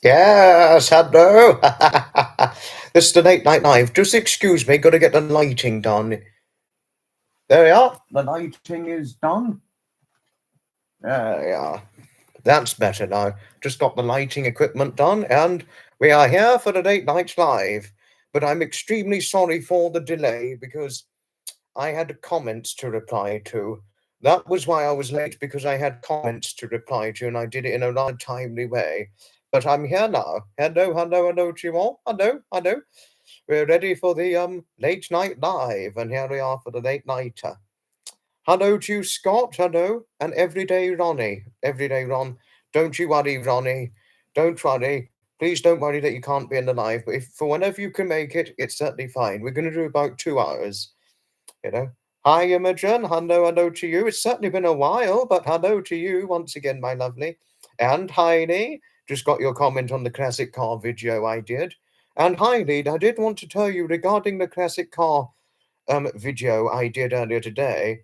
Yes, hello. This is the late night live. Just excuse me, gotta get the lighting done. There we are. The lighting is done. There we are. That's better now. Just got the lighting equipment done, and we are here for the late night live. But I'm extremely sorry for the delay because I had comments to reply to. That was why I was late, because I had comments to reply to, and I did it in a rather timely way. But I'm here now. Hello, hello, hello to you all. Hello, hello. We're ready for the late night live, and here we are for the late nighter. Hello to you, Scott. Hello, and everyday Ronnie. Everyday Ron. Don't you worry, Ronnie. Don't worry. Please don't worry that you can't be in the live. But if for whenever you can make it, it's certainly fine. We're going to do about 2 hours. You know. Hi, Imogen. Hello, hello to you. It's certainly been a while, but hello to you once again, my lovely. And Heidi, just got your comment on the classic car video I did. And Heidi, I did want to tell you regarding the classic car video I did earlier today.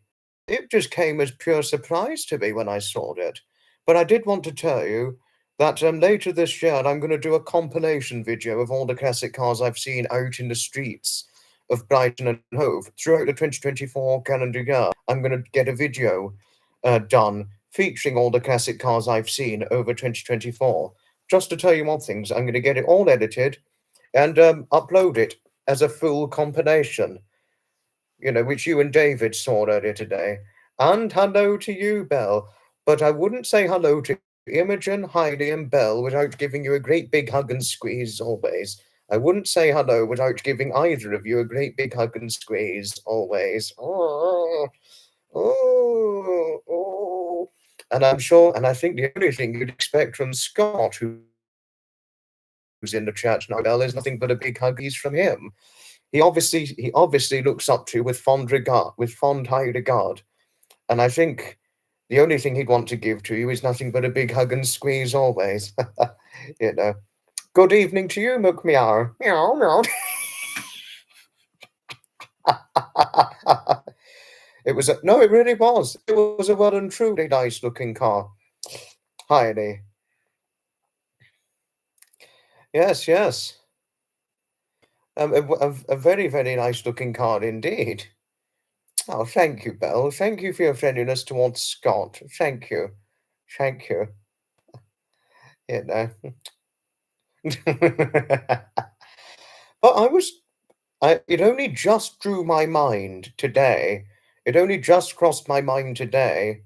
It just came as pure surprise to me when I saw it. But I did want to tell you that later this year I'm going to do a compilation video of all the classic cars I've seen out in the streets of Brighton and Hove throughout the 2024 calendar year. I'm going to get a video done featuring all the classic cars I've seen over 2024. Just to tell you one thing, I'm going to get it all edited and upload it as a full compilation, which you and David saw earlier today. And hello to you, Belle. But I wouldn't say hello to Imogen, Heidi, and Belle without giving you a great big hug and squeeze always. I wouldn't say hello without giving either of you a great big hug and squeeze always. Oh, oh, oh. And I'm sure, and I think the only thing you'd expect from Scott, who's in the chat now, Belle, is nothing but a big huggies from him. He obviously looks up to you with fond high regard. And I think the only thing he'd want to give to you is nothing but a big hug and squeeze always. Good evening to you, Mook Meow. Meow, meow. It really was. It was a well and truly nice looking car. Heidi. Yes, yes. A very, very nice looking car indeed. Oh, thank you, Belle. Thank you for your friendliness towards Scott. Thank you. Thank you. But it only just drew my mind today. It only just crossed my mind today.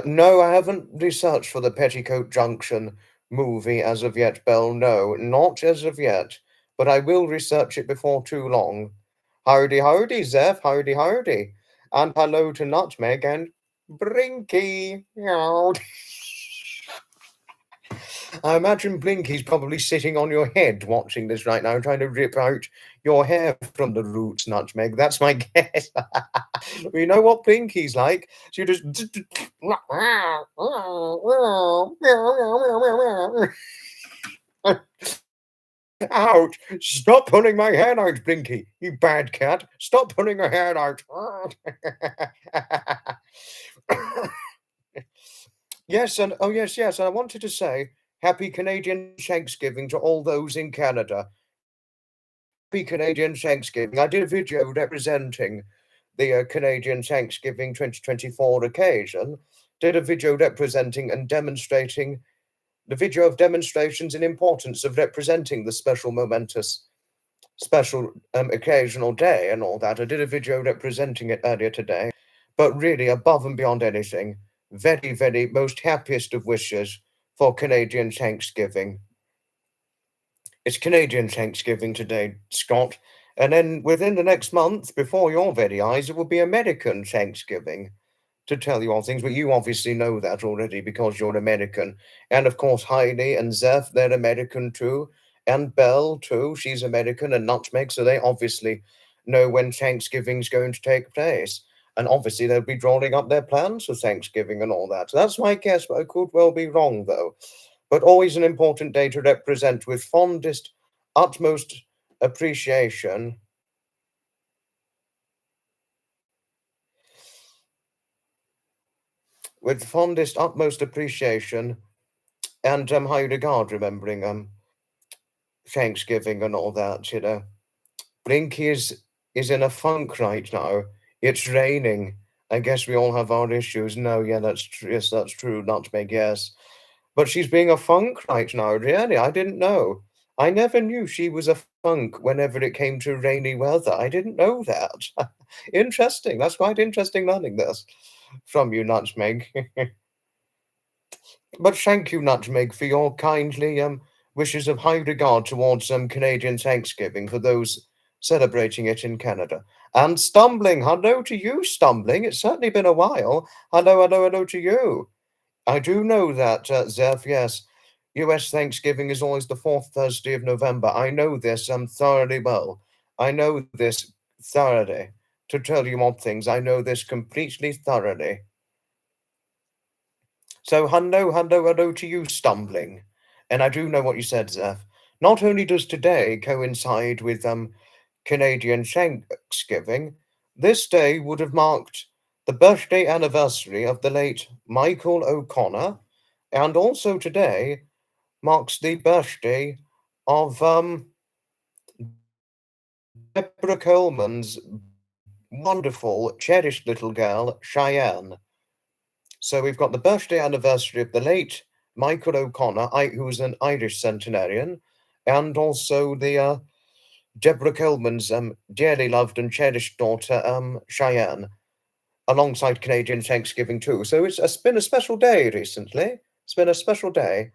No, I haven't researched for the Petticoat Junction movie as of yet, Belle. No, not as of yet. But I will research it before too long. Howdy, howdy, Zeph. Howdy, howdy. And hello to Nutmeg and Brinky. I imagine Blinky's probably sitting on your head watching this right now, trying to rip out your hair from the roots, Nutmeg. That's my guess. You know what Blinky's like? She just... Ouch! Stop pulling my hair out, Blinky, you bad cat. Stop pulling your hair out. Yes, and yes, and I wanted to say happy Canadian Thanksgiving to all those in Canada. Happy Canadian Thanksgiving. I did a video representing the Canadian Thanksgiving 2024 occasion. Did a video representing and demonstrating the video of demonstrations and importance of representing the special momentous special occasional day and all that. I did a video representing it earlier today, but really above and beyond anything, very, very most happiest of wishes for Canadian Thanksgiving. It's Canadian Thanksgiving today, Scott, and then within the next month, before your very eyes, it will be American Thanksgiving, to tell you all things, but you obviously know that already because you're American. And of course, Heidi and Zeph, they're American too, and Belle too, she's American, and Nutmeg, so they obviously know when Thanksgiving's going to take place. And obviously they'll be drawing up their plans for Thanksgiving and all that. So that's my guess, but I could well be wrong, though. But always an important day to represent with fondest, utmost appreciation. With fondest, utmost appreciation And high regard remembering Thanksgiving and all that, you know. Blinky is in a funk right now. It's raining. I guess we all have our issues. No, yeah, yes, that's true. Nutmeg, yes. But she's being a funk right now, really. I didn't know. I never knew she was a funk whenever it came to rainy weather. I didn't know that. Interesting. That's quite interesting learning this from you, Nutmeg. But thank you, Nutmeg, for your kindly wishes of high regard towards Canadian Thanksgiving for those celebrating it in Canada. And Stumbling, hello to you, Stumbling. It's certainly been a while. Hello, hello, hello to you. I do know that, Zeph, yes. US Thanksgiving is always the fourth Thursday of November. I know this thoroughly well. I know this thoroughly. To tell you more things, I know this completely thoroughly. So, hello, hello, hello to you, Stumbling. And I do know what you said, Zeph. Not only does today coincide with Canadian Thanksgiving, this day would have marked the birthday anniversary of the late Michael O'Connor, and also today marks the birthday of Deborah Coleman's wonderful, cherished little girl, Cheyenne. So we've got the birthday anniversary of the late Michael O'Connor, who was an Irish centenarian, and also the Deborah Coleman's dearly loved and cherished daughter, Cheyenne, alongside Canadian Thanksgiving too. So it's been a special day recently. It's been a special day.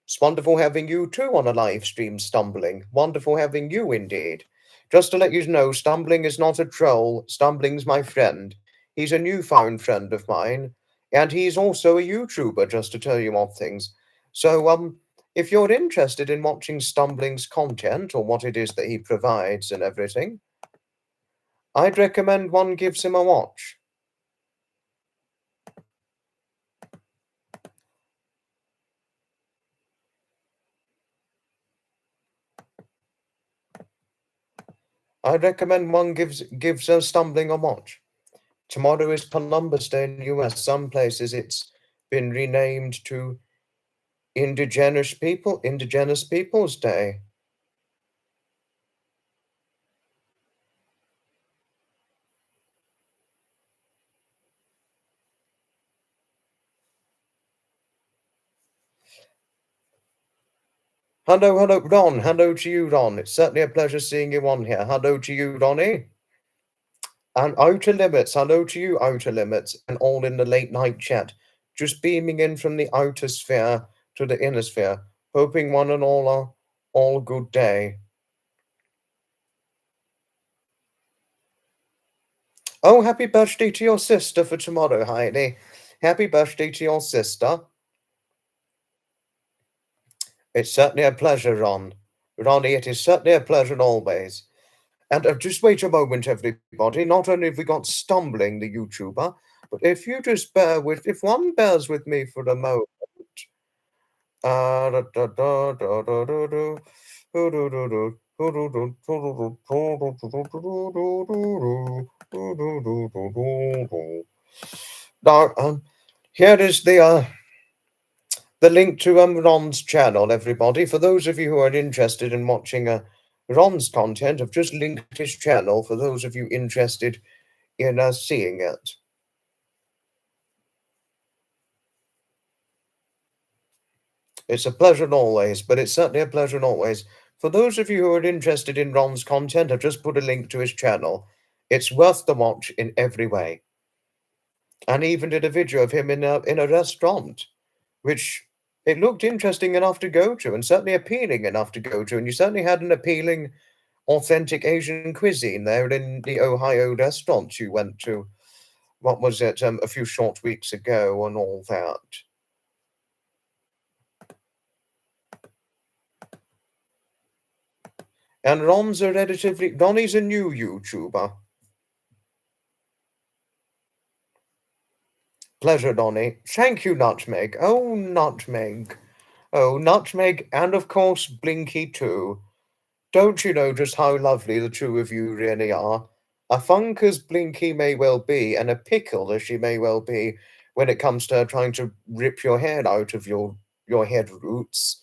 It's wonderful having you too on a live stream, Stumbling. Wonderful having you indeed. Just to let you know, Stumbling is not a troll. Stumbling's my friend. He's a newfound friend of mine, and he's also a YouTuber, just to tell you more things. So, if you're interested in watching Stumbling's content or what it is that he provides and everything, I'd recommend one gives him a watch. I'd recommend one gives Stumbling a watch. Tomorrow is Columbus Day in the US. Some places it's been renamed to Indigenous Peoples Day. Hello, hello, Ron. Hello to you, Ron. It's certainly a pleasure seeing you on here. Hello to you, Ronnie. And Outer Limits. Hello to you, Outer Limits, and all in the late night chat. Just beaming in from the outer sphere to the inner sphere. Hoping one and all are all good day. Oh, happy birthday to your sister for tomorrow, Heidi. Happy birthday to your sister. It's certainly a pleasure, Ron. Ronnie, it is certainly a pleasure always. And just wait a moment, everybody. Not only have we got Stumbling, the YouTuber, but if you just if one bears with me for a moment. Da, da, da, da, da, da, da. Now, here is the link to Ron's channel, everybody. For those of you who are interested in watching Ron's content, I've just linked his channel for those of you interested in seeing it. It's a pleasure always, but it's certainly a pleasure always. For those of you who are interested in Ron's content, I've just put a link to his channel. It's worth the watch in every way. And even did a video of him in a restaurant, which it looked interesting enough to go to and certainly appealing enough to go to. And you certainly had an appealing, authentic Asian cuisine there in the Ohio restaurant you went to. What was it? A few short weeks ago and all that. And Ronnie's a new YouTuber. Pleasure, Ronnie. Thank you, Nutmeg. Oh, Nutmeg. Oh, Nutmeg, and of course, Blinky too. Don't you know just how lovely the two of you really are? A funk as Blinky may well be, and a pickle as she may well be, when it comes to her trying to rip your hair out of your your head roots.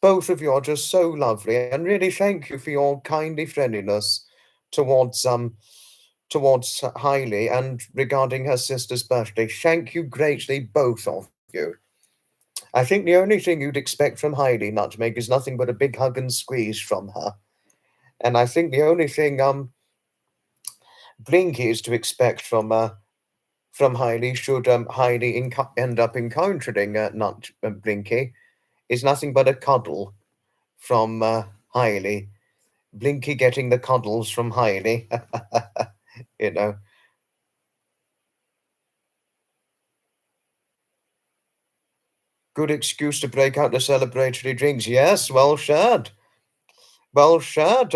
Both of you are just so lovely, and really thank you for your kindly friendliness towards Hailey and regarding her sister's birthday. Thank you greatly, both of you. I think the only thing you'd expect from Hailey, Nutmeg, is nothing but a big hug and squeeze from her. And I think the only thing Blinky is to expect from Hailey, should Hailey end up encountering Blinky, is nothing but a cuddle from Hailey. Blinky getting the cuddles from Hailey. You know. Good excuse to break out the celebratory drinks. Yes, well shared. Well shared.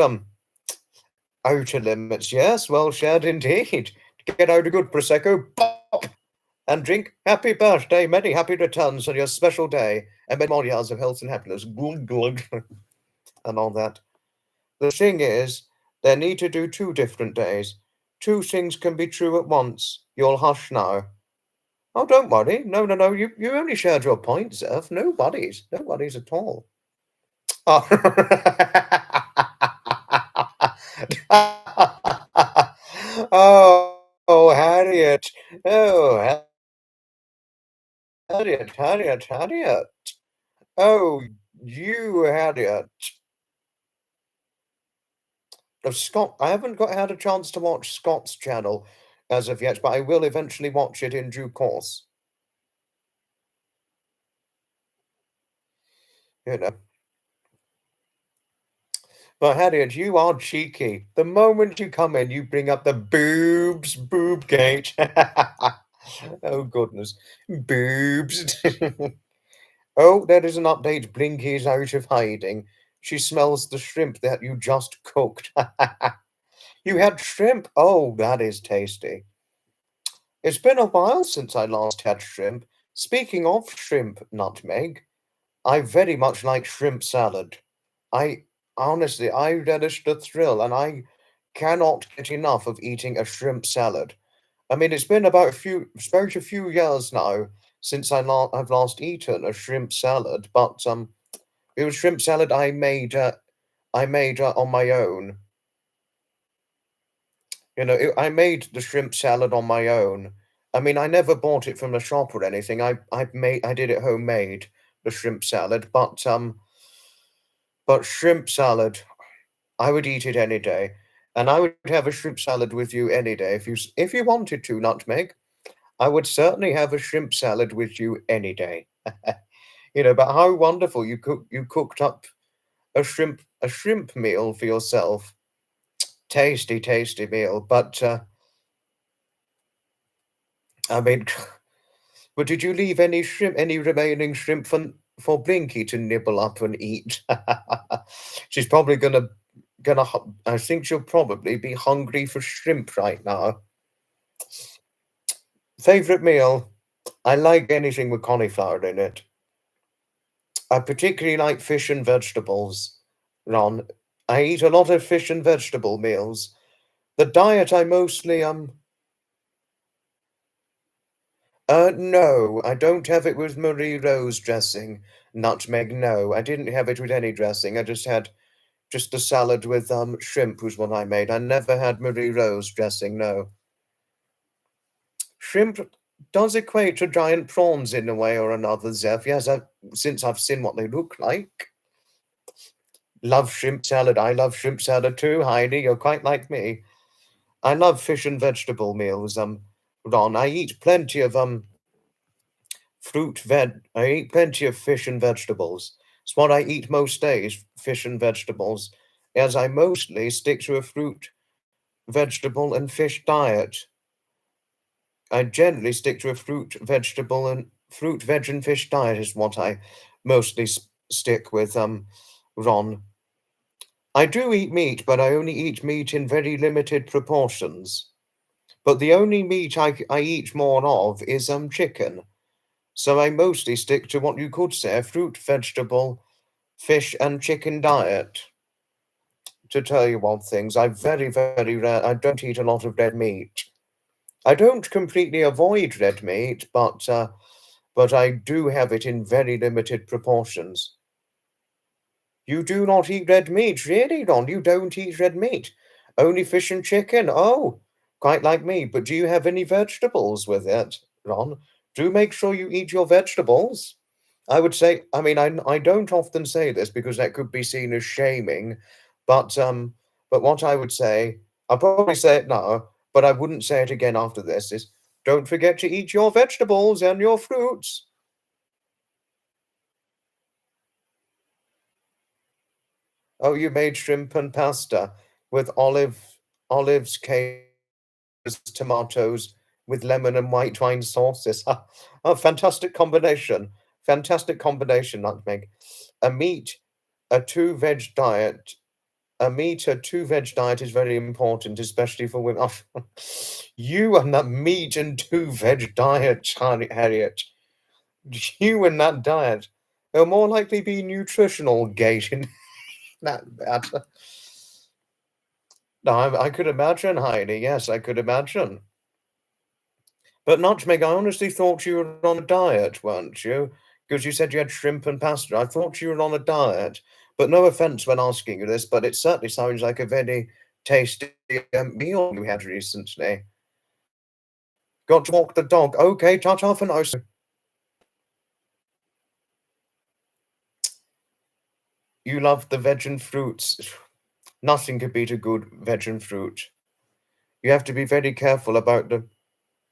Outer limits. Yes, well shared indeed. Get out a good prosecco, pop, and drink. Happy birthday, many happy returns on your special day, and many more years of health and happiness. Glug glug, and all that. The thing is, they need to do 2 different days. 2 things can be true at once. You'll hush now. Oh, don't worry. No, no, no. You only shared your point, Zeph. Nobody's at all. Oh. Oh, Harriet. Oh, Harriet. Oh, you, Harriet. Scott, I haven't had a chance to watch Scott's channel as of yet, but I will eventually watch it in due course. You know. But Harriet, you are cheeky. The moment you come in, you bring up the boob gate. Oh, goodness. Boobs. Oh, there is an update. Blinky is out of hiding. She smells the shrimp that you just cooked. You had shrimp? Oh, that is tasty. It's been a while since I last had shrimp. Speaking of shrimp, Nutmeg, I very much like shrimp salad. I honestly, I relish the thrill, and I cannot get enough of eating a shrimp salad. I mean, it's been about a few years now since I've last eaten a shrimp salad, but it was shrimp salad I made on my own. You know, I made the shrimp salad on my own. I mean, I never bought it from a shop or anything. I did it homemade, the shrimp salad, but shrimp salad, I would eat it any day, and I would have a shrimp salad with you any day if you wanted to, Nutmeg. I would certainly have a shrimp salad with you any day. You know, but how wonderful you cooked up a shrimp meal for yourself. Tasty, tasty meal. But I mean, but did you leave any remaining shrimp for Blinky to nibble up and eat? She's probably I think she'll probably be hungry for shrimp right now. Favorite meal? I like anything with cauliflower in it. I particularly like fish and vegetables, Ron. I eat a lot of fish and vegetable meals. The diet I mostly no, I don't have it with Marie Rose dressing. Nutmeg, no. I didn't have it with any dressing. I just had a salad with shrimp was what I made. I never had Marie Rose dressing, no. Shrimp does equate to giant prawns in a way or another, Zeph. Yes, since I've seen what they look like. Love shrimp salad. I love shrimp salad too, Heidi. You're quite like me. I love fish and vegetable meals, Ron. I eat plenty of I eat plenty of fish and vegetables. It's what I eat most days, fish and vegetables, as I mostly stick to a fruit, vegetable, and fish diet. I generally stick to a fruit, veg, and fish diet is what I mostly stick with, Ron. I do eat meat, but I only eat meat in very limited proportions. But the only meat I eat more of is chicken. So I mostly stick to what you could say a fruit, vegetable, fish, and chicken diet. To tell you one things, I very, very rare. I don't eat a lot of red meat. I don't completely avoid red meat, but but I do have it in very limited proportions. You do not eat red meat, really, Ron? You don't eat red meat? Only fish and chicken? Oh, quite like me. But do you have any vegetables with it, Ron? Do make sure you eat your vegetables. I would say, I mean, I don't often say this because that could be seen as shaming, but what I would say, I'll probably say it now, but I wouldn't say it again after this, is don't forget to eat your vegetables and your fruits. Oh, you made shrimp and pasta with olives, capers, tomatoes, with lemon and white wine sauces. Oh, fantastic combination. Fantastic combination, Nutmeg. A meat, a two veg diet. A meat, a two veg diet is very important, especially for women. Oh, you and that meat and two veg diet, Harriet. You and that diet. It'll more likely be nutritional gate in that. No, I could imagine, Heidi. Yes, I could imagine. But Nutmeg, I honestly thought you were on a diet, weren't you? Because you said you had shrimp and pasta. I thought you were on a diet. But no offense when asking you this, but it certainly sounds like a very tasty meal you had recently. Got to walk the dog. Okay, ta-ta for now. You love the veg and fruits. Nothing could beat a good veg and fruit. You have to be very careful about the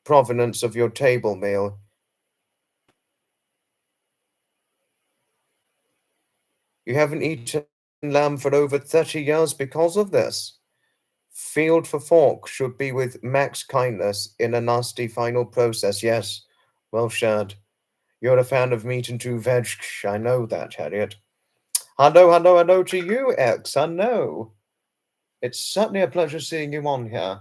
provenance of your table meal. You haven't eaten lamb for over 30 years because of this. Field for fork should be with max kindness in a nasty final process. Yes, well shared. You're a fan of meat and two veg. I know that, Harriet. Hello, hello, hello to you, X. I know. It's certainly a pleasure seeing you on here.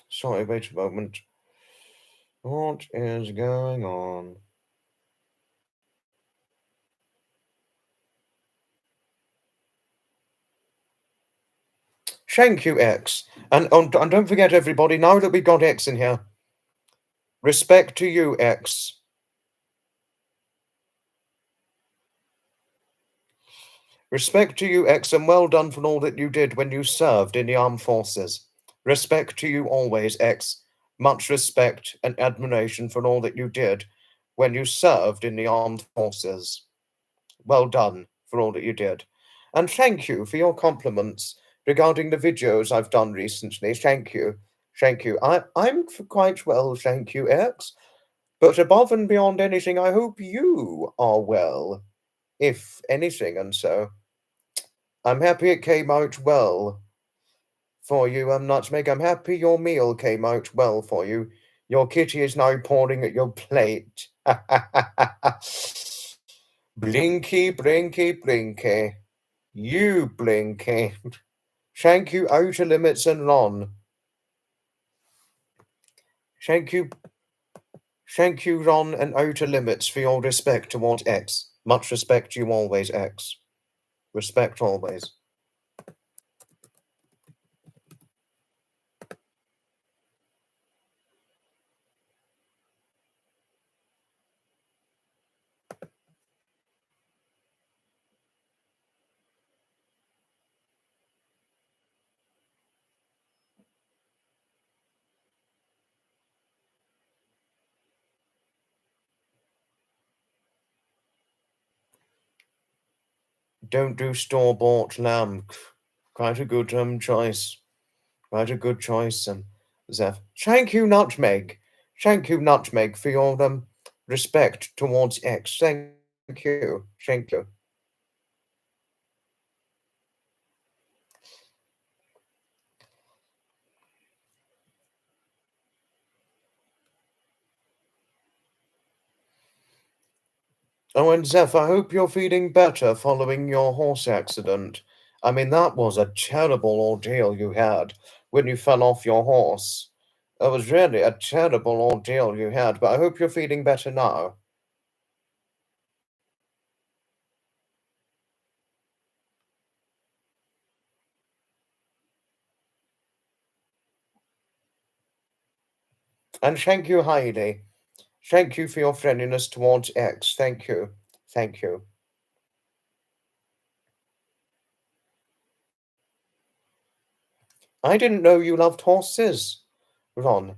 Sorry, wait a moment. What is going on? Thank you, X. And don't forget, everybody, now that we've got X in here, respect to you, X. Respect to you, X, and well done for all that you did when you served in the armed forces. Respect to you always, X. Much respect and admiration for all that you did when you served in the armed forces. Well done for all that you did. And thank you for your compliments regarding the videos I've done recently. Thank you. Thank you. I'm quite well, thank you, X. But above and beyond anything, I hope you are well, if anything, and so. I'm happy it came out well for you, Nutmeg. I'm happy your meal came out well for you. Your kitty is now pouring at your plate. Blinky, blinky, blinky. You blinky. Thank you, Outer Limits and Ron. Thank you, Ron and Outer Limits, for your respect towards X. Much respect you always, X. Respect always. Don't do store-bought lamb. Quite a good choice. Quite a good choice, Zeph. Thank you, Nutmeg. Thank you, Nutmeg, for your respect towards X. Thank you. Thank you. Oh, and Zeph, I hope you're feeling better following your horse accident. I mean, that was a terrible ordeal you had when you fell off your horse. It was really a terrible ordeal you had, but I hope you're feeling better now. And thank you, Heidi. Thank you for your friendliness towards X. Thank you. Thank you. I didn't know you loved horses, Ron.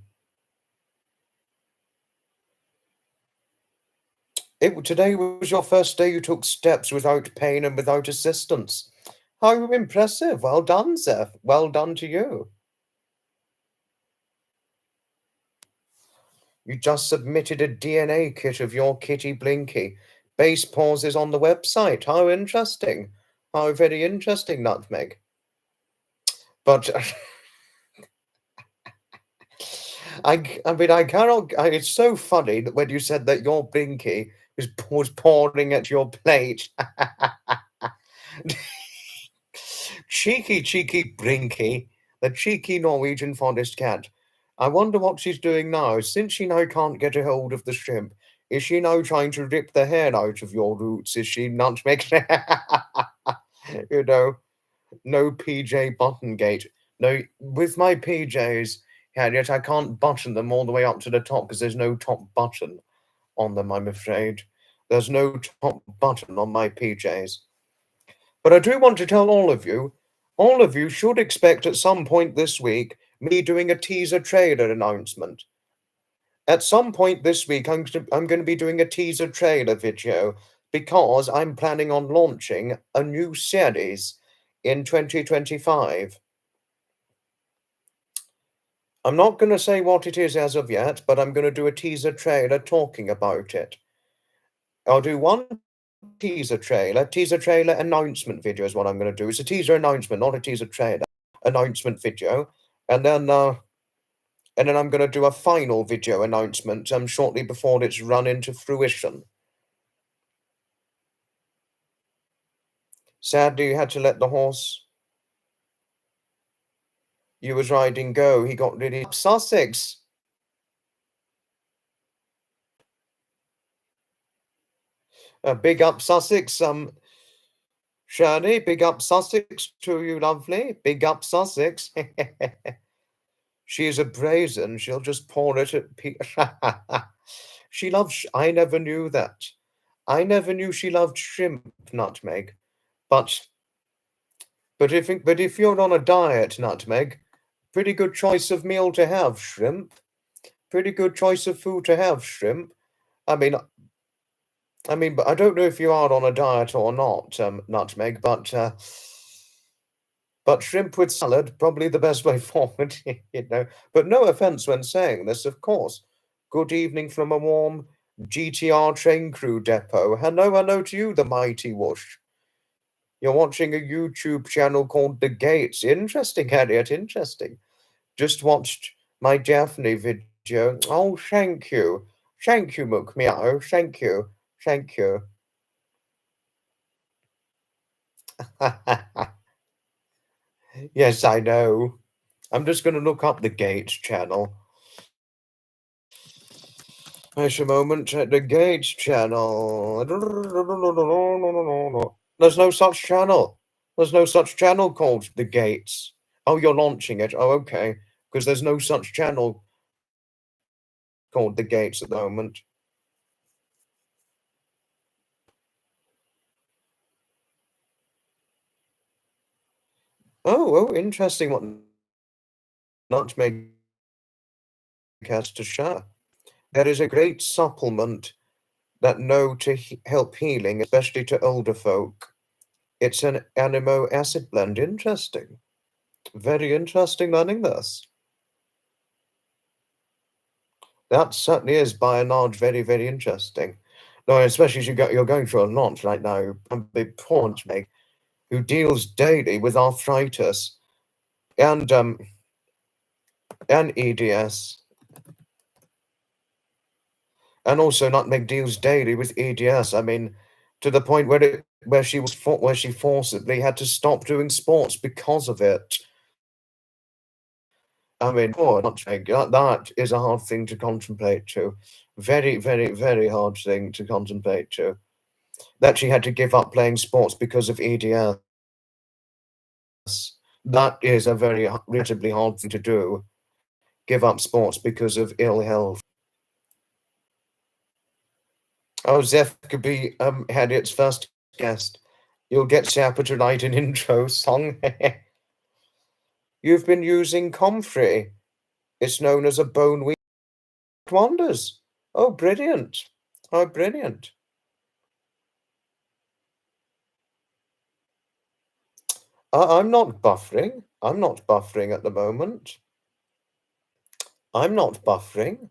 Today was your first day you took steps without pain and without assistance. How impressive. Well done, Zeph. Well done to you. You just submitted a DNA kit of your kitty Blinky. Base pause is on the website. How interesting. How very interesting, Nutmeg. But I mean, I cannot. It's so funny that when you said that your Blinky was pouring at your plate. Cheeky Brinky, the cheeky Norwegian forest cat. I wonder what she's doing now, since she now can't get a hold of the shrimp. Is she now trying to rip the hair out of your roots? Is she not making, you know, no PJ button gate? No, with my PJs, Harriet, I can't button them all the way up to the top because there's no top button on them, I'm afraid. There's no top button on my PJs. But I do want to tell all of you should expect at some point this week me doing a teaser trailer announcement. At some point this week, I'm going to be doing a teaser trailer video because I'm planning on launching a new series in 2025. I'm not going to say what it is as of yet, but I'm going to do a teaser trailer talking about it. I'll do one teaser trailer announcement video is what I'm going to do. It's a teaser announcement, not a teaser trailer announcement video, and then I'm going to do a final video announcement shortly before it's run into fruition. Sadly, you had to let the horse you was riding go. He got really Sussex. Big up Sussex. Shirley, big up Sussex to you, lovely. Big up Sussex. She is a brazen. She'll just pour it at She loves. I never knew that. I never knew she loved shrimp, Nutmeg. But if you're on a diet, Nutmeg, pretty good choice of meal to have, shrimp. Pretty good choice of food to have, shrimp. I mean, but I don't know if you are on a diet or not, Nutmeg, but shrimp with salad, probably the best way forward, you know. But no offense when saying this, of course. Good evening from a warm GTR train crew depot. Hello to you, the mighty whoosh. You're watching a YouTube channel called The Gates. Interesting, Harriet, interesting. Just watched my Daphne video. Oh, thank you. Thank you, Mook Meow. Thank you. Thank you. Yes, I know. I'm just going to look up the Gates channel. Wait a moment. The Gates channel. There's no such channel. There's no such channel called The Gates. Oh, you're launching it. Oh, okay. Because there's no such channel called The Gates at the moment. Oh, interesting what Nutmeg has to share. There is a great supplement that know to help healing, especially to older folk. It's an amino acid blend. Interesting. Very interesting learning this. That certainly is, by and large, very, very interesting. No, especially as you're going through a lot right now. A big point, Meg, who deals daily with arthritis and EDS, and also Nutmeg deals daily with EDS. I mean, to the point where she forcibly had to stop doing sports because of it. I mean, poor Nutmeg, that is a hard thing to contemplate too. Very, very, very hard thing to contemplate too. That she had to give up playing sports because of EDS. That is a very relatively hard thing to do. give up sports because of ill health. Oh, Zeph could be Harriet's first guest. You'll get Zappa to write an intro song. You've been using Comfrey. It's known as a bone weak wonders. Oh, brilliant. Oh, brilliant. I'm not buffering. I'm not buffering at the moment. I'm not buffering.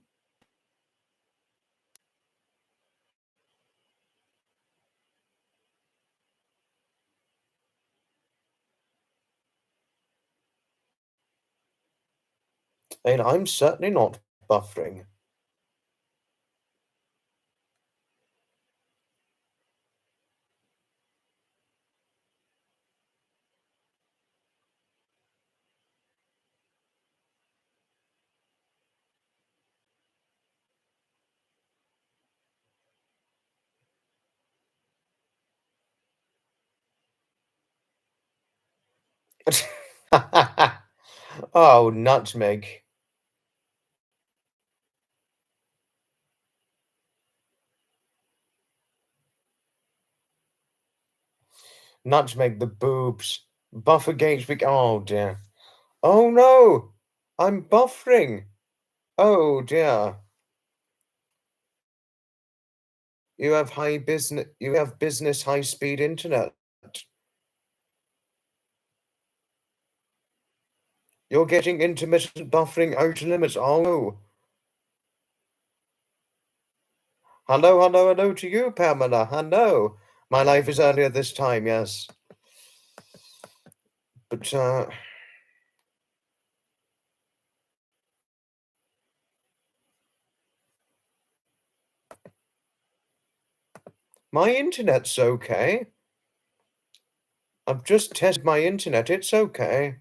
And I'm certainly not buffering. Oh, nutmeg. Nutmeg the boobs. Buff against big. Oh, dear. Oh, no. I'm buffering. Oh, dear. You have business high-speed internet. You're getting intermittent buffering out of limits. Oh, no. Hello, hello, hello to you, Pamela. Hello. My life is earlier this time, yes. But, my internet's okay. I've just tested my internet. It's okay.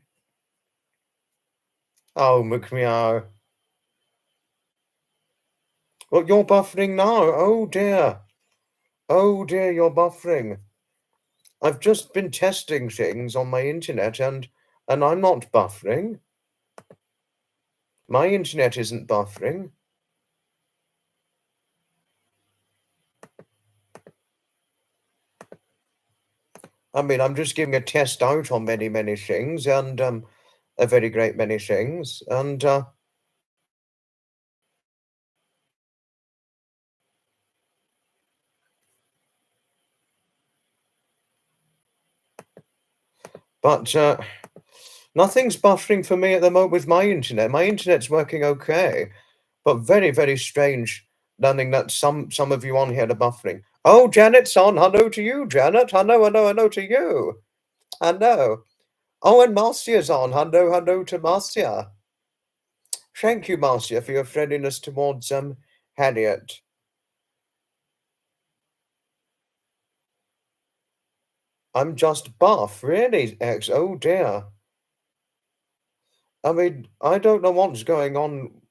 Oh, McMeow. Well, you're buffering now. Oh, dear. Oh, dear, you're buffering. I've just been testing things on my internet and I'm not buffering. My internet isn't buffering. I mean, I'm just giving a test out on many, many things and a very great many things. And but nothing's buffering for me at the moment with my internet. My internet's working okay, but very, very strange learning that some of you on here are buffering. Oh, Janet's on. Hello to you, Janet. Hello, hello, hello to you. Hello. Oh, and Marcia's on. Hello, hello to Marcia. Thank you, Marcia, for your friendliness towards Harriet. I'm just buff, really, X. Oh dear. I mean, I don't know what's going on,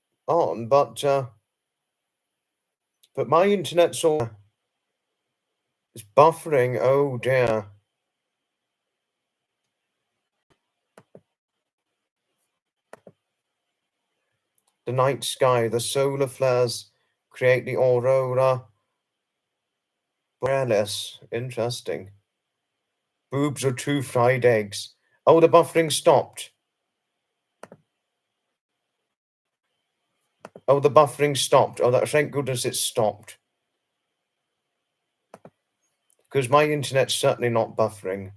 but my internet's all it's buffering. Oh dear. The night sky, the solar flares create the aurora borealis. Interesting. Boobs are two fried eggs. Oh, the buffering stopped. Oh, the buffering stopped. Oh, thank goodness it stopped. Because my internet's certainly not buffering.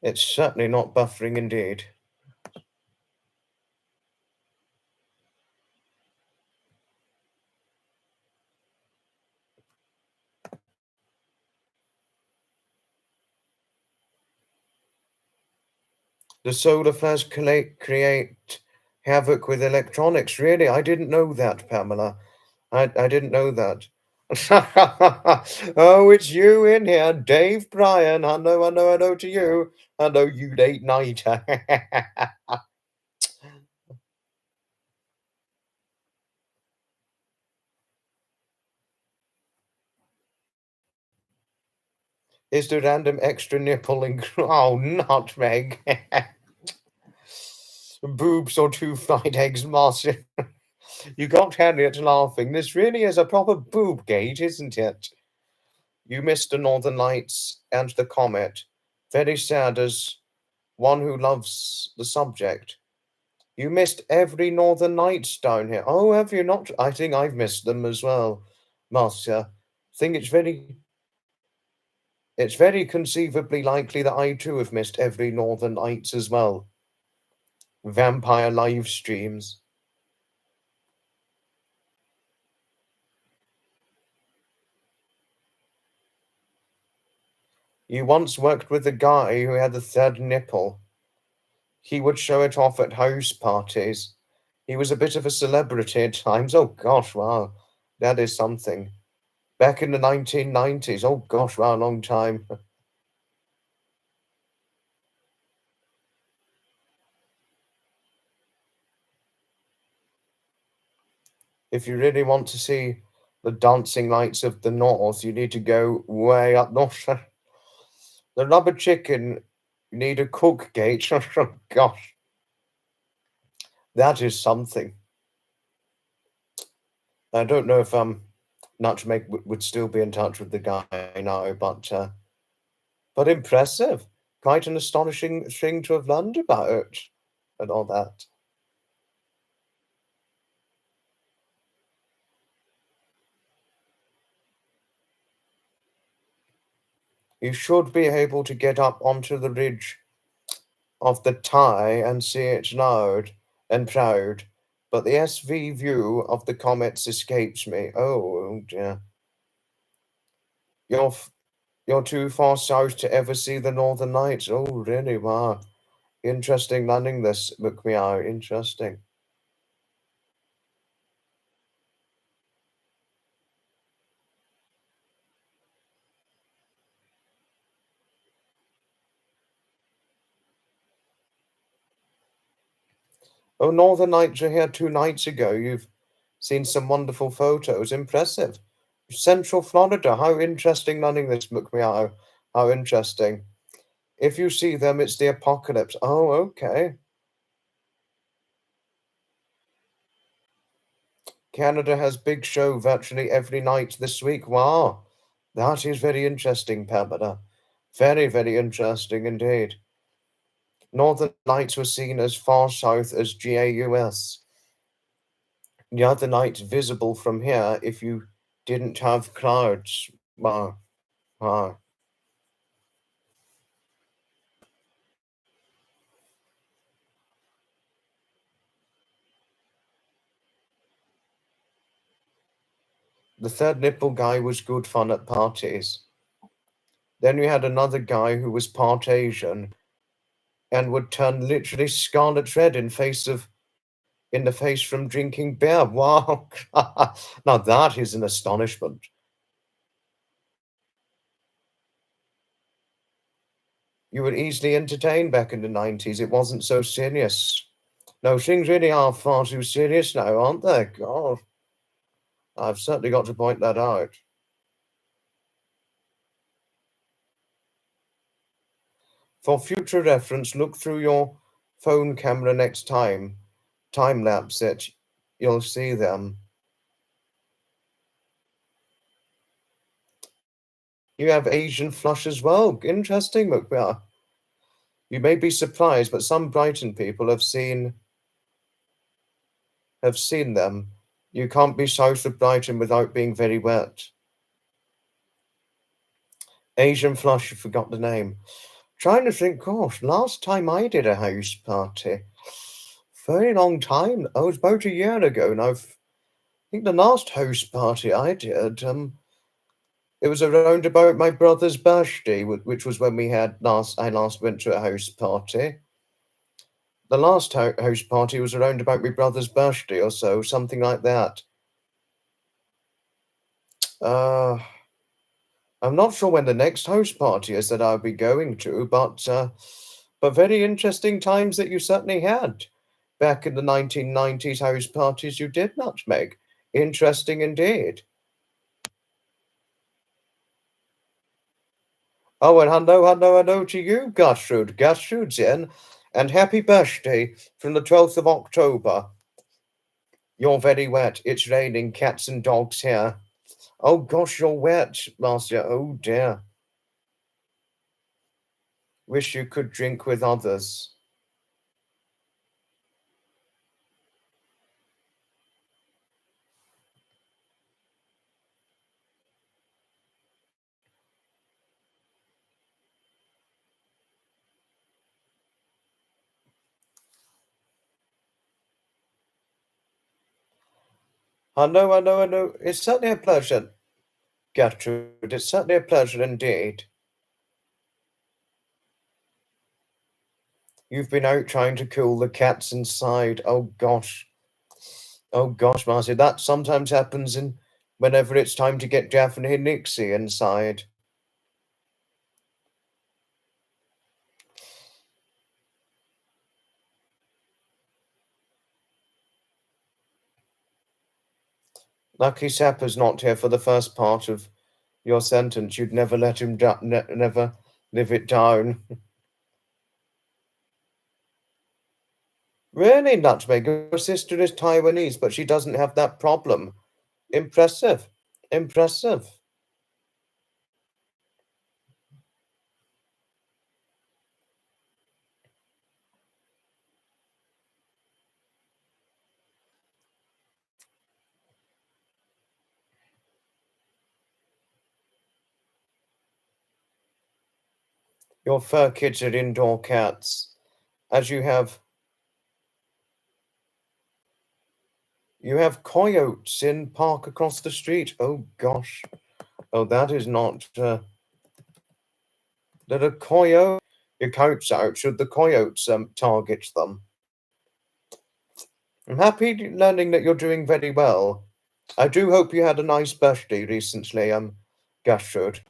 It's certainly not buffering indeed. The solar flares create havoc with electronics. Really? I didn't know that, Pamela. I didn't know that. Oh, it's you in here, Dave Bryan. Hello, hello, hello to you. Hello, you late nighter. Is the random extra nipple oh, nutmeg. Boobs or 2 fried eggs, Marcia. You got Harriet laughing. This really is a proper boob gate, isn't it? You missed the Northern Lights and the comet. Very sad as one who loves the subject. You missed every Northern Lights down here. Oh, have you not? I think I've missed them as well, Marcia. I think it's very conceivably likely that I too have missed every Northern Lights as well. Vampire live streams. You once worked with a guy who had a third nipple. He would show it off at house parties. He was a bit of a celebrity at times. Oh gosh, wow. That is something. Back in the 1990s. Oh gosh, wow, long time. If you really want to see the dancing lights of the north, you need to go way up north. The rubber chicken, you need a cook gate. Oh gosh, that is something. I don't know if Nutmeg would still be in touch with the guy now, but impressive. Quite an astonishing thing to have learned about and all that. You should be able to get up onto the ridge of the tie and see it loud and proud, but the SV view of the comets escapes me. Oh dear. You're you're too far south to ever see the Northern Lights. Oh, really? Wow. Interesting learning this, McMeow. Interesting. Oh, Northern Lights are here 2 nights ago. You've seen some wonderful photos. Impressive. Central Florida. How interesting learning this, McMeow. How interesting. If you see them, it's the apocalypse. Oh, okay. Canada has big show virtually every night this week. Wow. That is very interesting, Pamela. Very, very interesting indeed. Northern Lights were seen as far south as GAUS. The other nights visible from here if you didn't have clouds. Wow. Wow. The third nipple guy was good fun at parties. Then we had another guy who was part Asian and would turn literally scarlet red in the face from drinking beer. Wow. Now that is an astonishment. You were easily entertained back in the 90s. It wasn't so serious. No, things really are far too serious now, aren't they? God, I've certainly got to point that out. For future reference, look through your phone camera next time. Time lapse it. You'll see them. You have Asian flush as well. Interesting, McBear. You may be surprised, but some Brighton people have seen them. You can't be south of Brighton without being very wet. Asian flush, I forgot the name. Trying to think, gosh, last time I did a house party, very long time. Oh, it was about a year ago now. I think the last house party I did, it was around about my brother's birthday, which was when I last went to a house party. The last house party was around about my brother's birthday or so, something like that. Uh, I'm not sure when the next house party is that I'll be going to, but very interesting times that you certainly had back in the 1990s house parties you did Nutmeg. Interesting indeed. Oh, and hello to you, Gertrude. Gertrude's in. And happy birthday from the 12th of October. You're very wet. It's raining cats and dogs here. Oh gosh, you're wet, Master. Oh dear. Wish you could drink with others. Hello. It's certainly a pleasure, Gertrude. It's certainly a pleasure indeed. You've been out trying to cool the cats inside. Oh gosh. Oh gosh, Marcy. That sometimes happens in whenever it's time to get Daphne and Nixie inside. Lucky Sapper's not here for the first part of your sentence. You'd never let him never live it down. Really, Nutmeg? Your sister is Taiwanese, but she doesn't have that problem. Impressive. Impressive. Your fur kids are indoor cats. As you have coyotes in park across the street. Oh gosh. Oh, that is not that a coyote your coats out should the coyotes target them. I'm happy learning that you're doing very well. I do hope you had a nice birthday recently, Gertrude.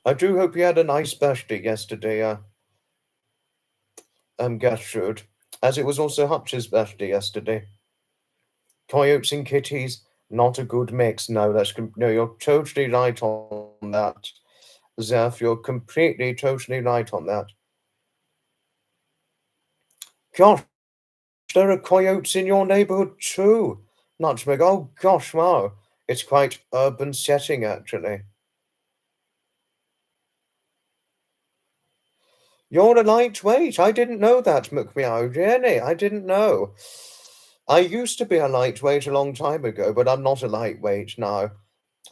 I do hope you had a nice birthday yesterday, Gertrude, as it was also Hutch's birthday yesterday. Coyotes and kitties, not a good mix. No, no. You're totally right on that, Zeph. You're completely, totally right on that. Gosh, there are coyotes in your neighborhood too, Nutmeg. Oh gosh, wow. It's quite urban setting actually. You're a lightweight. I didn't know that, McMeow. Really, I didn't know. I used to be a lightweight a long time ago, but I'm not a lightweight now.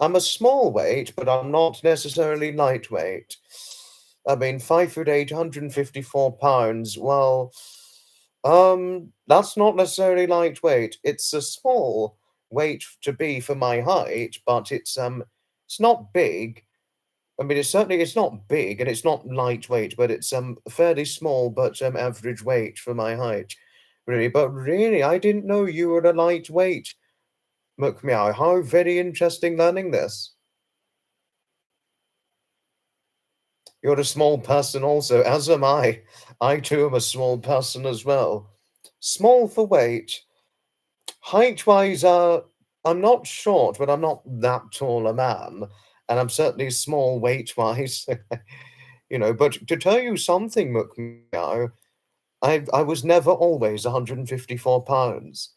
I'm a small weight, but I'm not necessarily lightweight. I mean, 5'8", 154 pounds. Well, that's not necessarily lightweight. It's a small weight to be for my height, but it's not big. I mean, it's not big and it's not lightweight, but it's fairly small, but average weight for my height, really. But really, I didn't know you were a lightweight, McMeow. How very interesting learning this. You're a small person also, as am I. I too am a small person as well. Small for weight. Height-wise, I'm not short, but I'm not that tall a man, and I'm certainly small weight-wise. But to tell you something, McMeow, I was never always 154 pounds.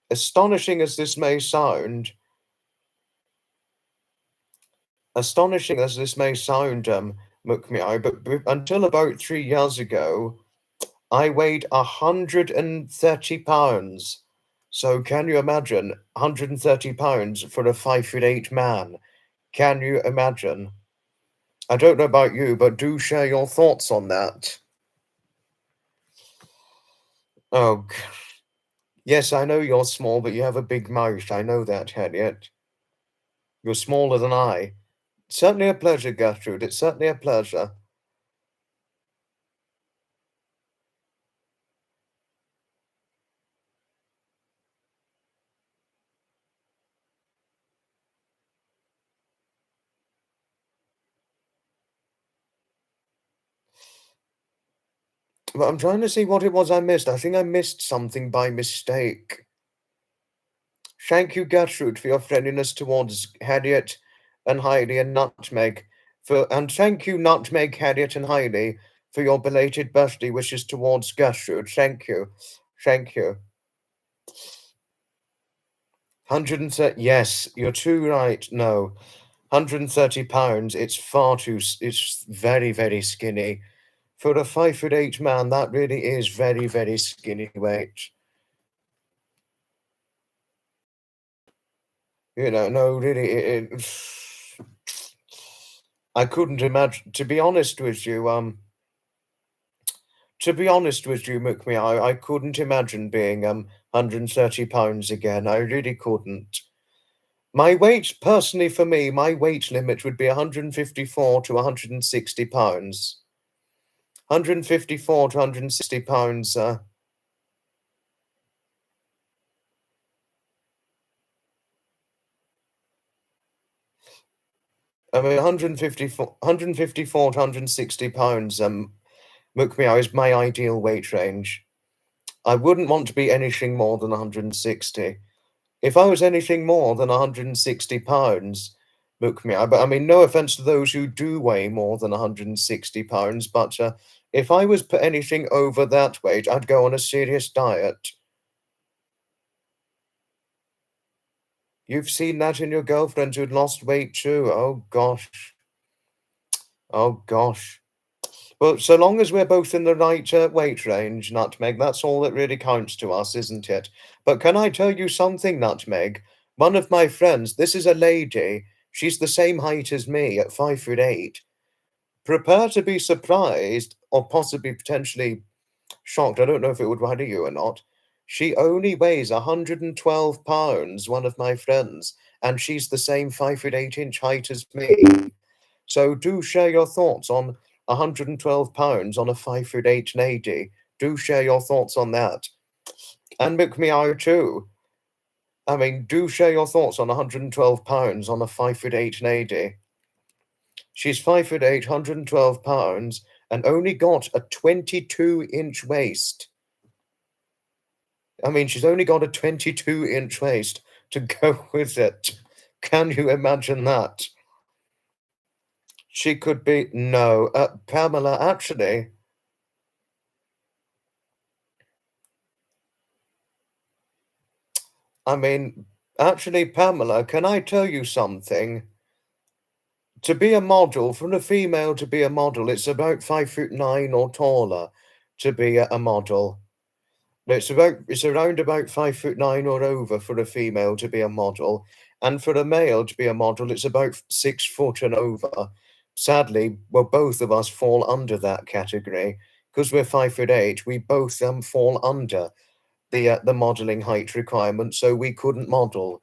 Astonishing as this may sound, McMeow, but until about 3 years ago, I weighed 130 pounds. So can you imagine 130 pounds for a 5'8" man? Can you imagine? I don't know about you, but do share your thoughts on that. Oh, yes, I know you're small, but you have a big mouth. I know that, Harriet. You're smaller than I. Certainly a pleasure, Gertrude. It's certainly a pleasure. But I'm trying to see what it was I missed. I think I missed something by mistake. Thank you, Gertrude, for your friendliness towards Harriet and Heidi and Nutmeg. And thank you, Nutmeg, Harriet, and Heidi, for your belated birthday wishes towards Gertrude. Thank you. Thank you. 130. Yes, you're too right. No. £130. It's far too. It's very, very skinny. For a 5'8" man, that really is very, very skinny weight. No, really, I couldn't imagine. To be honest with you, Mukmi, I couldn't imagine being £130 again. I really couldn't. My weight, personally, for me, my weight limit would be 154 to 160 pounds. 154 to 160 pounds. I mean, 154 to 160 pounds. Mukmiao is my ideal weight range. I wouldn't want to be anything more than 160. If I was anything more than 160 pounds, Mukmiao, but I mean, no offense to those who do weigh more than 160 pounds, but if I was put anything over that weight, I'd go on a serious diet. You've seen that in your girlfriends who'd lost weight too. Oh gosh. Oh gosh. Well, so long as we're both in the right weight range, Nutmeg, that's all that really counts to us, isn't it? But can I tell you something, Nutmeg? One of my friends, this is a lady, she's the same height as me at 5'8". Prepare to be surprised or possibly potentially shocked. I don't know if it would worry you or not. She only weighs 112 pounds, one of my friends, and she's the same 5'8" height as me. So do share your thoughts on 112 pounds on a 5'8" lady. Do share your thoughts on that. And Meow too. I mean, do share your thoughts on 112 pounds on a 5'8" lady. She's 5'8", 112 pounds, and only got a 22-inch waist. I mean, she's only got a 22-inch waist to go with it. Can you imagine that? She could be, no, Pamela, actually, I mean, actually, Pamela, can I tell you something? To be a model, for a female to be a model, it's about 5'9" or taller to be a model. It's around about 5'9" or over for a female to be a model, and for a male to be a model, it's about 6 foot and over. Sadly, well, both of us fall under that category because we're 5'8". We both fall under the modeling height requirement, so we couldn't model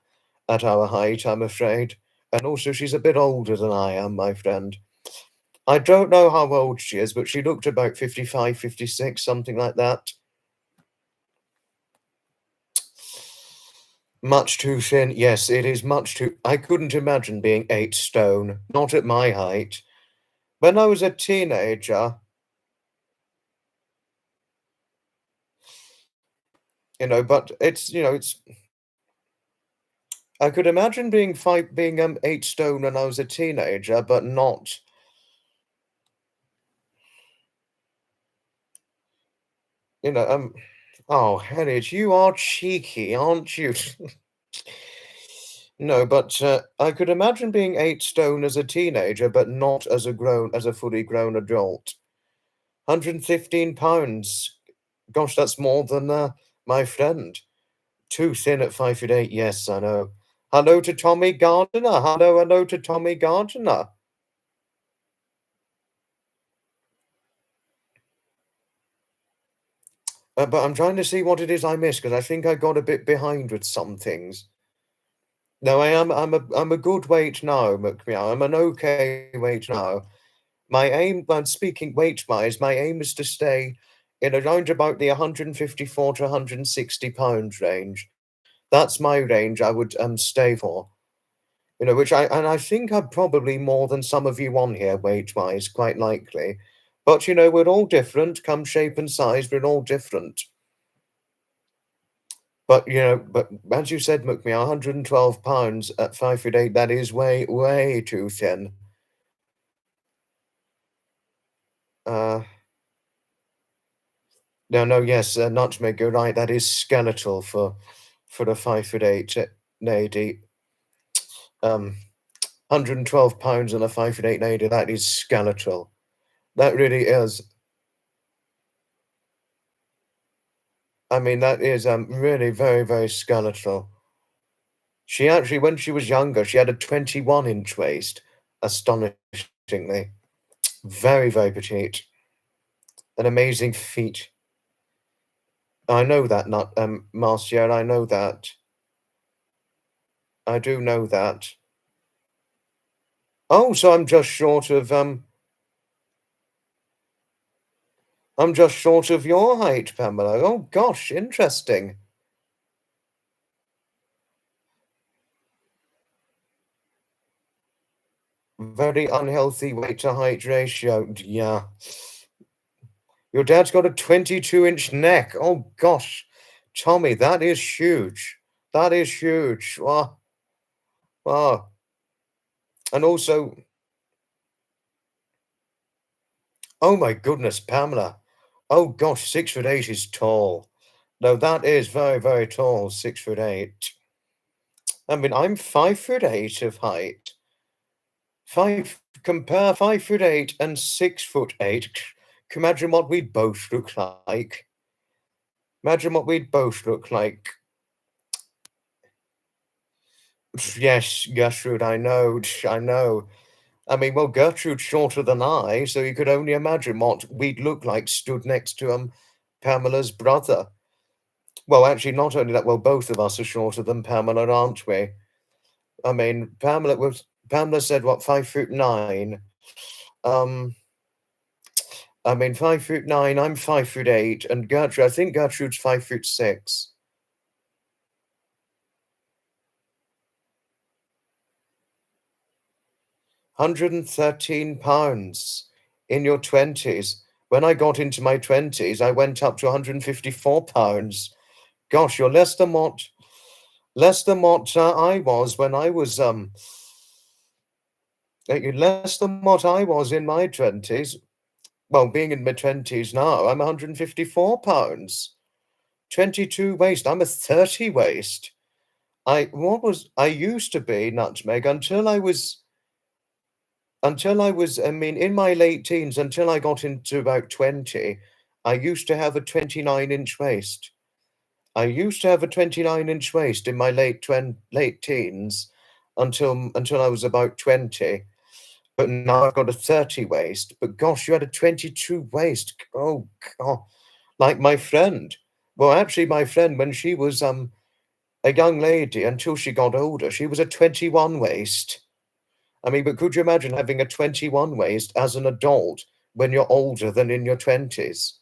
at our height, I'm afraid. And also, she's a bit older than I am, my friend. I don't know how old she is, but she looked about 55, 56, something like that. Much too thin. Yes, it is much too. I couldn't imagine being 8 stone, not at my height. When I was a teenager, but it's. I could imagine being 8 stone when I was a teenager, but not. Oh, Harriet, you are cheeky, aren't you? No, but I could imagine being 8 stone as a teenager, but not as a fully grown adult. 115 pounds. Gosh, that's more than my friend. Too thin at 5'8". Yes, I know. Hello to Tommy Gardiner. Hello to Tommy Gardiner. But I'm trying to see what it is I missed because I think I got a bit behind with some things. No, I am. I'm a good weight now, McMeow. I'm an okay weight now. My aim, when speaking weight-wise, my aim is to stay in around about the 154 to 160 pound range. That's my range I would stay for. I think I'm probably more than some of you on here weight-wise, quite likely. But we're all different. Come shape and size, we're all different. But, but as you said, McMe, 112 pounds at 5'8", that is way, way too thin. Uh, no, no, yes, Nutmeg, you're right, that is skeletal for a 5'8" lady. 112 pounds and a 5'8" lady, that is skeletal. That really is. I mean, that is, really very, very skeletal. She actually, when she was younger, she had a 21-inch waist, astonishingly. Very, very petite. An amazing feat. I know that, not Marcia, I know that. I do know that. Oh, so I'm just short of your height, Pamela. Oh gosh, interesting. Very unhealthy weight to height ratio. Yeah. Your dad's got a 22-inch neck. Oh gosh. Tommy, that is huge. That is huge. Wow. Wow. And also, oh my goodness, Pamela. Oh gosh, 6'8" is tall. No, that is very, very tall, 6'8". I mean, I'm 5'8" of height. Compare 5'8" and 6'8". Can you imagine what we'd both look like? Imagine what we'd both look like. Yes, Gertrude, I know, I know. I mean, well, Gertrude's shorter than I, so you could only imagine what we'd look like stood next to Pamela's brother. Well, actually, not only that, well, both of us are shorter than Pamela, aren't we? I mean, Pamela said what, 5'9". Um, I mean, 5'9", I'm 5'8", and Gertrude, I think Gertrude's 5'6". 113 pounds in your 20s. When I got into my 20s, I went up to 154 pounds. Gosh, you're less than what I was when I was less than what I was in my 20s. Well, being in my 20s now, I'm 154 pounds. 22 waist. I'm a 30 waist. I used to be, Nutmeg, I mean, in my late teens, until I got into about 20, I used to have a 29-inch waist. I used to have a 29-inch waist in my late teens until I was about 20. But now I've got a 30 waist. But gosh, you had a 22 waist. Oh God. Like my friend. Well, actually my friend, when she was a young lady until she got older, she was a 21 waist. I mean, but could you imagine having a 21 waist as an adult when you're older than in your 20s?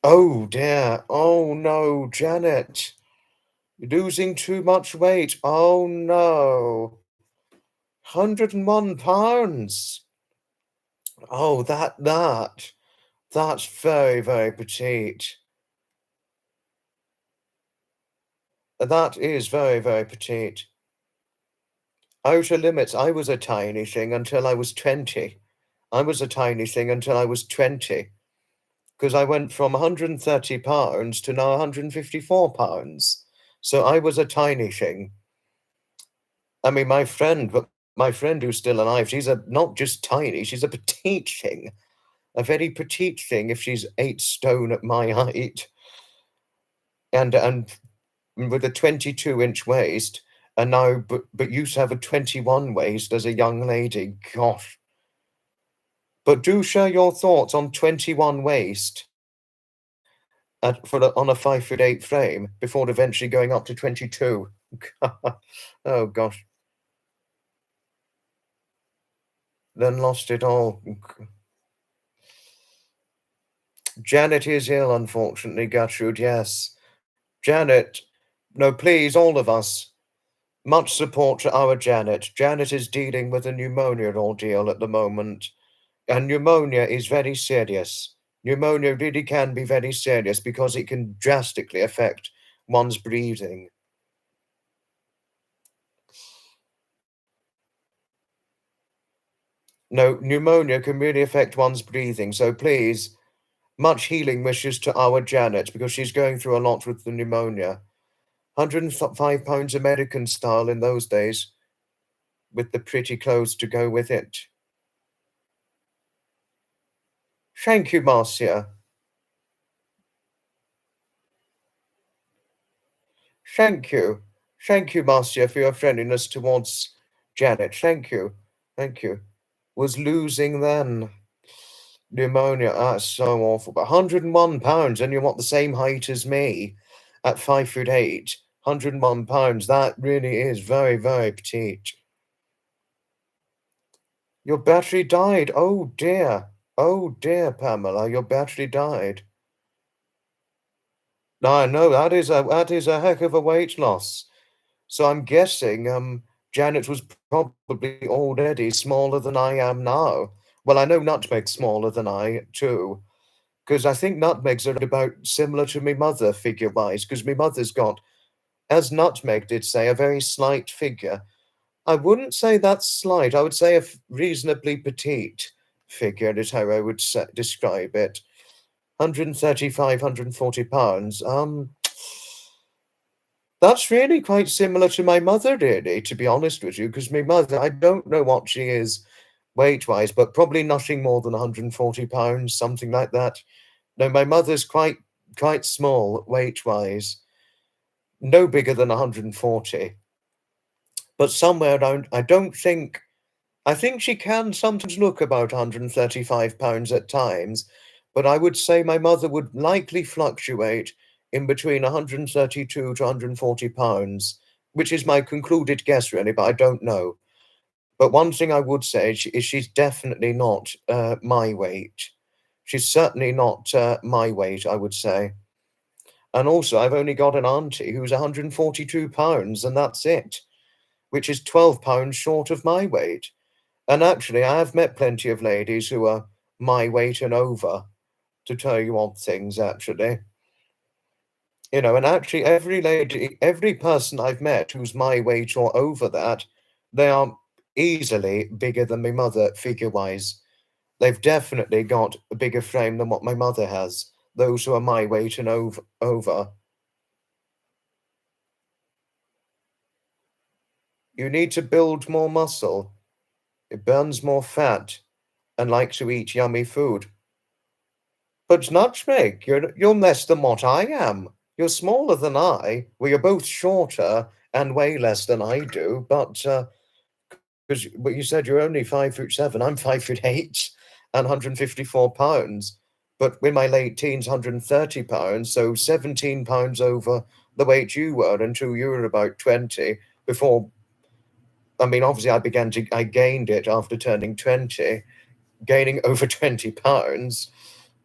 Oh dear. Oh no, Janet. You're losing too much weight. Oh no. 101 pounds. Oh, that's very, very petite. That is very, very petite. Outer limits, I was a tiny thing until I was 20. I was a tiny thing until I was 20. Because I went from 130 pounds to now 154 pounds. So I was a tiny thing. I mean, my friend who's still alive, she's not just tiny, she's a petite thing. A very petite thing if she's 8 stone at my height. And with a 22-inch waist, and now but used to have a 21 waist as a young lady. Gosh. But do share your thoughts on 21 waist on a 5'8" frame before eventually going up to 22. Oh gosh. Then lost it all. Janet is ill, unfortunately, Gertrude, yes. Janet, no, please, all of us. Much support to our Janet. Janet is dealing with a pneumonia ordeal at the moment, and pneumonia is very serious. Pneumonia really can be very serious because it can drastically affect one's breathing. No, pneumonia can really affect one's breathing, so please, much healing wishes to our Janet because she's going through a lot with the pneumonia. £105 American style in those days, with the pretty clothes to go with it. Thank you, Marcia. Thank you. Thank you, Marcia, for your friendliness towards Janet. Thank you. Thank you. Was losing then. Pneumonia, that's so awful. But £101, and you're not the same height as me at 5'8". £101, that really is very, very petite. Your battery died. Oh dear. Oh dear, Pamela, your battery died. I know that is a heck of a weight loss. So I'm guessing Janet was probably already smaller than I am now. Well, I know Nutmeg's smaller than I too, because I think Nutmeg's are about similar to me mother figure-wise, because me mother's got, as Nutmeg did say, a very slight figure. I wouldn't say that's slight. I would say a reasonably petite figure is how I would describe it. 135, £140. That's really quite similar to my mother, really, to be honest with you, because my mother, I don't know what she is weight-wise, but probably nothing more than £140, something like that. No, my mother's quite small weight-wise, no bigger than 140, but somewhere around, I think she can sometimes look about £135 at times, but I would say my mother would likely fluctuate in between 132 to £140, which is my concluded guess, really, but I don't know. But one thing I would say is she's definitely not my weight. She's certainly not my weight, I would say. And also, I've only got an auntie who's £142, and that's it, which is £12 short of my weight. And actually, I have met plenty of ladies who are my weight and over, to tell you odd things, actually. You know, and actually, every person I've met who's my weight or over that, they are easily bigger than my mother, figure-wise. They've definitely got a bigger frame than what my mother has, those who are my weight and over. You need to build more muscle. It burns more fat and likes to eat yummy food. But Nutmeg, you're less than what I am. You're smaller than I. Well, you're both shorter and way less than I do. But because you said you're only 5'7", I'm 5'8" and £154. But in my late teens, £130, so £17 over the weight you were until you were about 20. Before, I mean, obviously, I gained it after turning 20, gaining over £20.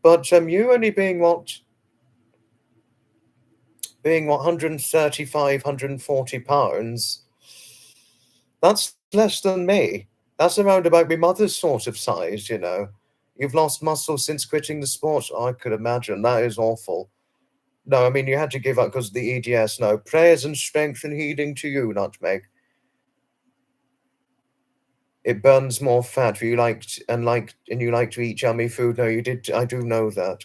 But you only being what, 135, £140, that's less than me. That's around about my mother's sort of size, you know. You've lost muscle since quitting the sport. I could imagine. That is awful. No, I mean, you had to give up because of the EDS. No, prayers and strength and healing to you, Nutmeg. It burns more fat. And you like to eat yummy food. No, you did. I do know that.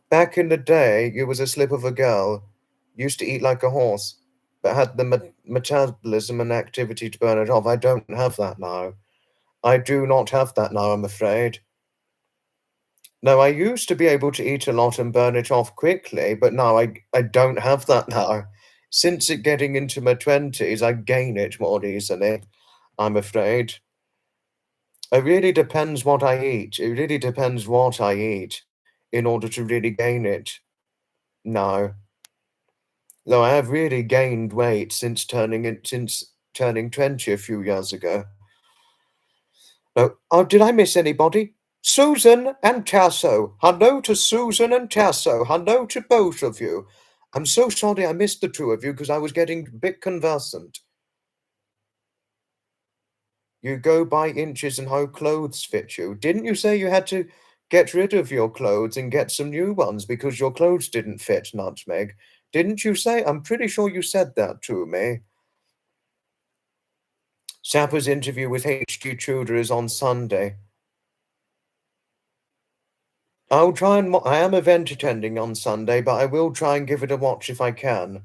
Back in the day, you was a slip of a girl, used to eat like a horse, but had the metabolism and activity to burn it off. I don't have that now. I do not have that now, I'm afraid. No, I used to be able to eat a lot and burn it off quickly, but now I don't have that now. Since it getting into my 20s, I gain it more easily, I'm afraid. It really depends what I eat. It really depends what I eat in order to really gain it. No. No, I have really gained weight since turning 20 a few years ago. No, oh, did I miss anybody? Susan and Tasso. Hello to Susan and Tasso. Hello to both of you. I'm so sorry I missed the two of you because I was getting a bit conversant. You go by inches and how clothes fit you. Didn't you say you had to get rid of your clothes and get some new ones because your clothes didn't fit, Nutmeg. Didn't you say? I'm pretty sure you said that to me. Sapper's interview with H.G. Tudor is on Sunday. I'll try and... I am event attending on Sunday, but I will try and give it a watch if I can.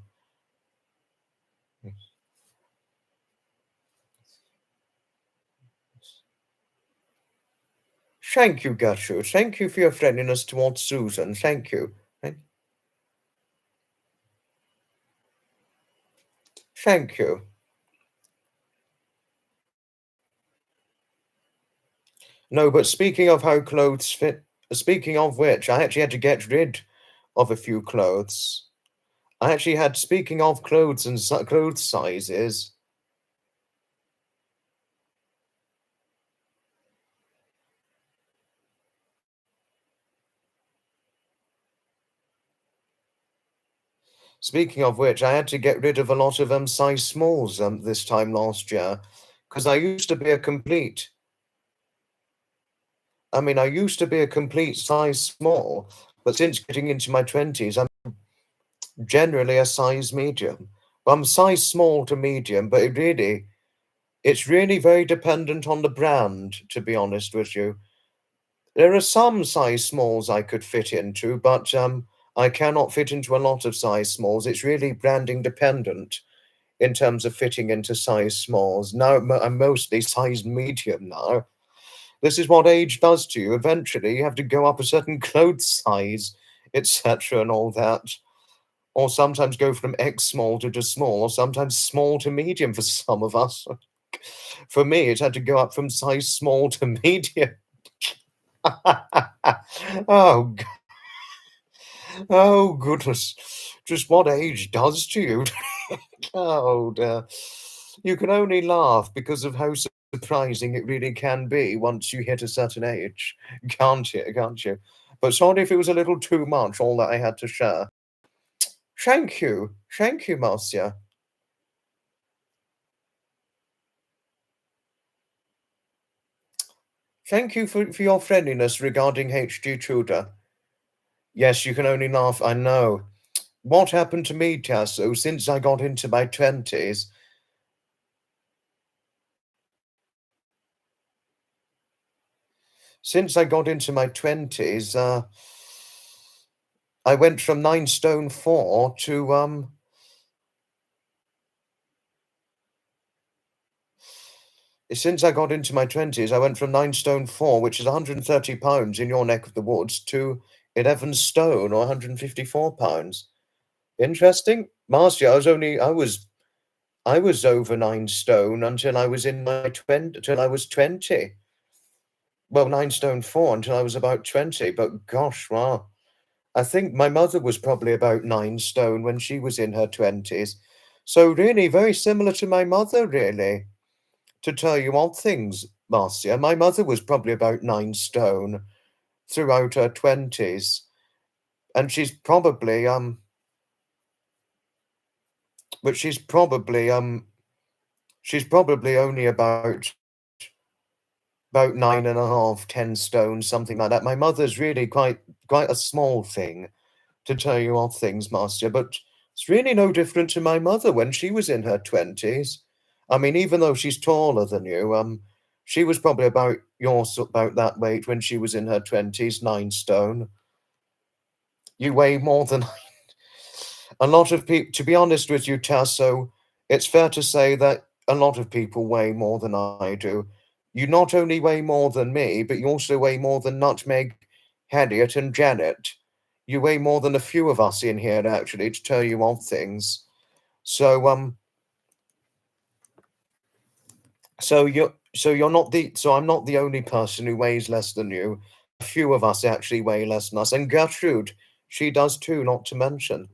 Thank you, Gertrude. Thank you for your friendliness towards Susan. Thank you. Thank you. No, but speaking of how clothes fit, speaking of which, I actually had to get rid of a few clothes. I actually had, speaking of clothes and clothes sizes, speaking of which, I had to get rid of a lot of size smalls this time last year, because I used to be a complete. I used to be a complete size small, but since getting into my 20s, I'm generally a size medium. Well, I'm size small to medium, but it's really very dependent on the brand, to be honest with you. There are some size smalls I could fit into, but I cannot fit into a lot of size smalls. It's really branding dependent in terms of fitting into size smalls. Now I'm mostly size medium now. This is what age does to you. Eventually, you have to go up a certain clothes size, etc., and all that. Or sometimes go from X small to just small, or sometimes small to medium for some of us. For me, it had to go up from size small to medium. Oh, oh goodness. Just what age does to you. Oh dear. You can only laugh because of how surprising it really can be once you hit a certain age. Can't you? Can't you? But sorry if it was a little too much, all that I had to share. Thank you. Thank you, Marcia. Thank you for your friendliness regarding H.G. Tudor. Yes, you can only laugh, I know. What happened to me, Tasso, since I got into my 20s? Since I got into my 20s, I went from 9 stone 4 to since I got into my 20s, I went from 9 stone 4, which is 130 pounds in your neck of the woods, to 11 stone or 154 pounds. Interesting. Last year I was over 9 stone until I was in my 20, until I was 20. Well, 9 stone 4 until I was about 20, but gosh, wow. I think my mother was probably about 9 stone when she was in her 20s. So really very similar to my mother, really. To tell you odd things, Marcia, my mother was probably about 9 stone throughout her 20s, and but she's probably only about 9.5, 10 stone, something like that. My mother's really quite a small thing, to tell you odd things, Marcia, but it's really no different to my mother when she was in her 20s. Even though she's taller than you, she was probably about that weight when she was in her 20s, 9 stone. You weigh more than a lot of people. To be honest with you, Tasso, it's fair to say that a lot of people weigh more than I do. You not only weigh more than me, but you also weigh more than Nutmeg, Harriet, and Janet. You weigh more than a few of us in here, actually, to tell you of things. So, so I'm not the only person who weighs less than you. A few of us actually weigh less than us, and Gertrude, she does too, not to mention.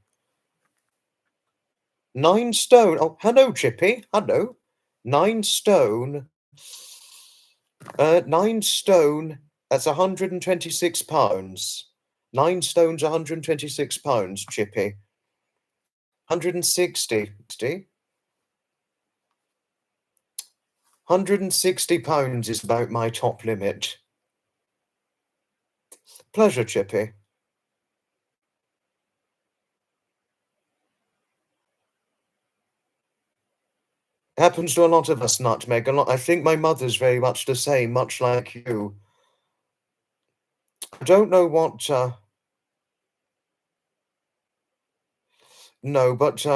9 stone. Oh, hello, Chippy. Hello. 9 stone. 9 stone. That's 126 pounds. 9 stone's 126 pounds, Chippy. 160. 160 pounds is about my top limit. Pleasure, Chippy. Happens to a lot of us, Nutmeg. A lot. I think my mother's very much the same, much like you. I don't know what. No, but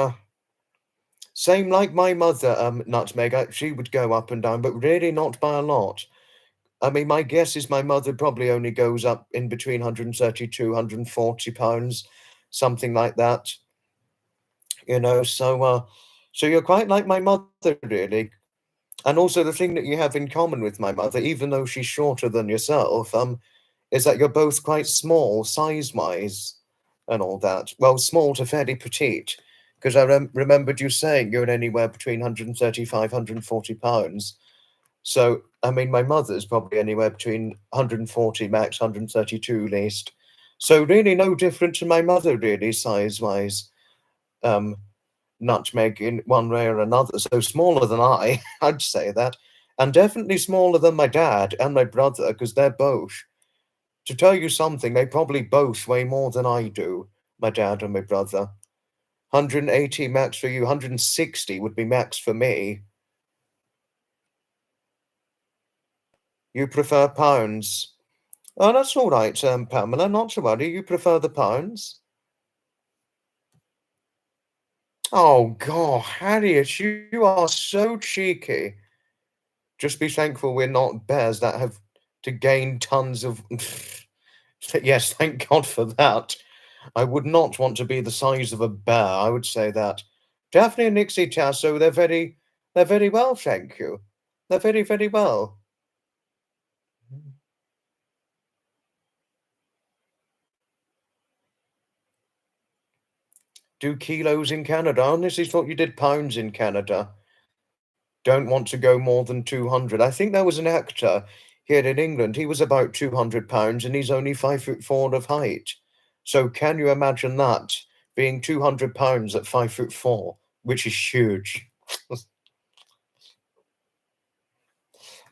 same like my mother, Nutmeg. She would go up and down, but really not by a lot. I mean, my guess is my mother probably only goes up in between 132, 140 pounds, something like that. You know, so you're quite like my mother, really. And also the thing that you have in common with my mother, even though she's shorter than yourself, is that you're both quite small, size-wise, and all that. Well, small to fairly petite, because I remembered you saying you're anywhere between 135, 140 pounds. So, I mean, my mother's probably anywhere between 140 max, 132 least. So really no different to my mother, really, size-wise. Nutmeg in one way or another. So smaller than I, I'd say that. And definitely smaller than my dad and my brother, because they're both. To tell you something, they probably both weigh more than I do, my dad and my brother. 180 max for you, 160 would be max for me. You prefer pounds. Oh, that's all right, Pamela, not to worry. You prefer the pounds? Oh, God, Harriet, you are so cheeky. Just be thankful we're not bears that have to gain tons of. Yes, thank God for that. I would not want to be the size of a bear. I would say that. Daphne and Nixie Tasso, they're very well, thank you. They're very, very well. Do kilos in Canada? Honestly, thought you did pounds in Canada. Don't want to go more than 200. I think there was an actor here in England. He was about 200 pounds and he's only 5'4" of height. So can you imagine that being 200 pounds at 5'4", which is huge?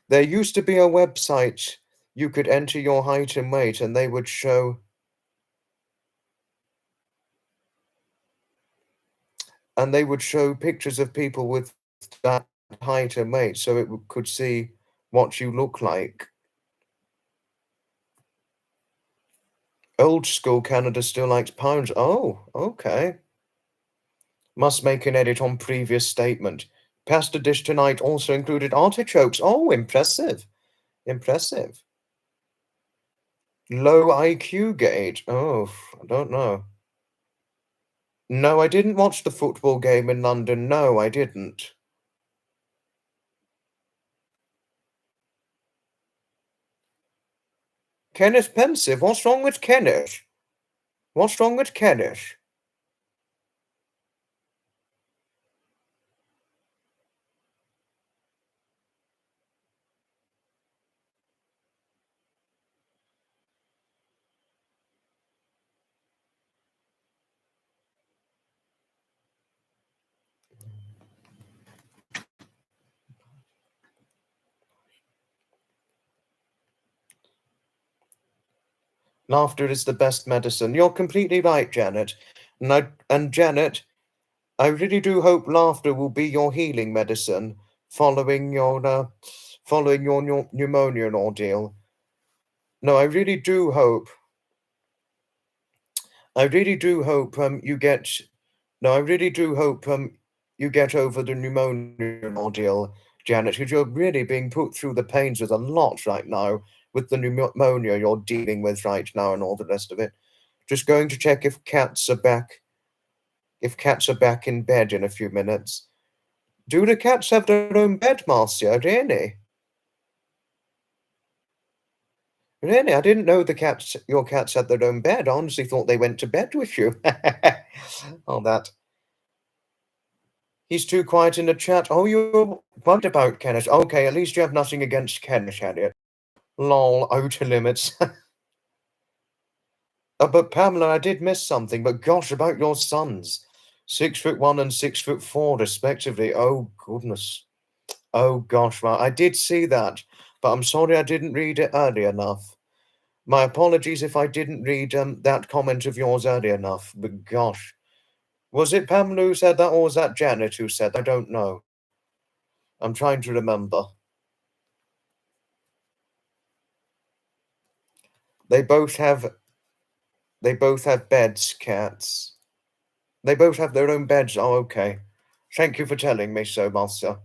There used to be a website you could enter your height and weight and they would show pictures of people with that height and weight so it could see what you look like. Old school Canada still likes pounds. Oh, okay. Must make an edit on previous statement. Pasta dish tonight also included artichokes. Oh, impressive. Impressive. Low IQ gauge. Oh, I don't know. No, I didn't watch the football game in London. No, I didn't. Kenneth Pensive. What's wrong with Kenneth? What's wrong with Kenneth? Laughter is the best medicine. You're completely right, Janet. And Janet, I really do hope laughter will be your healing medicine following your pneumonia ordeal. No, I really do hope. I really do hope you get. No, I really do hope you get over the pneumonia ordeal, Janet, because you're really being put through the pains with a lot right now with the pneumonia you're dealing with right now and all the rest of it. Just going to check if cats are back. If cats are back in bed in a few minutes. Do the cats have their own bed, Marcia? Really? Really? I didn't know your cats had their own bed. I honestly thought they went to bed with you. Oh, that. He's too quiet in the chat. Oh, you're worried about Kenneth. Okay, at least you have nothing against Kenneth, Harriet. Lol, outer limits. But Pamela, I did miss something. But gosh, about your sons. 6'1" and 6'4", respectively. Oh, goodness. Oh, gosh, right. I did see that. But I'm sorry I didn't read it early enough. My apologies if I didn't read that comment of yours early enough, but gosh. Was it Pamela who said that, or was that Janet who said that? I don't know. I'm trying to remember. They both have beds, cats. They both have their own beds. Oh, okay. Thank you for telling me so, Master.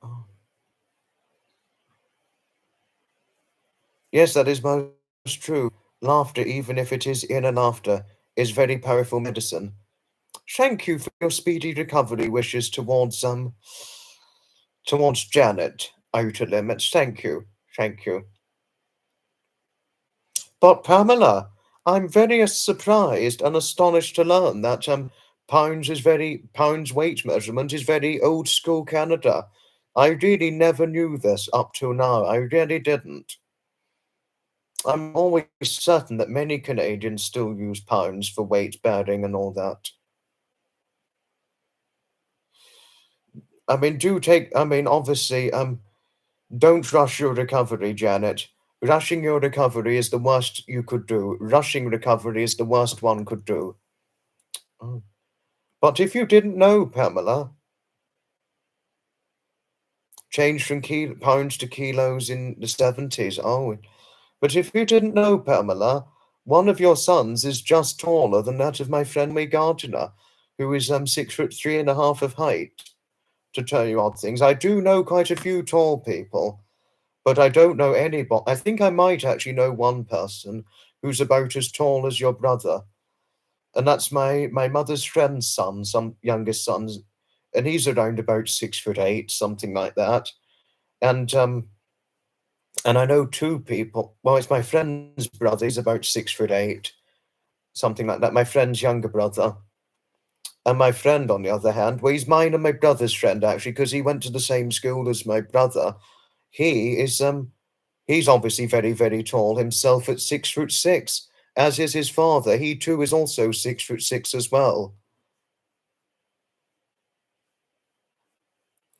Oh. Yes, that is most true. Laughter, even if it is in and after, is very powerful medicine. Thank you for your speedy recovery wishes towards Janet, outer limits. Thank you. Thank you. But Pamela, I'm very surprised and astonished to learn that pounds weight measurement is very old school Canada. I really never knew this up till now. I really didn't. I'm always certain that many Canadians still use pounds for weight bearing and all that. Obviously, don't rush your recovery, Janet. Rushing your recovery is the worst you could do. Rushing recovery is the worst one could do. Oh. But if you didn't know, Pamela, changed from pounds to kilos in the 70s. Oh, but if you didn't know, Pamela, one of your sons is just taller than that of my friend May Gardiner, who is 6'3.5" of height. To tell you odd things, I do know quite a few tall people, but I don't know anybody. I think I might actually know one person who's about as tall as your brother, and that's my mother's friend's son, some youngest son, and he's around about 6'8", something like that. And I know two people. Well, it's my friend's brother. He's about 6'8", something like that. My friend's younger brother, and my friend, on the other hand, well, he's mine and my brother's friend actually, because he went to the same school as my brother. He is he's obviously very, very tall himself at 6'6", as is his father. He too is also 6'6" as well.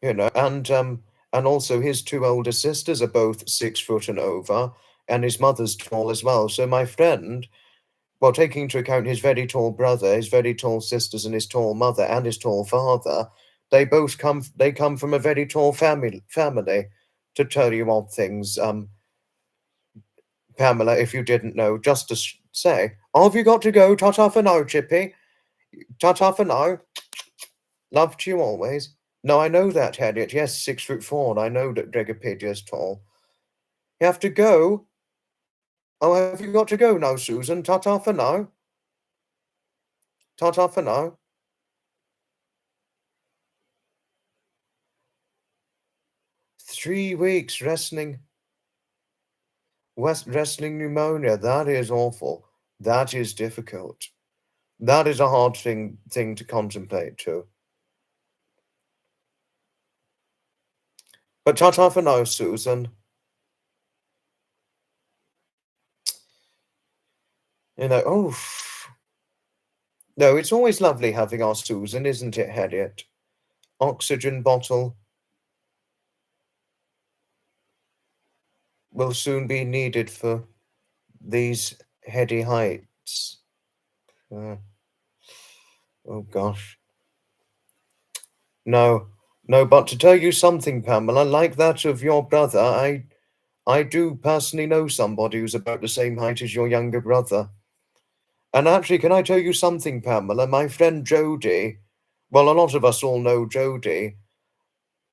You know, and also his two older sisters are both 6 foot and over, and his mother's tall as well. So my friend, well, taking into account his very tall brother, his very tall sisters, and his tall mother and his tall father, they come from a very tall family. To tell you odd things, Pamela, if you didn't know, just to say, oh, have you got to go? Ta-ta for now, Chippy. Ta-ta for now. Love to you always. No, I know that, Harriet. Yes, 6'4". I know that Dregopedia's tall. You have to go? Oh, have you got to go now, Susan? Ta-ta for now. Ta-ta for now. 3 weeks wrestling pneumonia. That is awful. That is difficult. That is a hard thing to contemplate too. But ta-ta for now, Susan. You know, oh no, it's always lovely having our Susan, isn't it, Harriet? Oxygen bottle will soon be needed for these heady heights. Oh gosh. No, no, but to tell you something, Pamela, like that of your brother, I do personally know somebody who's about the same height as your younger brother. And actually, can I tell you something, Pamela? My friend Jodie, well, a lot of us all know Jodie.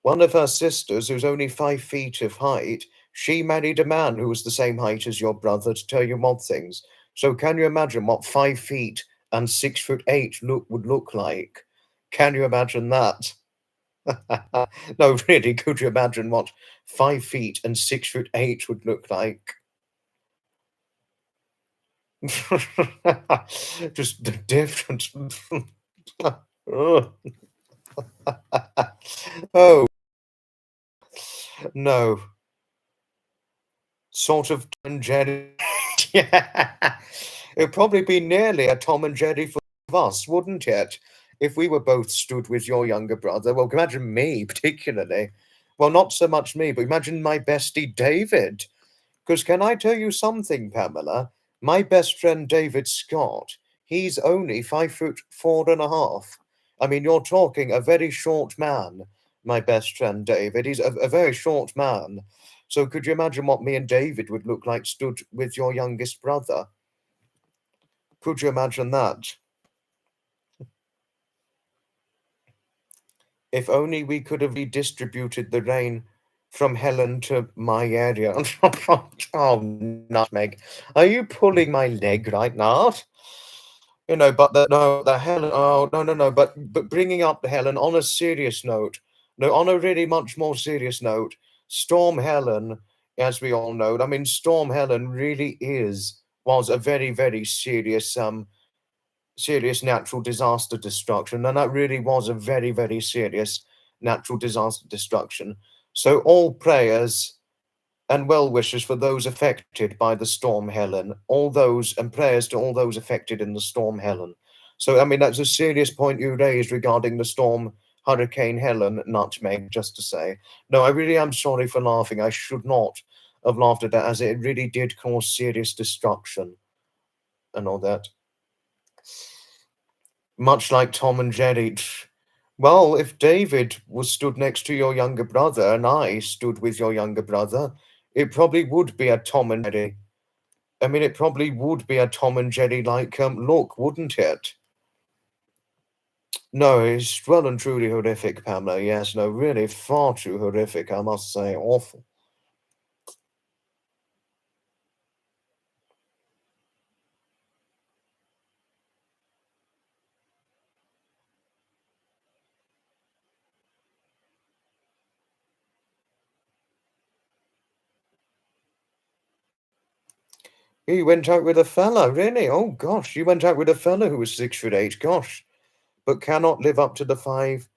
One of her sisters, who's only 5 feet of height, she married a man who was the same height as your brother, to tell you odd things. So can you imagine what 5 feet and 6'8" would look like? Can you imagine that? No, really, could you imagine what 5 feet and 6'8" would look like? Just the difference. Oh. Oh, no. Sort of Tom and Jerry. Yeah. It'd probably be nearly a Tom and Jerry for us, wouldn't it? if we were both stood with your younger brother, well, imagine me particularly. Well, not so much me, but imagine my bestie David. Because can I tell you something, Pamela? My best friend David Scott, he's only 5'4.5". I mean, you're talking a very short man, my best friend David. He's a very short man. So could you imagine what me and David would look like stood with your youngest brother? Could you imagine that? If only we could have redistributed the rain from Helen to my area. Oh, nutmeg. Are you pulling my leg right now? But the Helen. Oh, no, no, no. But bringing up the Helen on a serious note. No, on a really much more serious note. Storm Helen, as we all know. I mean, Storm Helen really was a very, very serious natural disaster destruction, and that really was a very, very serious natural disaster destruction. So all prayers and well wishes for those affected by the storm Helen, all those and prayers to all those affected in the storm Helen. So I mean that's a serious point you raised regarding the storm Hurricane Helen, nutmeg, just to say. No, I really am sorry for laughing. I should not have laughed at that, as it really did cause serious destruction and all that. Much like Tom and Jerry. Well, if David was stood next to your younger brother and I stood with your younger brother, it probably would be a Tom and Jerry. I mean, it probably would be a Tom and Jerry like look, wouldn't it? No, it's well and truly horrific, Pamela. Yes, no, really far too horrific, I must say. Awful. You went out with a fella, really? Oh, gosh, you went out with a fella who was 6'8", gosh, but cannot live up to the 5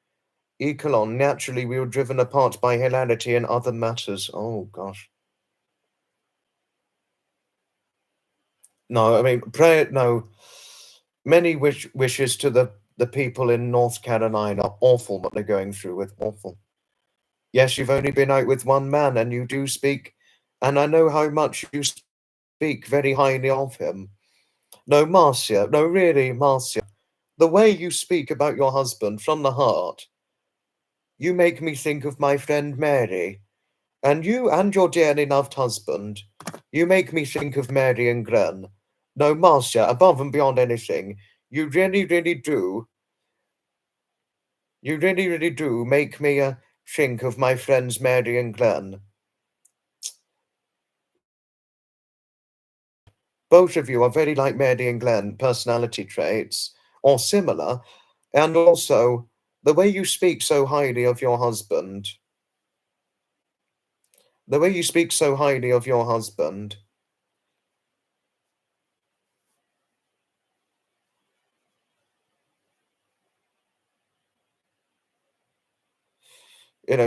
echelon. Naturally, we were driven apart by hilarity and other matters. Oh, gosh. No, I mean, pray no. Many wishes to the people in North Carolina. Awful what they're going through with. Awful. Yes, you've only been out with one man, and you do speak, and I know how much you speak very highly of him. No, Marcia, no, really, Marcia, the way you speak about your husband from the heart, you make me think of my friend Mary, and you and your dearly loved husband, you make me think of Mary and Gren. No, Marcia, above and beyond anything, you really, really do. You really, really do make me think of my friends Mary and Glenn. Both of you are very like Mary and Glenn, personality traits, or similar, and also the way you speak so highly of your husband. The way you speak so highly of your husband.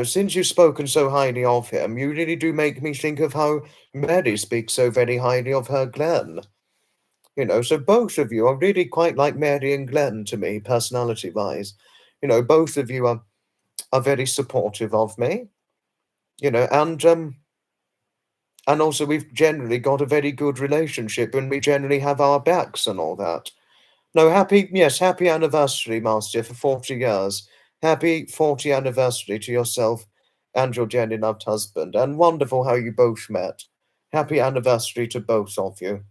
Since you've spoken so highly of him, you really do make me think of how Mary speaks so very highly of her Glenn. So both of you are really quite like Mary and Glenn to me, personality-wise. Both of you are very supportive of me, and also we've generally got a very good relationship and we generally have our backs and all that. No, happy anniversary, Master, for 40 years. Happy 40th anniversary to yourself and your dearly loved husband, and wonderful how you both met. Happy anniversary to both of you.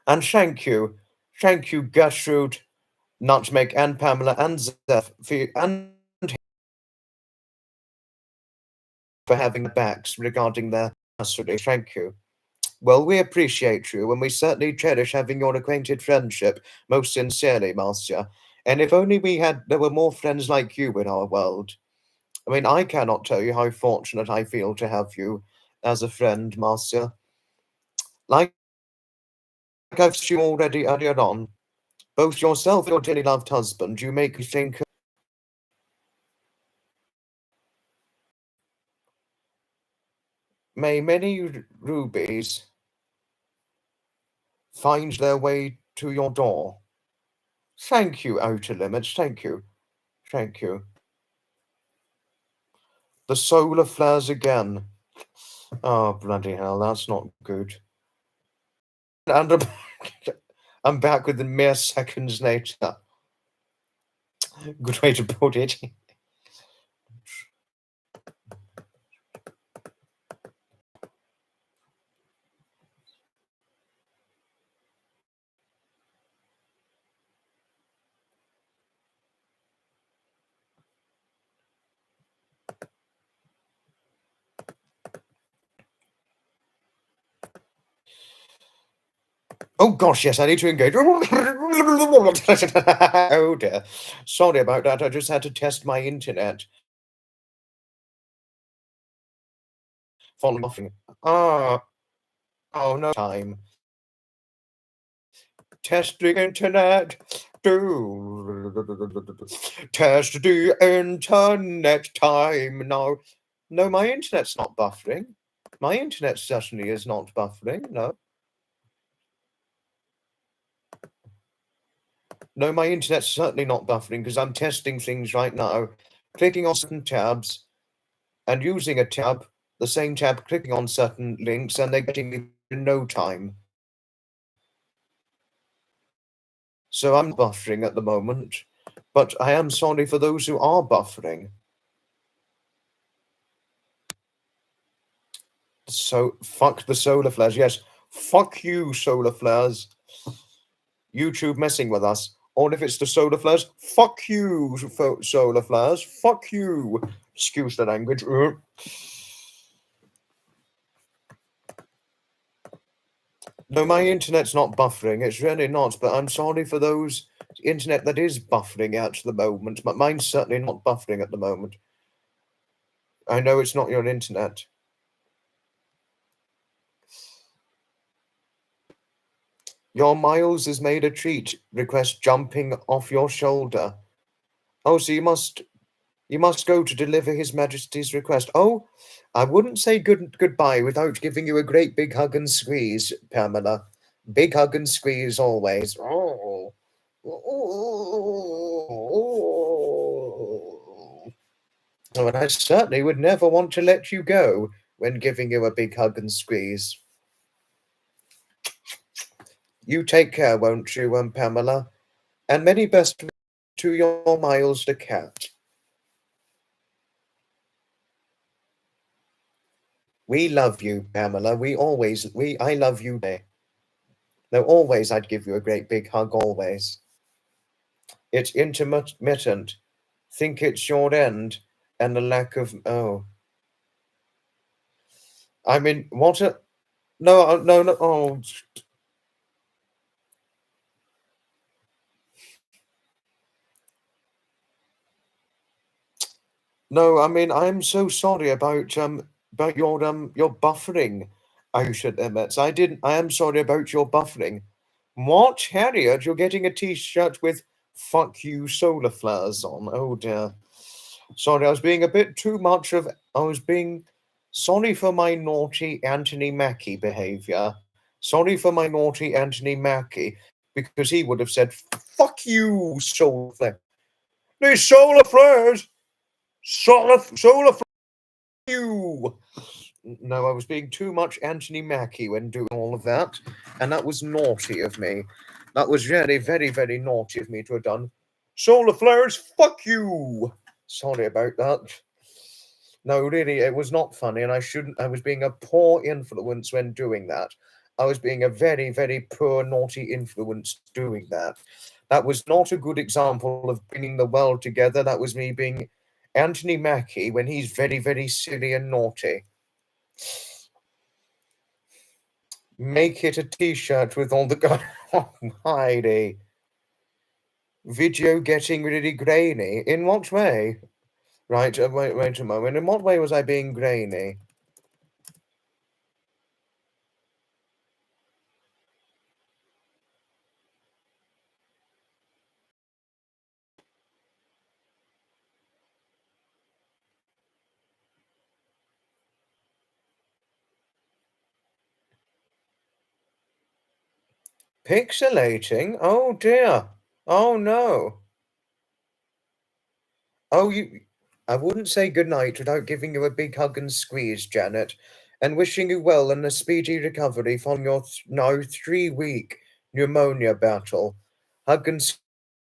And thank you, Gertrude, Nutmeg, and Pamela, and Zeph, and for having backs regarding their anniversary. Thank you. Well, we appreciate you, and we certainly cherish having your acquainted friendship most sincerely, Marcia. And if only there were more friends like you in our world. I mean, I cannot tell you how fortunate I feel to have you as a friend, Marcia. Like I've said you already earlier on, both yourself and your dearly loved husband, you make me think. May many rubies find their way to your door. Thank you, Outer Limits. Thank you. Thank you. The solar flares again. Oh, bloody hell, that's not good. And I'm back with the mere seconds later. Good way to put it. Oh gosh, yes, I need to engage. Oh dear. Sorry about that. I just had to test my internet. Following off. Ah, oh no time. Test the internet. Test the internet time now. No, my internet's not buffering. My internet certainly is not buffering. No. No, my internet's certainly not buffering because I'm testing things right now, clicking on certain tabs and using a tab, the same tab, clicking on certain links, and they're getting me in no time. So I'm buffering at the moment, but I am sorry for those who are buffering. So fuck the solar flares. Yes, fuck you, solar flares. YouTube messing with us. Or if it's the solar flares, fuck you, solar flares. Fuck you. Excuse the language. No, my internet's not buffering. It's really not. But I'm sorry for those internet that is buffering at the moment. But mine's certainly not buffering at the moment. I know it's not your internet. Your Miles has made a treat. Request jumping off your shoulder. Oh, so you must go to deliver His Majesty's request. Oh, I wouldn't say goodbye without giving you a great big hug and squeeze, Pamela. Big hug and squeeze always. Oh. Oh, and I certainly would never want to let you go when giving you a big hug and squeeze. You take care, won't you, Pamela? And many best to your Miles the cat. We love you, Pamela. I love you, babe. No, always I'd give you a great big hug, always. It's intermittent. Think it's your end and the lack of, oh. I mean, what a, no, no, oh. No, I mean, I'm so sorry about your buffering, Outer Limits. I am sorry about your buffering. What, Harriet? You're getting a t-shirt with "fuck you" solar flares on. Oh dear. Sorry, I was being a bit too much of. I was being sorry for my naughty Anthony Mackie behavior. Sorry for my naughty Anthony Mackie because he would have said "fuck you" solar flare. These solar flares. Solar you. No, I was being too much Anthony Mackie when doing all of that, and that was naughty of me. That was really very, very naughty of me to have done. Solar flares, fuck you. Sorry about that. No, really, it was not funny, and I shouldn't. I was being a poor influence when doing that. I was being a very, very poor, naughty influence doing that. That was not a good example of bringing the world together. That was me being Anthony Mackie when he's very, very silly and naughty. Make it a t-shirt with all the guys. Oh, Heidi. Video getting really grainy. In what way? Right, wait a moment. In what way was I being grainy? Pixelating? Oh dear. Oh, no. Oh, I wouldn't say good night without giving you a big hug and squeeze, Janet, and wishing you well and a speedy recovery from your now 3-week pneumonia battle. Hug and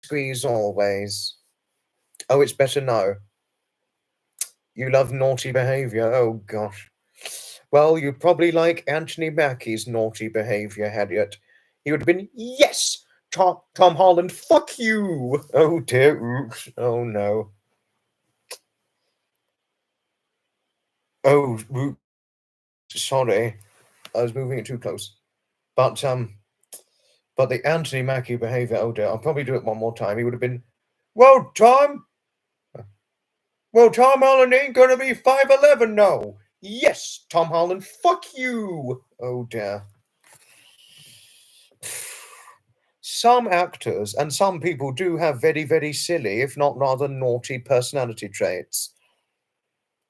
squeeze always. Oh, it's better now. You love naughty behavior. Oh, gosh. Well, you probably like Anthony Mackie's naughty behavior, Harriet. He would have been, yes, Tom Holland, fuck you. Oh, dear. Oops. Oh, no. Oh, oops. Sorry. I was moving it too close. But the Anthony Mackie behavior, oh dear, I'll probably do it one more time. He would have been, well, Tom Holland ain't gonna be 5'11", no. Yes, Tom Holland, fuck you. Oh dear. Some actors and some people do have very, very silly, if not rather naughty personality traits.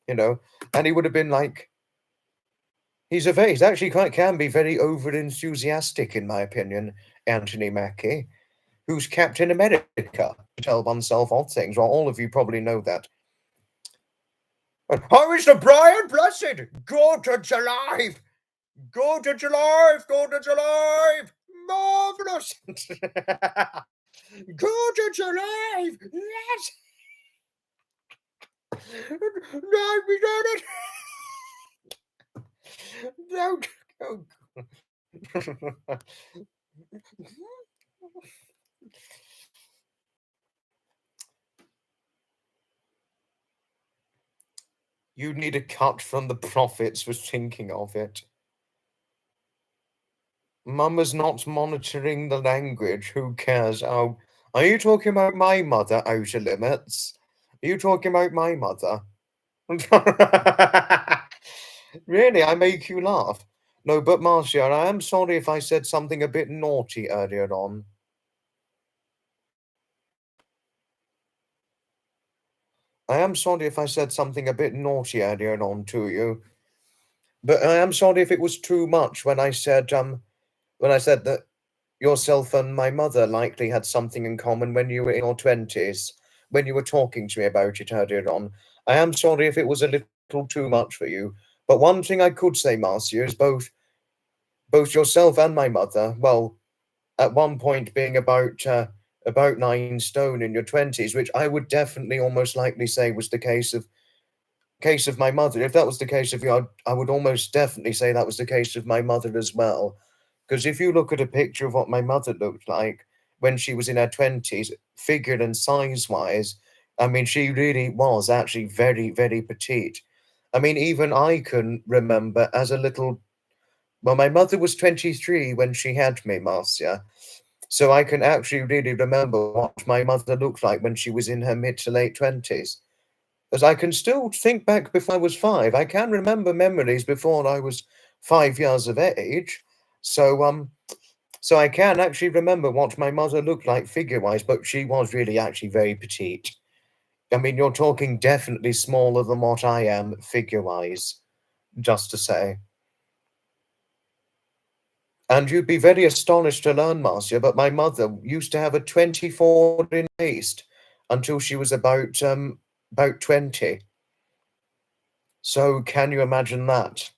You know, and he would have been like, he's actually quite can be very over enthusiastic, in my opinion, Anthony Mackie, who's Captain America, to tell oneself odd things. Well, all of you probably know that. How is the Brian Blessed? Gordon's alive! Gordon's alive! Gordon's alive! Marvelous! Gordon's alive! Yes! No, we done it! No, oh. You need a cut from the profits for thinking of it. Mama's not monitoring the language. Who cares? Oh, are you talking about my mother, Outer Limits? Are you talking about my mother? Really, I make you laugh. No, but Marcia, I am sorry if I said something a bit naughty earlier on. I am sorry if I said something a bit naughty earlier on to you. But I am sorry if it was too much when I said that yourself and my mother likely had something in common when you were in your 20s, when you were talking to me about it earlier on. I am sorry if it was a little too much for you. But one thing I could say, Marcia, is both yourself and my mother, well, at one point being about 9 stone in your 20s, which I would definitely almost likely say was the case of my mother. If that was the case of you, I would almost definitely say that was the case of my mother as well. Because if you look at a picture of what my mother looked like when she was in her 20s, figure and size wise, I mean, she really was actually very, very petite. I mean, even I can remember as a little. Well, my mother was 23 when she had me, Marcia. So I can actually really remember what my mother looked like when she was in her mid to late 20s. As I can still think back before I was 5. I can remember memories before I was 5 years of age. So I can actually remember what my mother looked like figure-wise, but she was really actually very petite. I mean, you're talking definitely smaller than what I am figure-wise, just to say. And you'd be very astonished to learn, Marcia, but my mother used to have a 24-inch waist until she was about 20. So can you imagine that?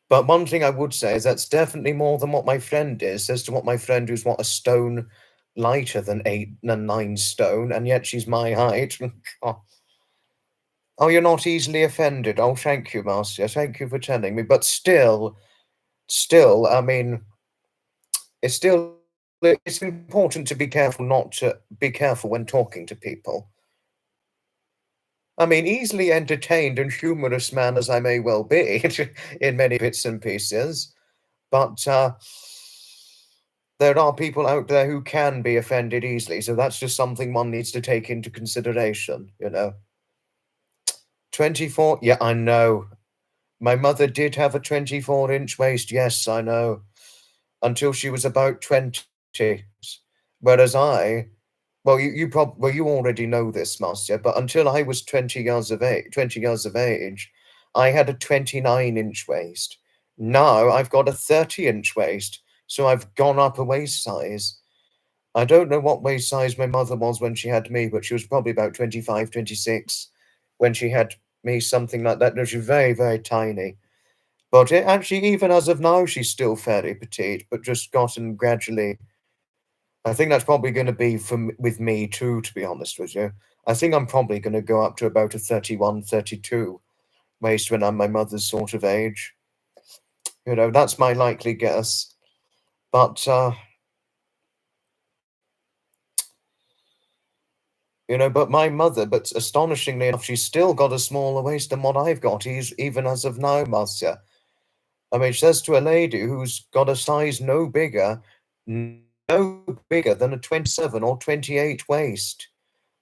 But one thing I would say is that's definitely more than what my friend is, as to what my friend who's a stone lighter than 9 stone, and yet she's my height. Oh. Oh, you're not easily offended. Oh, thank you, Marcia. Thank you for telling me. But still, I mean, it's important to be careful not to be careful when talking to people. I mean, easily entertained and humorous man as I may well be in many bits and pieces, but there are people out there who can be offended easily, so that's just something one needs to take into consideration, 24, yeah, I know. My mother did have a 24-inch waist, yes, I know, until she was about 20. Whereas you already know this, Marcia, but until I was 20 years of age, I had a 29-inch waist. Now I've got a 30-inch waist. So I've gone up a waist size. I don't know what waist size my mother was when she had me, but she was probably about 25, 26 when she had me, something like that. No, she was very, very tiny. But actually, even as of now, she's still fairly petite, but just gotten gradually. I think that's probably going to be with me too, to be honest with you. I think I'm probably going to go up to about a 31, 32 waist when I'm my mother's sort of age. That's my likely guess. But, but my mother, but astonishingly enough, she's still got a smaller waist than what I've got, even as of now, Marcia. I mean, she says to a lady who's got a size no bigger than a 27 or 28 waist,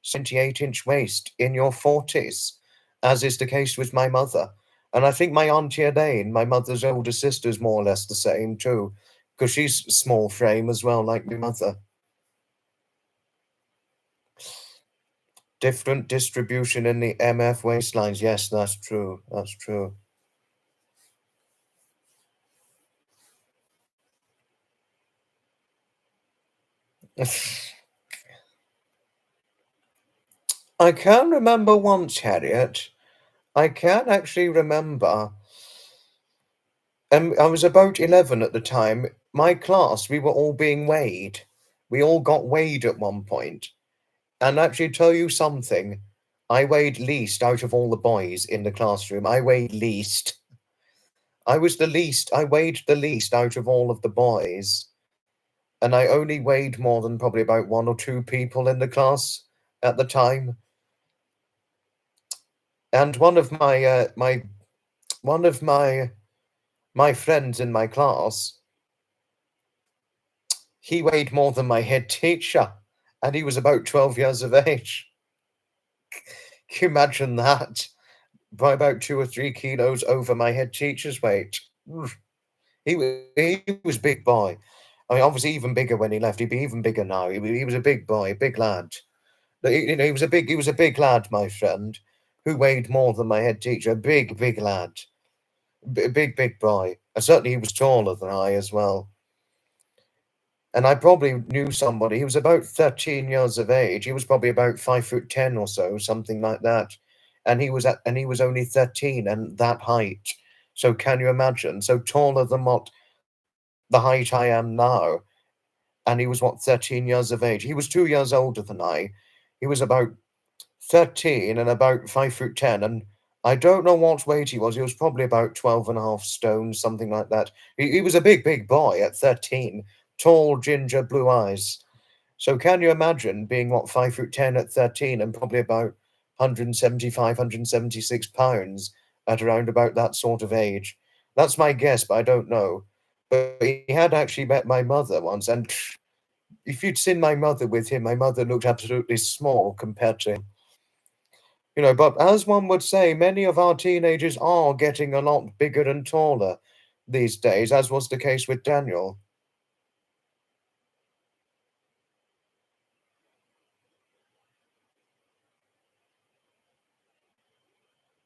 28-inch waist in your 40s, as is the case with my mother. And I think my Auntie Elaine, my mother's older sister, is more or less the same too, because she's small frame as well, like my mother. Different distribution in the MF waistlines. Yes, that's true. That's true. I can remember once, Harriet. I can actually remember. I was about 11 at the time. My class, we were all being weighed. We all got weighed at one point. And actually, tell you something, I weighed least out of all the boys in the classroom. I weighed least. I was the least. I weighed the least out of all of the boys. And I only weighed more than probably about one or two people in the class at the time. And one of my friends in my class, he weighed more than my head teacher, and he was about 12 years of age. Can you imagine that? By about 2 or 3 kilos over my head teacher's weight. He was big boy. I mean, obviously even bigger when he left. He'd be even bigger now. He was a big boy, a big lad. He was a big lad, my friend, who weighed more than my head teacher. A big lad, big boy. And certainly he was taller than I as well. And I probably knew somebody. He was about 13 years of age. He was probably about 5'10" or so, something like that. And he was only 13 and that height. So can you imagine? So taller than what the height I am now. And he was what, 13 years of age. He was 2 years older than I. He was about 13 and about 5'10", and I don't know what weight he was. He was probably about 12.5 stone, something like that. He was a big boy at 13, tall, ginger, blue eyes. So can you imagine being what, 5'10" at 13 and probably about 175, 176 pounds at around about that sort of age? That's my guess, but I don't know. But he had actually met my mother once, and if you'd seen my mother with him, my mother looked absolutely small compared to him. But as one would say, many of our teenagers are getting a lot bigger and taller these days, as was the case with Daniel.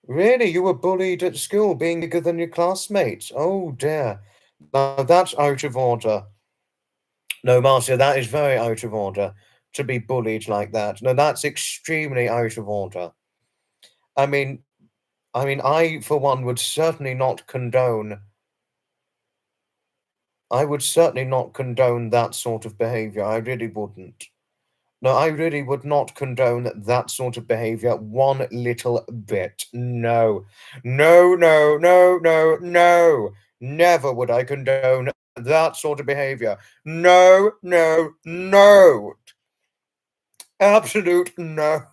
Really, you were bullied at school, being bigger than your classmates? Oh dear. Now that's out of order. No, Marcia, that is very out of order to be bullied like that. No, that's extremely out of order. I mean, I, for one, would certainly not condone. I would certainly not condone that sort of behavior. I really wouldn't. No, I really would not condone that sort of behavior one little bit. No. No, no, no, no, no. Never would I condone that sort of behavior. No, no, no. Absolute no.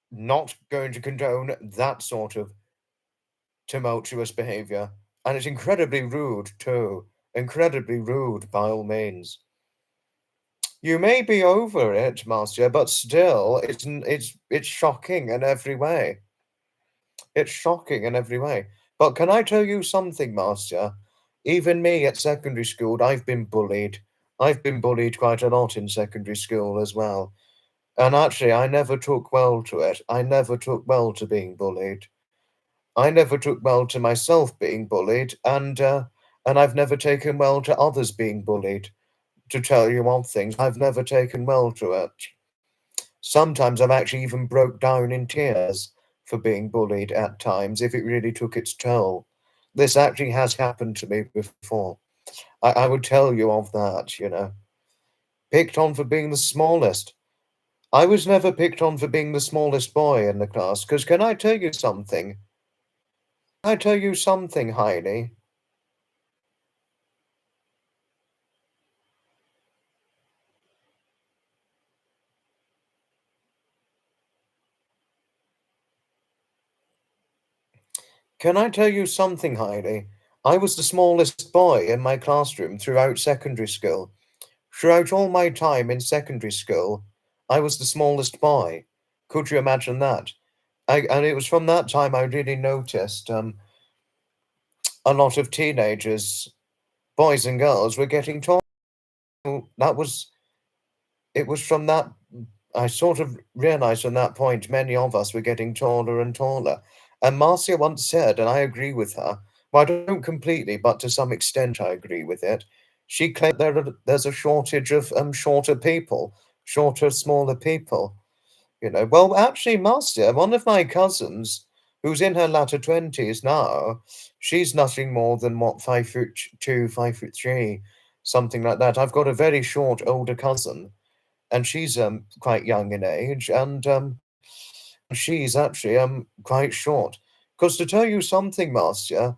Not going to condone that sort of tumultuous behavior. And it's incredibly rude, too. Incredibly rude, by all means. You may be over it, Marcia, but still, it's shocking in every way. It's shocking in every way. But can I tell you something, Marcia? Even me at secondary school, I've been bullied. I've been bullied quite a lot in secondary school as well. And actually, I never took well to it. I never took well to being bullied. I never took well to myself being bullied, and And I've never taken well to others being bullied. To tell you one thing, I've never taken well to it. Sometimes I've actually even broke down in tears for being bullied at times if it really took its toll. This actually has happened to me before. I would tell you of that, you know. Picked on for being the smallest. I was never picked on for being the smallest boy in the class, because can I tell you something? I tell you something, Heidi. Can I tell you something, Heidi? I was the smallest boy in my classroom throughout secondary school. Throughout all my time in secondary school, I was the smallest boy. Could you imagine that? And it was from that time I really noticed a lot of teenagers, boys and girls, were getting tall. That was it was from that I sort of realized from that point many of us were getting taller and taller. And Marcia once said, and I agree with her, well, I don't completely, but to some extent I agree with it. She claimed there's a shortage of shorter people, shorter, smaller people. You know, well, actually, Marcia, one of my cousins, who's in her latter 20s now, she's nothing more than what, 5'2", 5'3", something like that. I've got a very short older cousin, and she's quite young in age, and she's actually quite short. Because to tell you something, Marcia,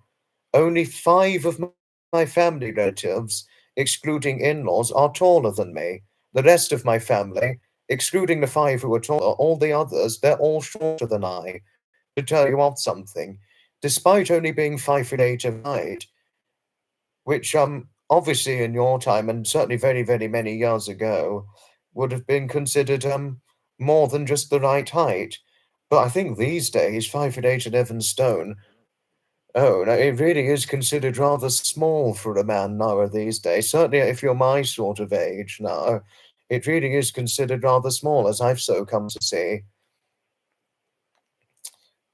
only five of my family relatives, excluding in-laws, are taller than me. The rest of my family, excluding the five who are taller, all the others, they're all shorter than I. To tell you what something, despite only being 5'8" of height, which obviously in your time and certainly very, very many years ago would have been considered more than just the right height. But I think these days, 5'8", 11 stone, oh, no, it really is considered rather small for a man now these days. Certainly if you're my sort of age now, it really is considered rather small, as I've so come to see.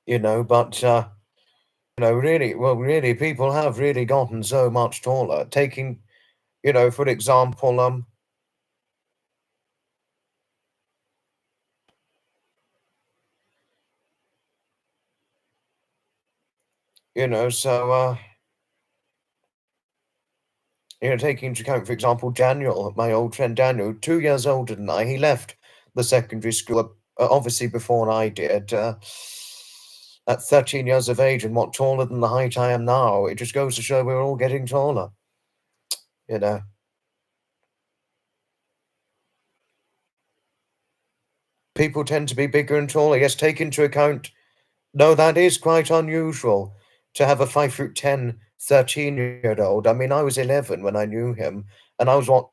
You know, but you know, really, well, really, people have really gotten so much taller. Taking, you know, for example, you know, so you know, taking into account, for example, Daniel, my old friend Daniel, 2 years older than I, he left the secondary school obviously before I did. At 13 years of age and what taller than the height I am now, it just goes to show we're all getting taller. You know, people tend to be bigger and taller. Yes, take into account. No, that is quite unusual to have a 5'10", 13-year-old. I mean, I was 11 when I knew him, and I was what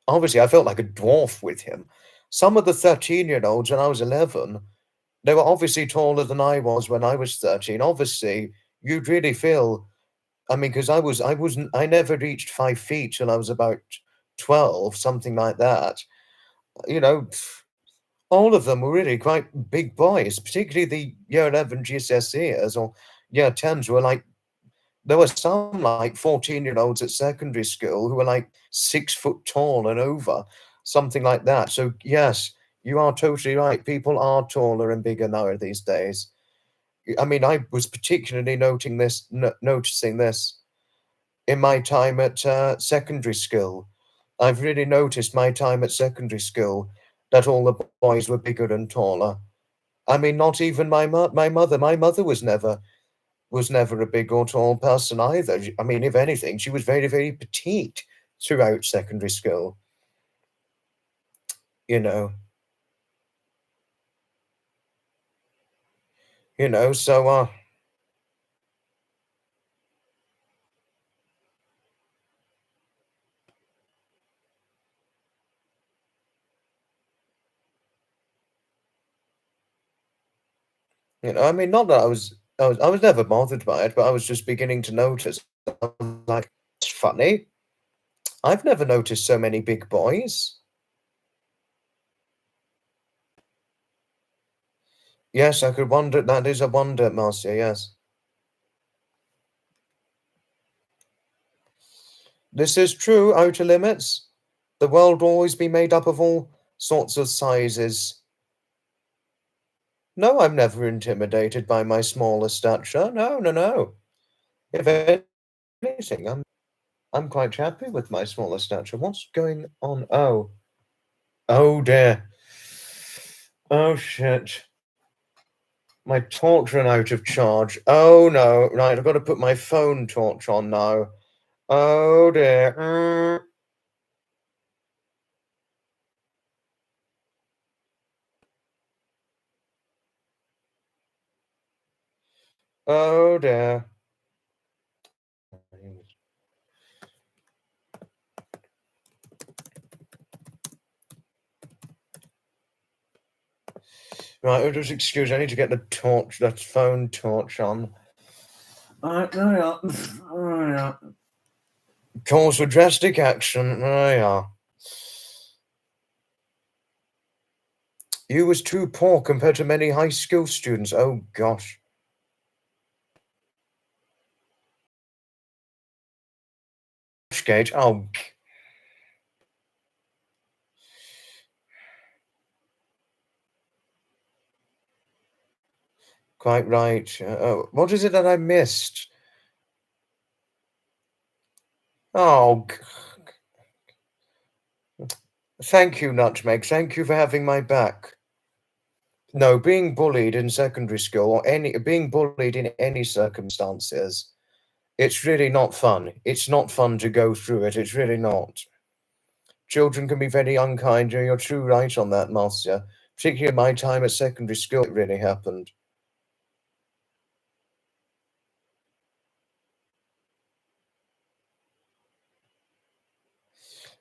obviously I felt like a dwarf with him. Some of the 13-year-olds when I was 11, they were obviously taller than I was when I was 13. Obviously, you'd really feel, I mean, because I never reached 5 feet till I was about 12, something like that. You know, all of them were really quite big boys, particularly the year 11 GCSEs or year 10s were like, there were some like 14-year-olds at secondary school who were like 6 foot tall and over, something like that. So, yes, you are totally right. People are taller and bigger now these days. I mean, I was particularly noticing this in my time at secondary school. I've really noticed my time at secondary school that all the boys were bigger and taller. I mean, not even my mother. My mother was never a big or tall person either. I mean, if anything, she was very, very petite throughout secondary school. You know, so I mean, not that I was never bothered by it, but I was just beginning to notice. I was like, it's funny. I've never noticed so many big boys. Yes, I could wonder. That is a wonder, Marcia. Yes. This is true, outer limits. The world will always be made up of all sorts of sizes. No, I'm never intimidated by my smaller stature. No, no, no. If anything, I'm quite happy with my smaller stature. What's going on? Oh. Oh dear. Oh shit. My torch ran out of charge. Oh no. Right, I've got to put my phone torch on now. Oh dear. Oh dear. Right, oh, just excuse, I need to get the torch, that phone torch on. Right, there we are. There we are. Calls for drastic action. There we are. You was too poor compared to many high school students. Oh gosh. Gauge. Oh. Quite right. What is it that I missed? Oh, thank you, Nutmeg. Thank you for having my back. No, being bullied in secondary school or being bullied in any circumstances, it's really not fun. It's not fun to go through it. It's really not. Children can be very unkind. You're true right on that, Marcia. Particularly in my time at secondary school, it really happened.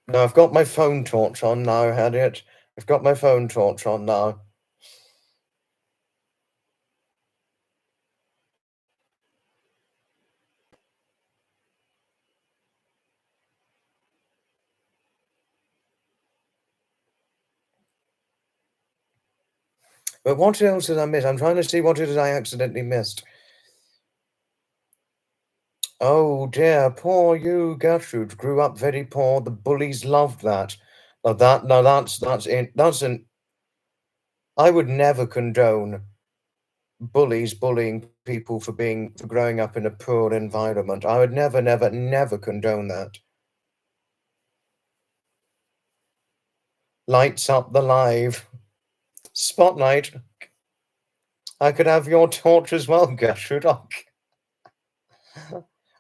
No, I've got my phone torch on now, Harriet. I've got my phone torch on now. But what else did I miss? I'm trying to see what it is I accidentally missed. Oh dear, poor you, Gertrude, grew up very poor. The bullies loved that. That's an. I would never condone bullies bullying people for growing up in a poor environment. I would never, never, never condone that. Lights up the live. Spotlight. I could have your torch as well, Gertrude.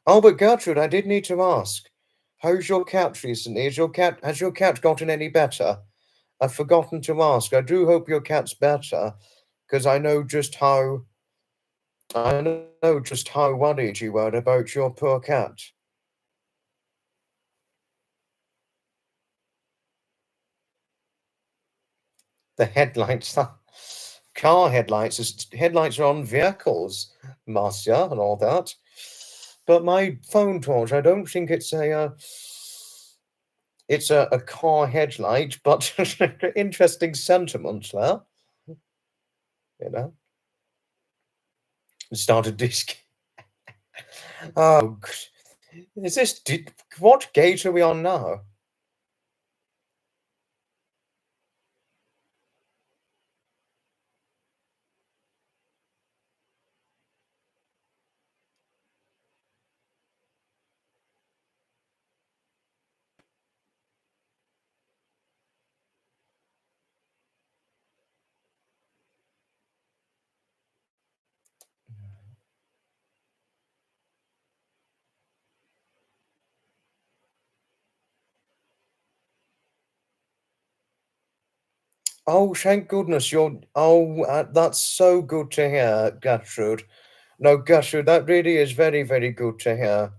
Oh, but Gertrude, I did need to ask. How's your cat recently? Has your cat gotten any better? I've forgotten to ask. I do hope your cat's better, because I know just how worried you were about your poor cat. The headlights, car headlights are on vehicles, Marcia, and all that. But my phone torch, I don't think it's a car headlight, but interesting sentiment there. You know, started disc. Oh, is this what gate are we on now? Oh, thank goodness that's so good to hear, Gertrude. No, Gertrude, that really is very, very good to hear.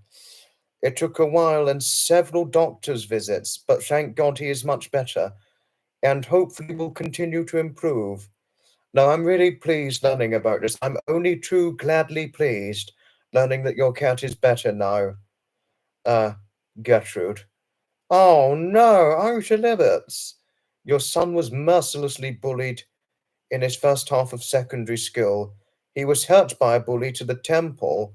It took a while and several doctor's visits, but thank God he is much better and hopefully will continue to improve. No, I'm really pleased learning about this. I'm only too gladly pleased learning that your cat is better now, uh, Gertrude. Oh no, outer limits. Your son was mercilessly bullied in his first half of secondary school. He was hurt by a bully to the temple,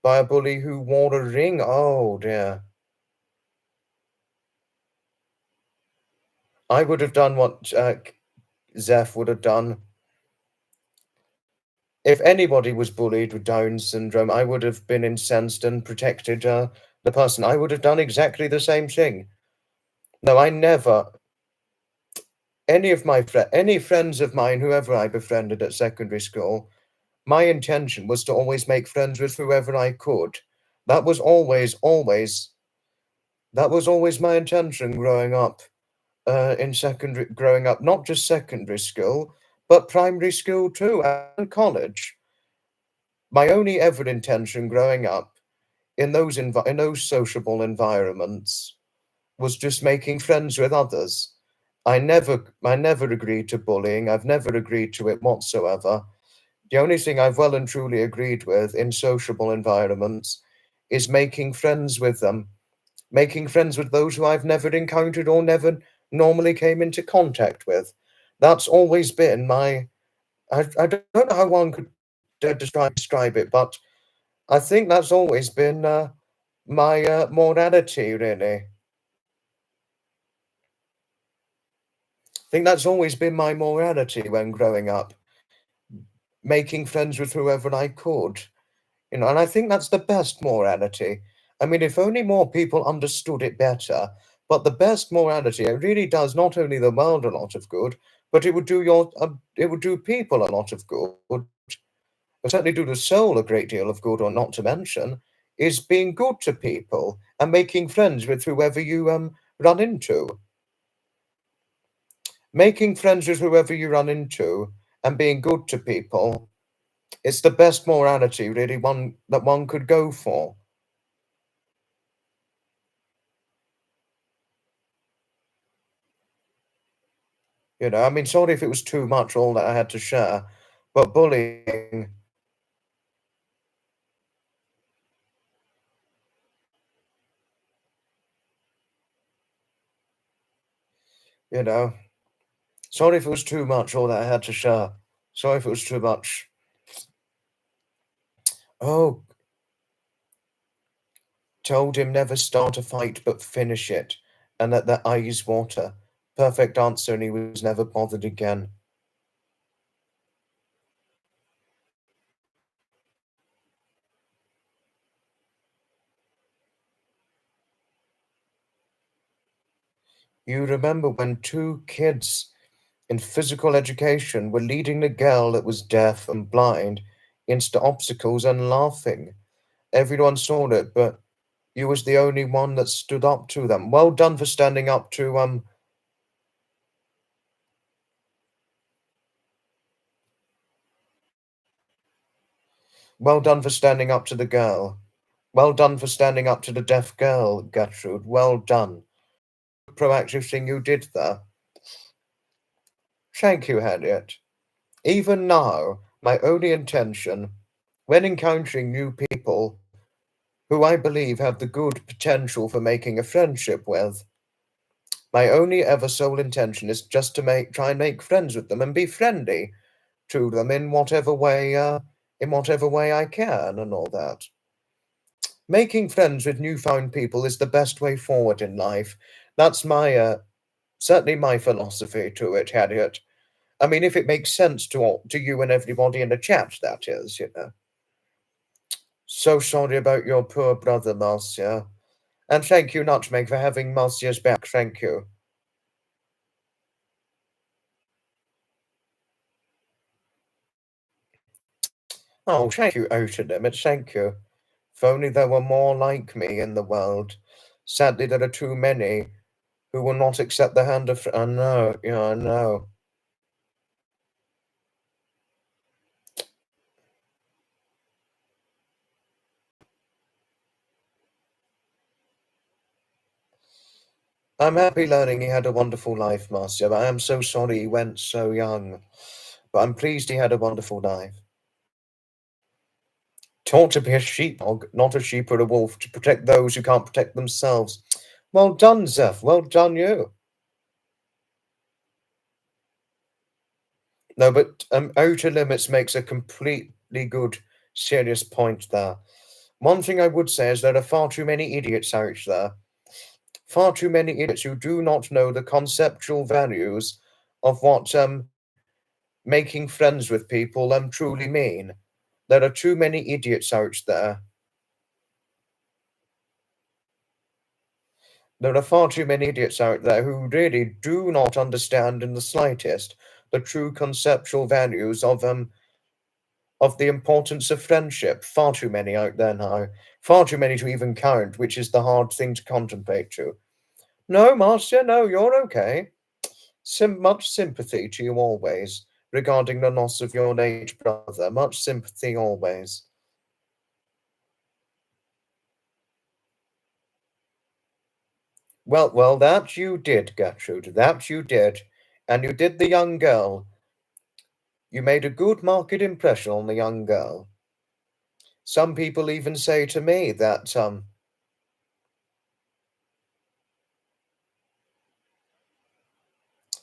by a bully who wore a ring. Oh dear. I would have done what Zeph would have done. If anybody was bullied with Down syndrome, I would have been incensed and protected the person. I would have done exactly the same thing. No, I never. Any friends of mine, whoever I befriended at secondary school, my intention was to always make friends with whoever I could. That was always my intention growing up. Growing up, not just secondary school, but primary school too, and college. My only ever intention growing up in those sociable environments was just making friends with others. I never agreed to bullying. I've never agreed to it whatsoever. The only thing I've well and truly agreed with in sociable environments is making friends with them, making friends with those who I've never encountered or never normally came into contact with. That's always been I don't know how one could describe it, but I think that's always been my morality, really. I think that's always been my morality when growing up, making friends with whoever I could. And I think that's the best morality. I mean, if only more people understood it better, but the best morality, it really does not only the world a lot of good, but it would do people a lot of good. It certainly do the soul a great deal of good, or not to mention, is being good to people and making friends with whoever you run into. Making friends with whoever you run into and being good to people, it's the best morality really one could go for. I mean, sorry if it was too much all that I had to share, but bullying, you know, sorry if it was too much all that I had to share. Sorry if it was too much. Oh, told him never start a fight but finish it, and let their eyes water. Perfect answer, and he was never bothered again. You remember when two kids in physical education were leading the girl that was deaf and blind into obstacles and laughing. Everyone saw it, but you was the only one that stood up to them. Well done for standing up to well done for standing up to the girl. Well done for standing up to the deaf girl, Gertrude. Well done. Proactive thing you did there. Thank you, Harriet. Even now, my only intention, when encountering new people who I believe have the good potential for making a friendship with, my only ever sole intention is just to try and make friends with them and be friendly to them in whatever way I can and all that. Making friends with newfound people is the best way forward in life. That's my certainly my philosophy to it, Harriet. I mean, if it makes sense to you and everybody in the chat, that is. So sorry about your poor brother, Marcia. And thank you, Nutmeg, for having Marcia's back. Thank you. Oh, thank you, Outer Limits. Thank you. If only there were more like me in the world. Sadly, there are too many who will not accept the hand of. I know, yeah, I know. I'm happy learning he had a wonderful life, Marcia, but I am so sorry he went so young. But I'm pleased he had a wonderful life. Taught to be a sheepdog, not a sheep or a wolf, to protect those who can't protect themselves. Well done, Zeph. Well done, you. No, but Outer Limits makes a completely good, serious point there. One thing I would say is there are far too many idiots out there. far too many idiots who do not know the conceptual values of what making friends with people truly mean. There are too many idiots out there. There are far too many idiots out there who really do not understand in the slightest the true conceptual values of the importance of friendship. Far too many out there now. Far too many to even count, which is the hard thing to contemplate to. No, Marcia, no, you're okay. Much sympathy to you always regarding the loss of your late brother. Much sympathy always. Well, that you did, Gertrude. That you did. And you did the young girl. You made a good marked impression on the young girl. Some people even say to me that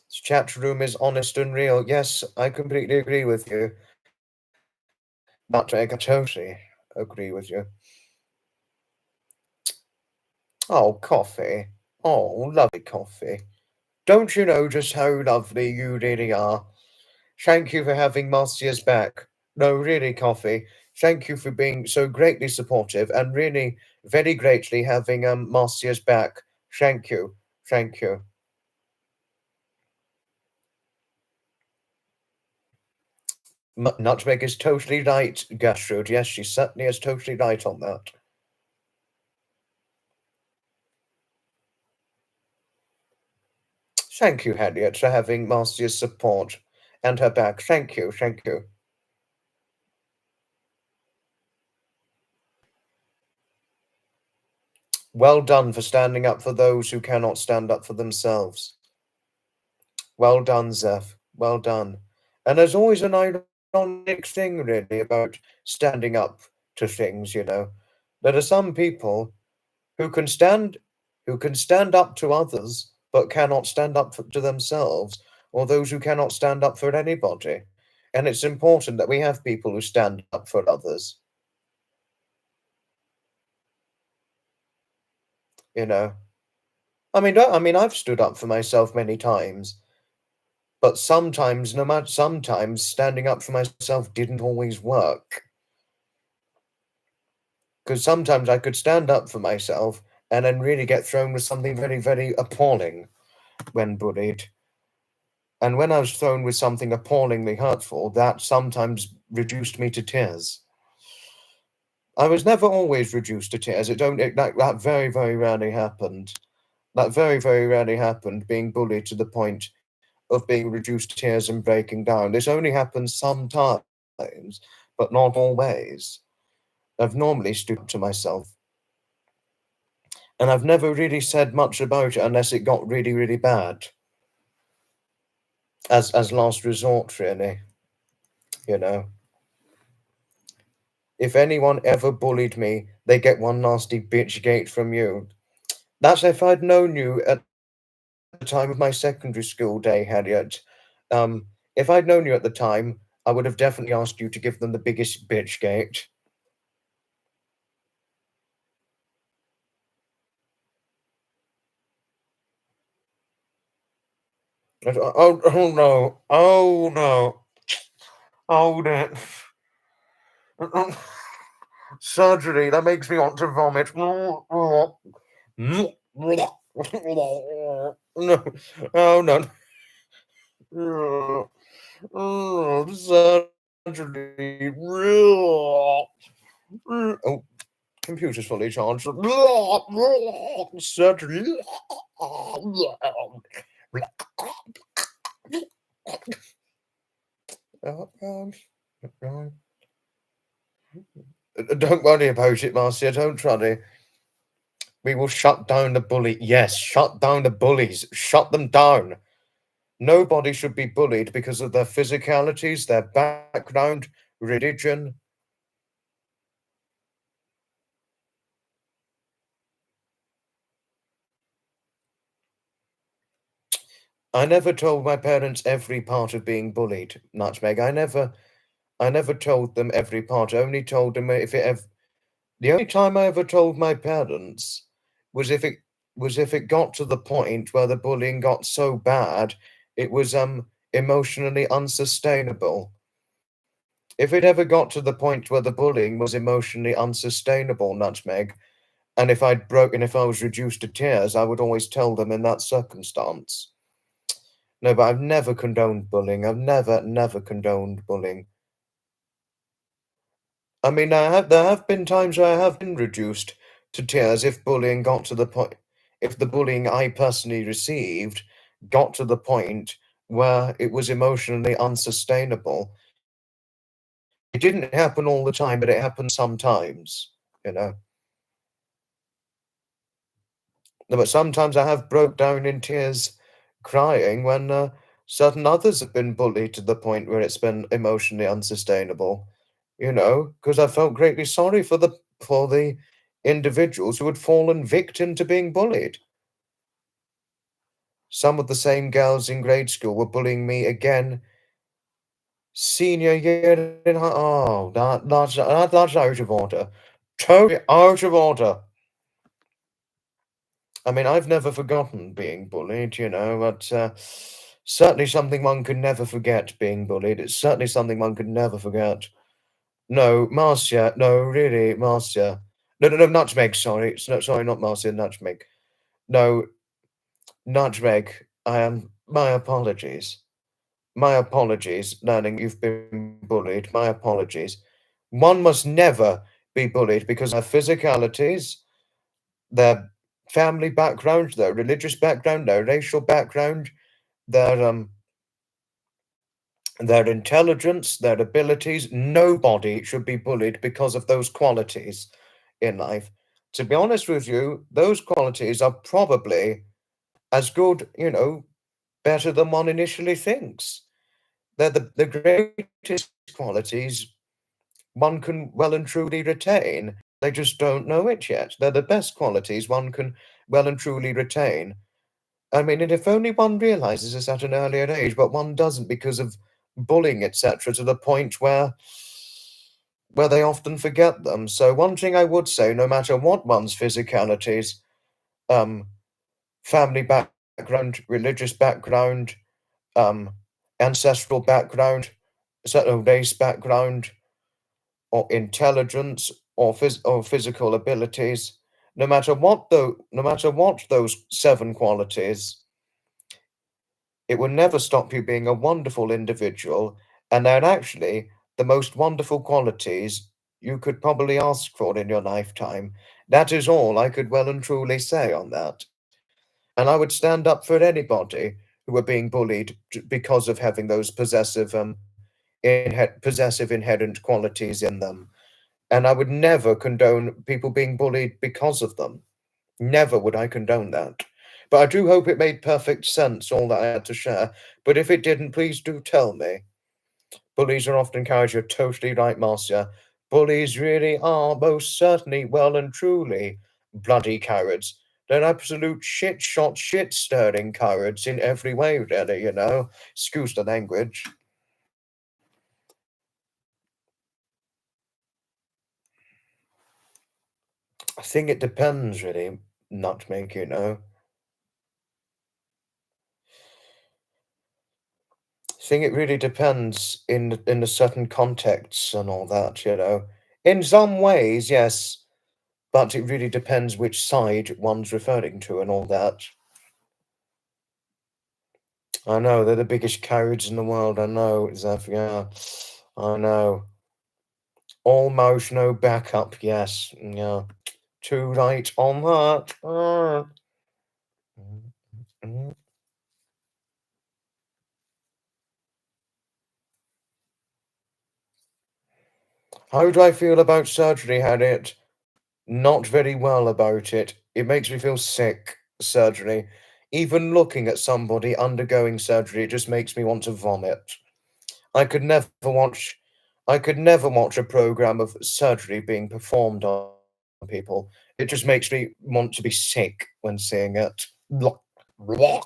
this chat room is honest and real. Yes, I completely agree with you. But I totally agree with you. Oh, coffee. Oh, lovely coffee. Don't you know just how lovely you really are? Thank you for having Marcia's back. No, really, Coffee. Thank you for being so greatly supportive and really very greatly having Marcia's back. Thank you. Thank you. Nutmeg is totally right, Gertrude. Yes, she certainly is totally right on that. Thank you, Harriet, for having Marcia's support and her back. Thank you. Thank you. Well done for standing up for those who cannot stand up for themselves. Well done, Zeph. Well done. And there's always an ironic thing, really, about standing up to things, you know. There are some people who can stand up to others but cannot stand up to themselves, or those who cannot stand up for anybody. And it's important that we have people who stand up for others, you know. I've stood up for myself many times, but sometimes, no matter sometimes, standing up for myself didn't always work. Because sometimes I could stand up for myself and then really get thrown with something very, very appalling when bullied. And when I was thrown with something appallingly hurtful, that sometimes reduced me to tears. I was never always reduced to tears. That very, very rarely happened. That very, very rarely happened, being bullied to the point of being reduced to tears and breaking down. This only happens sometimes, but not always. I've normally stood up to myself. And I've never really said much about it unless it got really, really bad. As last resort, really. You know. If anyone ever bullied me, they get one nasty bitch gate from you. That's if I'd known you at the time of my secondary school day, Harriet. If I'd known you at the time, I would have definitely asked you to give them the biggest bitch gate. Oh no. Oh no. Hold it. Surgery, that makes me want to vomit. No. No. Oh no. Surgery. Oh, computer's fully charged. Surgery. Don't worry about it, Marcia. Don't worry. We will shut down the bully. Yes, shut down the bullies. Shut them down. Nobody should be bullied because of their physicalities, their background, religion. I never told my parents every part of being bullied, Nutmeg. I never told them every part. I only told them if it ever. The only time I ever told my parents was if it was if it got to the point where the bullying got so bad, it was emotionally unsustainable. If it ever got to the point where the bullying was emotionally unsustainable, Nutmeg, and if I was reduced to tears, I would always tell them in that circumstance. No, but I've never condoned bullying. I've never condoned bullying. I mean, there have been times where I have been reduced to tears if bullying got to the point, if the bullying I personally received got to the point where it was emotionally unsustainable. It didn't happen all the time, but it happened sometimes, you know. No, but sometimes I have broke down in tears crying when certain others have been bullied to the point where it's been emotionally unsustainable, you know, because I felt greatly sorry for the individuals who had fallen victim to being bullied. Some of the same girls in grade school were bullying me again senior year in high. Oh, that's out of order. Totally out of order. I mean, I've never forgotten being bullied, you know, but certainly something one could never forget being bullied. It's certainly something one could never forget. No, Marcia, no, really, Marcia. No, Nutmeg, sorry. Sorry, not Marcia, Nutmeg. No, Nutmeg, my apologies. My apologies, learning you've been bullied. My apologies. One must never be bullied because of their physicalities, their family background, their religious background, their racial background, their intelligence, their abilities. Nobody should be bullied because of those qualities in life. To be honest with you, those qualities are probably as good, you know, better than one initially thinks. They're the greatest qualities one can well and truly retain. They just don't know it yet. They're the best qualities one can well and truly retain. I mean, and if only one realizes this at an earlier age, but one doesn't because of bullying, etc., to the point where they often forget them. So one thing I would say, no matter what one's physicalities, um, family background, religious background, um, ancestral background, certain race background, or intelligence, or physical abilities, no matter what those seven qualities, it will never stop you being a wonderful individual, and they're actually the most wonderful qualities you could probably ask for in your lifetime. That is all I could well and truly say on that. And I would stand up for anybody who were being bullied because of having those possessive inherent qualities in them. And I would never condone people being bullied because of them. Never would I condone that. But I do hope it made perfect sense, all that I had to share. But if it didn't, please do tell me. Bullies are often encouraged. You're totally right, Marcia. Bullies really are most certainly well and truly bloody cowards. They're absolute shit-shot, shit-stirring cowards in every way, really, you know. Excuse the language. I think it depends, really, Nutmeg, you know. I think it really depends in the certain contexts and all that, you know. In some ways, yes, but it really depends which side one's referring to and all that. I know, they're the biggest cowards in the world, I know, Zeph, yeah. I know. Almost no backup, yes, yeah. Too right on that. Mm. How do I feel about surgery, Harriet? Not very well about it. It makes me feel sick, surgery. Even looking at somebody undergoing surgery, it just makes me want to vomit. I could never watch I could never watch a program of surgery being performed on people. It just makes me want to be sick when seeing it. No, no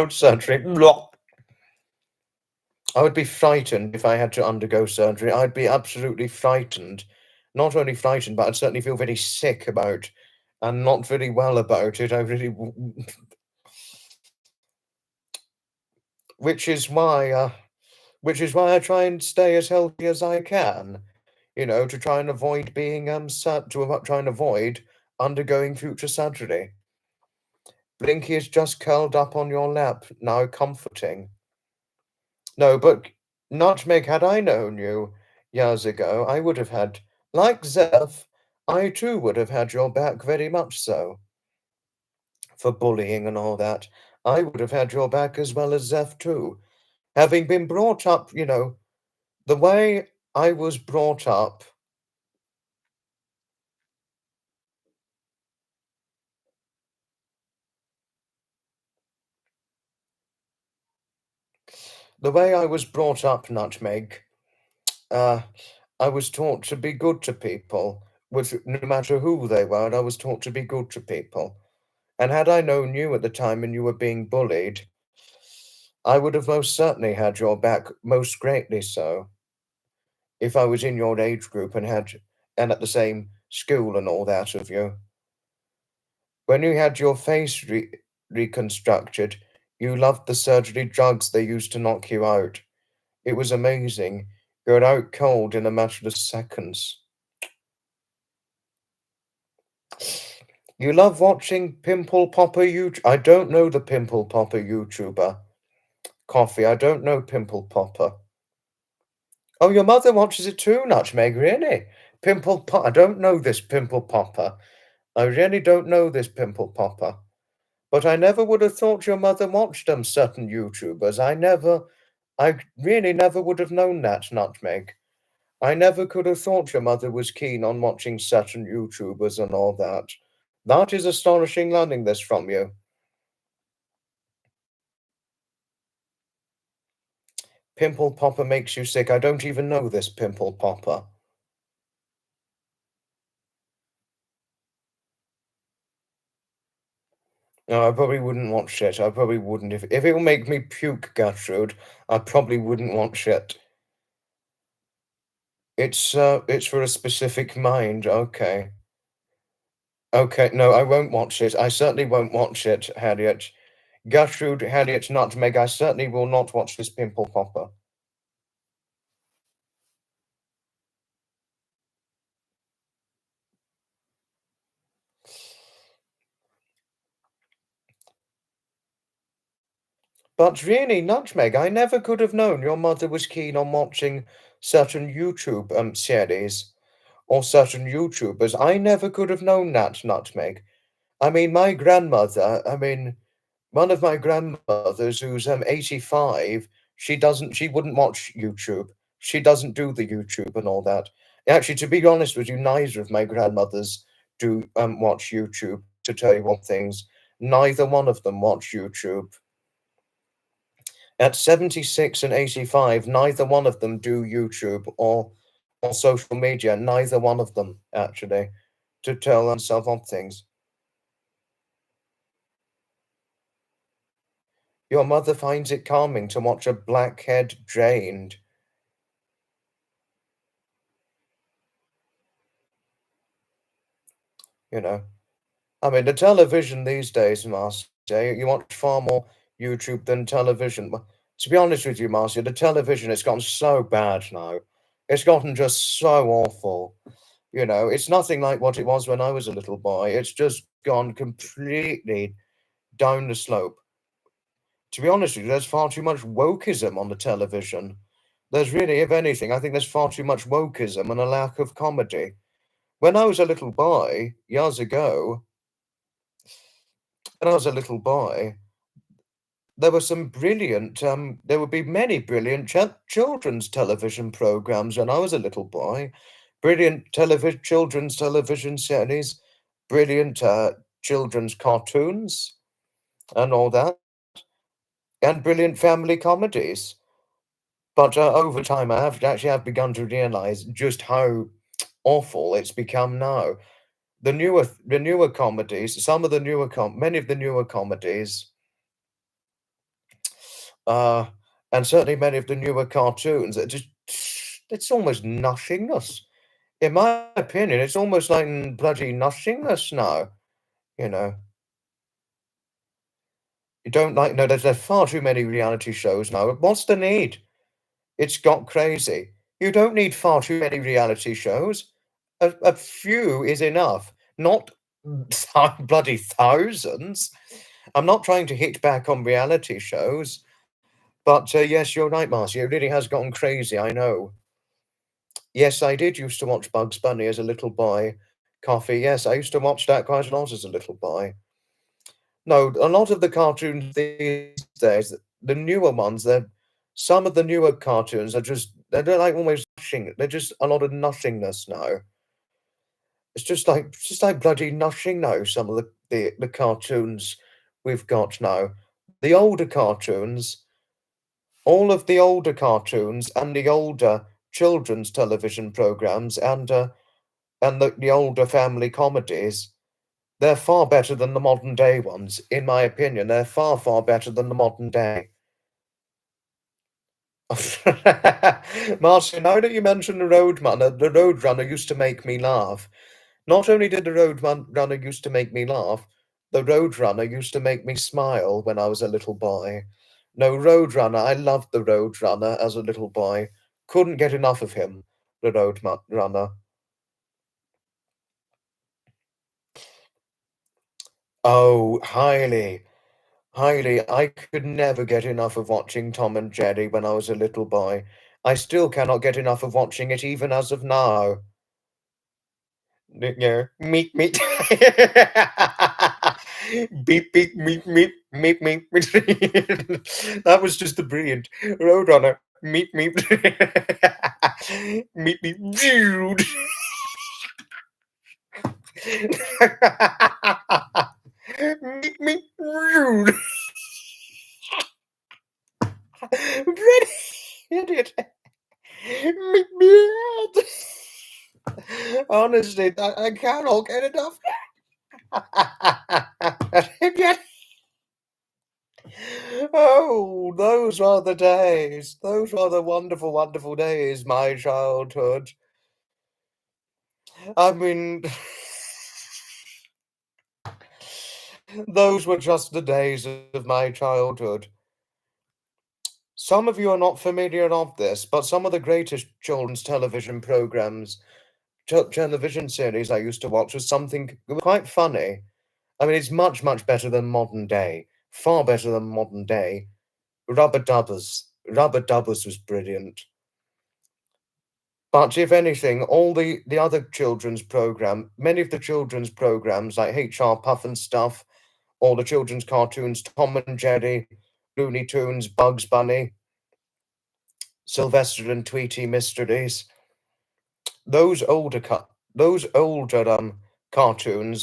surgery. I would be frightened if I had to undergo surgery. I'd be absolutely frightened. not only frightened, but I'd certainly feel very sick about and not very well about it. I really, which is why, which is why I try and stay as healthy as I can. You know, to try and avoid being sad, to try and avoid undergoing future surgery. Blinky is just curled up on your lap now, comforting. No, but Nutmeg, had I known you years ago, I would have had, like Zeph, I too would have had your back very much so. For bullying and all that. I would have had your back as well as Zeph too. Having been brought up, you know, the way I was brought up, the way I was brought up, Nutmeg, uh, I was taught to be good to people, with no matter who they were, and I was taught to be good to people. And had I known you at the time and you were being bullied, I would have most certainly had your back, most greatly so, if I was in your age group and at the same school and all that of you. When you had your face reconstructed, you loved the surgery drugs they used to knock you out. It was amazing. You were out cold in a matter of seconds. You love watching Pimple Popper YouTube. I don't know the Pimple Popper YouTuber. Coffee, I don't know Pimple Popper. Oh, your mother watches it too, Nutmeg, really? Pimple Popper. I don't know this Pimple Popper. I really don't know this Pimple Popper. But I never would have thought your mother watched certain YouTubers. I really never would have known that, Nutmeg. I never could have thought your mother was keen on watching certain YouTubers and all that. That is astonishing learning this from you. Pimple Popper makes you sick. I don't even know this Pimple Popper. No, I probably wouldn't watch it. I probably wouldn't. If it will make me puke, Gertrude, I probably wouldn't watch it. It's for a specific mind. Okay. Okay, no, I won't watch it. I certainly won't watch it, Harriet. Gertrude, Harriet, Nutmeg, I certainly will not watch this Pimple Popper. But really, Nutmeg, I never could have known your mother was keen on watching certain YouTube series or certain YouTubers. I never could have known that, Nutmeg. I mean, my grandmother, one of my grandmothers who's 85, she wouldn't watch YouTube. She doesn't do the YouTube and all that. Actually, to be honest with you, neither of my grandmothers do watch YouTube, to tell you one things. Neither one of them watch YouTube. At 76 and 85, neither one of them do YouTube or social media. Neither one of them, actually, to tell themselves on things. Your mother finds it calming to watch a blackhead drained. You know, I mean, the television these days, Marcia, you watch far more YouTube than television. To be honest with you, Marcia, the television, it's gotten so bad now. It's gotten just so awful. You know, it's nothing like what it was when I was a little boy. It's just gone completely down the slope. To be honest with you, there's far too much wokeism on the television. There's really, if anything, I think there's far too much wokeism and a lack of comedy. When I was a little boy, years ago, when I was a little boy, there were some brilliant, there would be many brilliant children's television programs when I was a little boy. Brilliant children's television series, brilliant children's cartoons, and all that, and brilliant family comedies. But over time, I have begun to realize just how awful it's become now. The newer comedies, some of the newer many of the newer comedies, uh, and certainly many of the newer cartoons, it's almost nothingness. In my opinion, it's almost like bloody nothingness now, you know? You don't like no, there's far too many reality shows now. What's the need? It's got crazy. You don't need far too many reality shows. A few is enough, not bloody thousands. I'm not trying to hit back on reality shows, but yes, you're right, Marcy. It really has gotten crazy, I know. Yes, I did used to watch Bugs Bunny as a little boy. Coffee, yes, I used to watch that quite a lot as a little boy. No, a lot of the cartoons these days, the newer ones, they're some of the newer cartoons are just they're like almost nothing. They're just a lot of nothingness now. It's just like bloody nothing now. Some of the cartoons we've got now, the older cartoons, all of the older cartoons and the older children's television programs and the older family comedies. They're far better than the modern day ones, in my opinion. They're far, far better than the modern day. Martin, now that you mentioned the Roadrunner used to make me laugh. Not only did the Roadrunner used to make me laugh, the Roadrunner used to make me smile when I was a little boy. No, Roadrunner, I loved the Roadrunner as a little boy. Couldn't get enough of him, the Roadrunner. Oh, highly. Highly, I could never get enough of watching Tom and Jerry when I was a little boy. I still cannot get enough of watching it even as of now. Yeah, meet meet. Beep beep meep meep meep meep. That was just the brilliant Roadrunner. Meep meep. Meep meep. Dude. Meep meep. Rude. Ready. Idiot. Meep meep. Honestly, I cannot get enough. Oh, those were the days. Those were the wonderful, wonderful days, my childhood. I mean, those were just the days of my childhood. Some of you are not familiar of this, but some of the greatest children's television programs, television series I used to watch was something quite funny. I mean, it's much, much better than modern day. Far better than modern day. Rubber Dubbers. Rubber Dubbers was brilliant. But if anything, all the other children's program, many of the children's programs like HR Puff and Stuff, all the children's cartoons, Tom and Jerry, Looney Tunes, Bugs Bunny, Sylvester and Tweety Mysteries, those older cartoons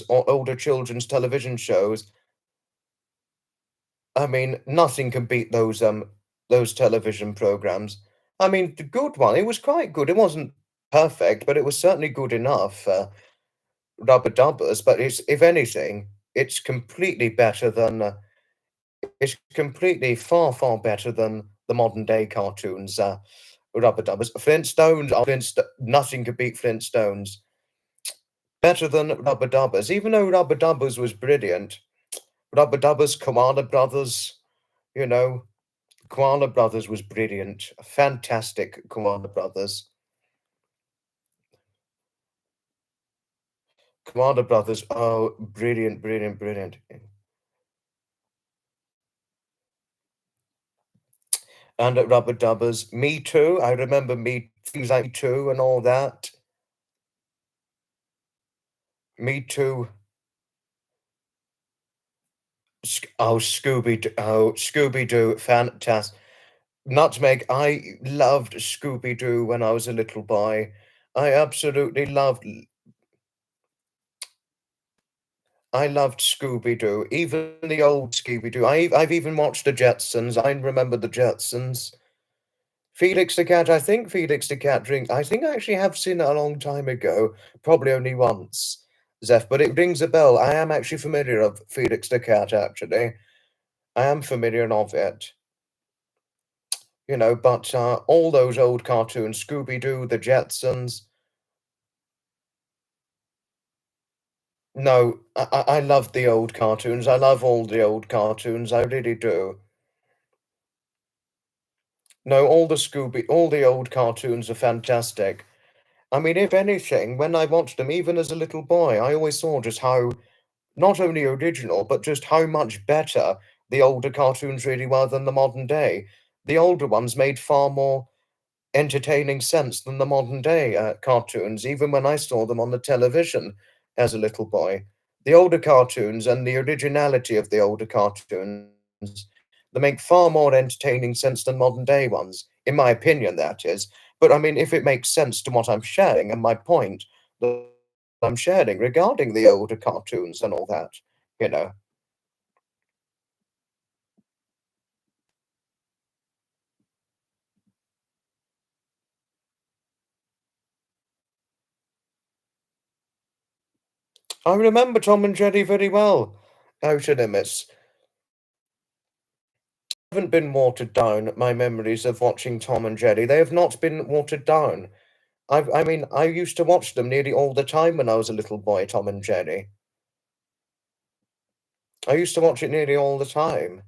or older children's television shows, I mean, nothing can beat those television programs. I mean, the good one, it was quite good. It wasn't perfect, but it was certainly good enough. Rubber Dubbers, but it's if anything, it's completely far, far better than the modern day cartoons, Rubber Dubbers. Nothing could beat Flintstones. Better than Rubber Dubbers, even though Rubber Dubbers was brilliant. Rubber Dubbers, Koala Brothers, you know, Koala Brothers was brilliant. Fantastic Koala Brothers. Koala Brothers, oh, brilliant, brilliant, brilliant. And at Rubber Dubbers, Me Too. I remember things like Me Too and all that. Me Too. Scooby Doo, fantastic. Nutmeg, I loved Scooby Doo when I was a little boy. I absolutely loved Scooby Doo, even the old Scooby Doo. I've even watched the Jetsons. I remember the Jetsons. Felix the Cat, I think Felix the Cat drink. I think I actually have seen it a long time ago, probably only once, Zeph, but it rings a bell. I am actually familiar of Felix the Cat, actually. I am familiar of it. But all those old cartoons, Scooby Doo, the Jetsons, No, I love the old cartoons. I love all the old cartoons. I really do. No, all the old cartoons are fantastic. I mean, if anything, when I watched them, even as a little boy, I always saw just how not only original, but just how much better the older cartoons really were than the modern day. The older ones made far more entertaining sense than the modern day cartoons, even when I saw them on the television as a little boy. The older cartoons and the originality of the older cartoons, they make far more entertaining sense than modern day ones, in my opinion, that is. But I mean, if it makes sense to what I'm sharing and my point that I'm sharing regarding the older cartoons and all that, you know. I remember Tom and Jerry very well. Outer Limits. Haven't been watered down, my memories of watching Tom and Jerry. They have not been watered down. I mean, I used to watch them nearly all the time when I was a little boy, Tom and Jerry. I used to watch it nearly all the time.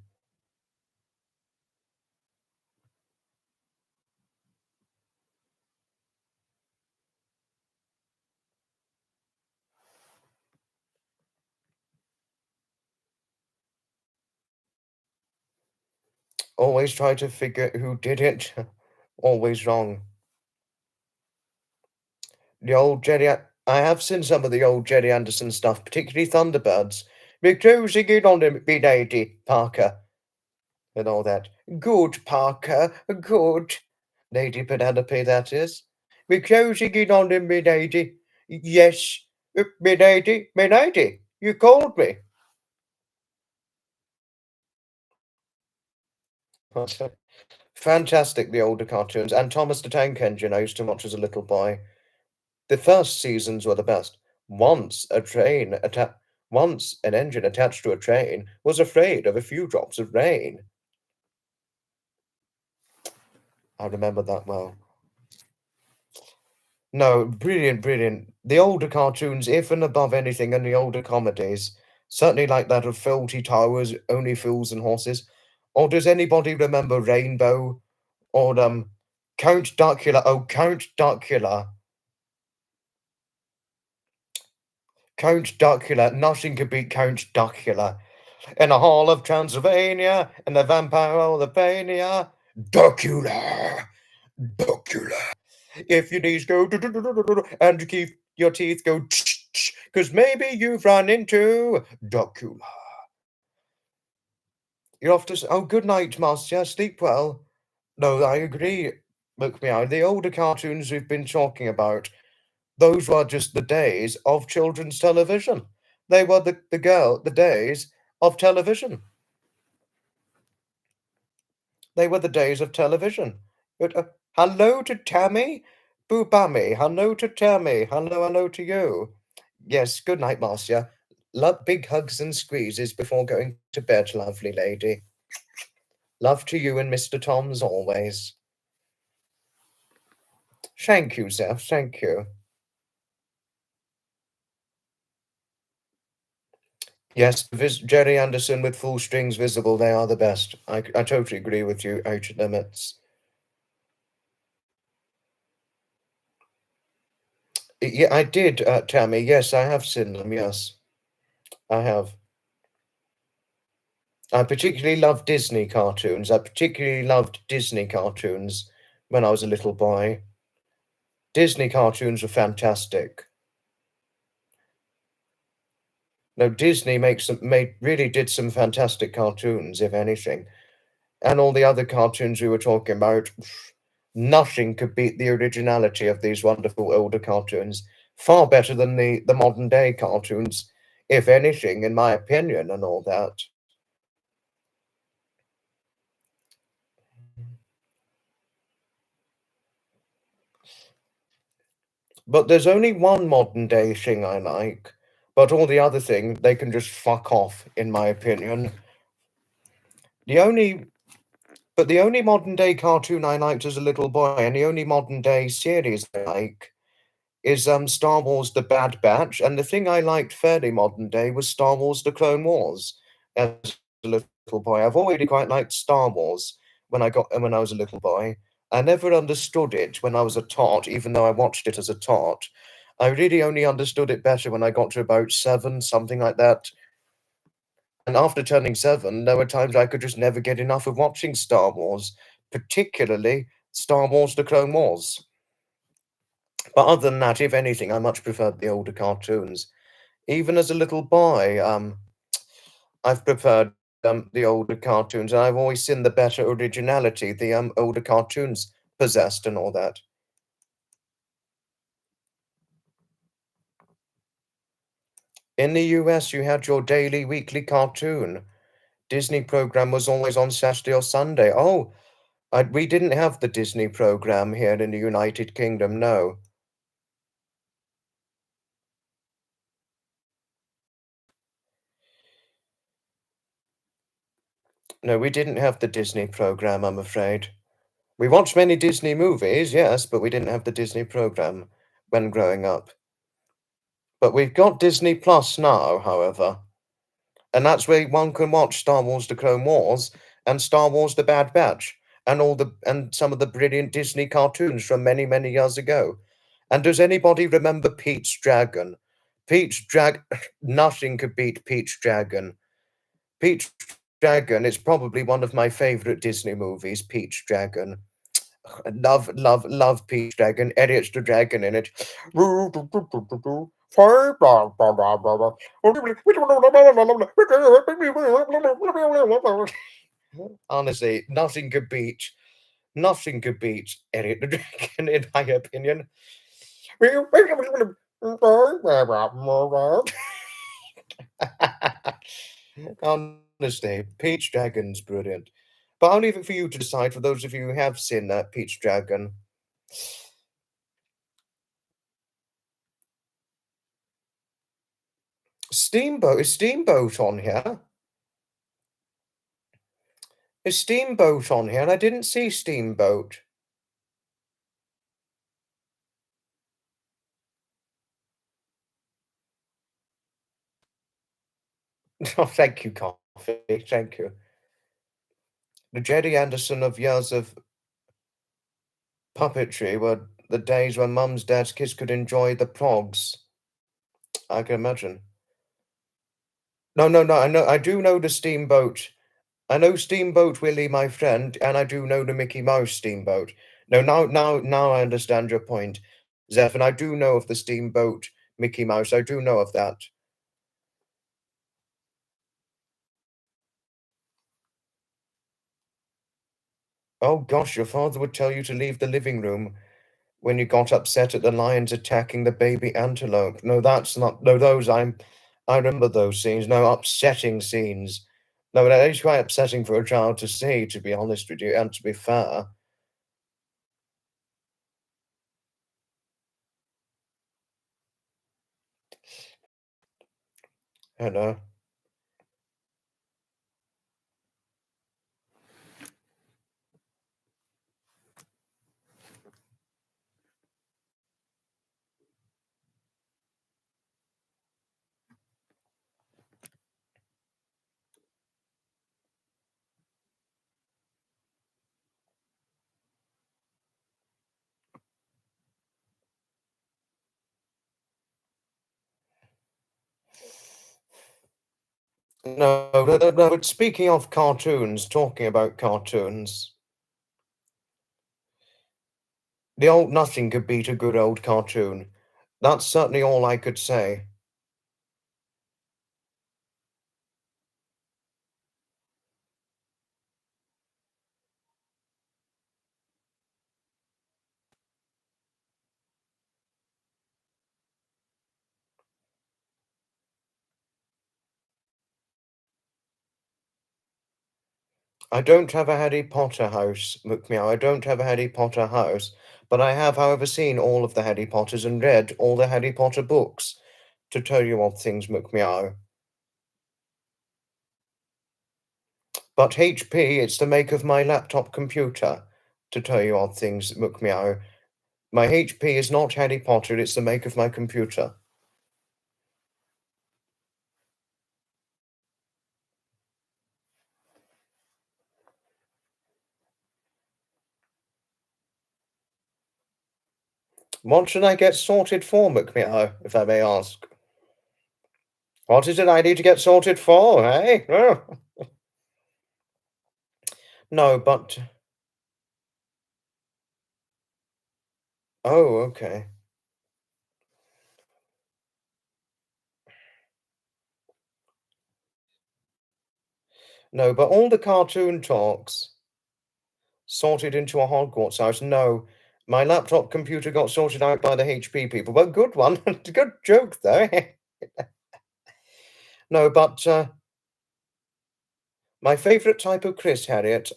Always try to figure who did it. Always wrong. The old I have seen some of the old Jerry Anderson stuff, particularly Thunderbirds. We're closing in on him, big lady, Parker, and all that. Good, Parker, good. Lady Penelope, that is. We're closing in on him, milady. Yes, milady, you called me. Fantastic, the older cartoons. And Thomas the Tank Engine I used to watch as a little boy. The first seasons were the best. Once an engine attached to a train was afraid of a few drops of rain. I remember that well. No, brilliant, brilliant. The older cartoons, if and above anything, and the older comedies, certainly like that of Fawlty Towers, Only Fools and Horses. Or does anybody remember Rainbow? Or Count Duckula? Oh, Count Duckula. Count Duckula. Nothing could beat Count Duckula. In the hall of Transylvania, and the vampire of the Pania. Duckula! Duckula! If your knees go and keep your teeth go because maybe you've run into Dracula. You're off to oh, good night, Marcia. Sleep well. No, I agree. Look me out. The older cartoons we've been talking about, those were just the days of children's television. They were the days of television. They were the days of television. But, hello to Tammy, Boobammy. Hello to Tammy. Hello to you. Yes, good night, Marcia. Love, big hugs and squeezes before going to bed, lovely lady. Love to you and Mr. Tom's always. Thank you, Zeph. Thank you. Yes, Jerry Anderson with full strings visible, they are the best. I totally agree with you, Outer Limits. Yeah, I did, Tammy. Yes, I have seen them. Yes, I have. I particularly love Disney cartoons. I particularly loved Disney cartoons when I was a little boy. Disney cartoons were fantastic. No, Disney really did some fantastic cartoons, if anything. And all the other cartoons we were talking about, nothing could beat the originality of these wonderful older cartoons. Far better than the modern day cartoons, if anything, in my opinion, and all that. But there's only one modern day thing I like, but all the other thing, they can just fuck off, in my opinion. The only the only modern day cartoon I liked as a little boy, and the only modern day series I like, is Star Wars: The Bad Batch, and the thing I liked fairly modern day was Star Wars: The Clone Wars. As a little boy, I've already quite liked Star Wars when I was a little boy. I never understood it when I was a tot, even though I watched it as a tot. I really only understood it better when I got to about 7, something like that. And after turning 7, there were times I could just never get enough of watching Star Wars, particularly Star Wars: The Clone Wars. But other than that, if anything, I much preferred the older cartoons. Even as a little boy, I've preferred the older cartoons, and I've always seen the better originality the older cartoons possessed and all that. In the US, you had your daily, weekly cartoon. Disney program was always on Saturday or Sunday. Oh, we didn't have the Disney program here in the United Kingdom, no. No, we didn't have the Disney program, I'm afraid. We watched many Disney movies, yes, but we didn't have the Disney program when growing up. But we've got Disney Plus now, however, and that's where one can watch Star Wars: The Clone Wars and Star Wars: The Bad Batch and some of the brilliant Disney cartoons from many, many years ago. And does anybody remember Pete's Dragon? Pete's Drag Nothing could beat Pete's Dragon. Pete's Dragon is probably one of my favorite Disney movies, Pete's Dragon. I love Pete's Dragon. Elliot's the dragon in it. Honestly, nothing could beat Elliot the Dragon, in my opinion. Honestly, Peach Dragon's brilliant. But I'll leave it for you to decide, for those of you who have seen Peach Dragon. Is Steamboat on here? Is Steamboat on here? And I didn't see Steamboat. Oh, thank you, Coffee. Thank you. The Jerry Anderson of years of puppetry were the days when mums, dads, kids could enjoy the progs. I can imagine. No, no, no. I do know the Steamboat. I know Steamboat Willie, my friend, and I do know the Mickey Mouse Steamboat. No, now I understand your point, Zeph, and I do know of the Steamboat Mickey Mouse. I do know of that. Oh gosh, your father would tell you to leave the living room when you got upset at the lions attacking the baby antelope. No, that's not. No, I remember those scenes. No, upsetting scenes. No, that is quite upsetting for a child to see, to be honest with you, and to be fair. You know. No, no, no, no, but speaking of cartoons, talking about cartoons, the old nothing could beat a good old cartoon. That's certainly all I could say. I don't have a Harry Potter house, McMeow. I don't have a Harry Potter house, but I have, however, seen all of the Harry Potters and read all the Harry Potter books, to tell you what things, McMeow. But HP, it's the make of my laptop computer, to tell you odd things, McMeow. My HP is not Harry Potter, it's the make of my computer. What should I get sorted for, McMeow, if I may ask? What is it I need to get sorted for, eh? Oh, no, but... Oh, okay. No, but all the cartoon talks sorted into a Hogwarts house. No, my laptop computer got sorted out by the HP people. But good one. Good joke, though. No, but my favourite type of Chris, Harriet,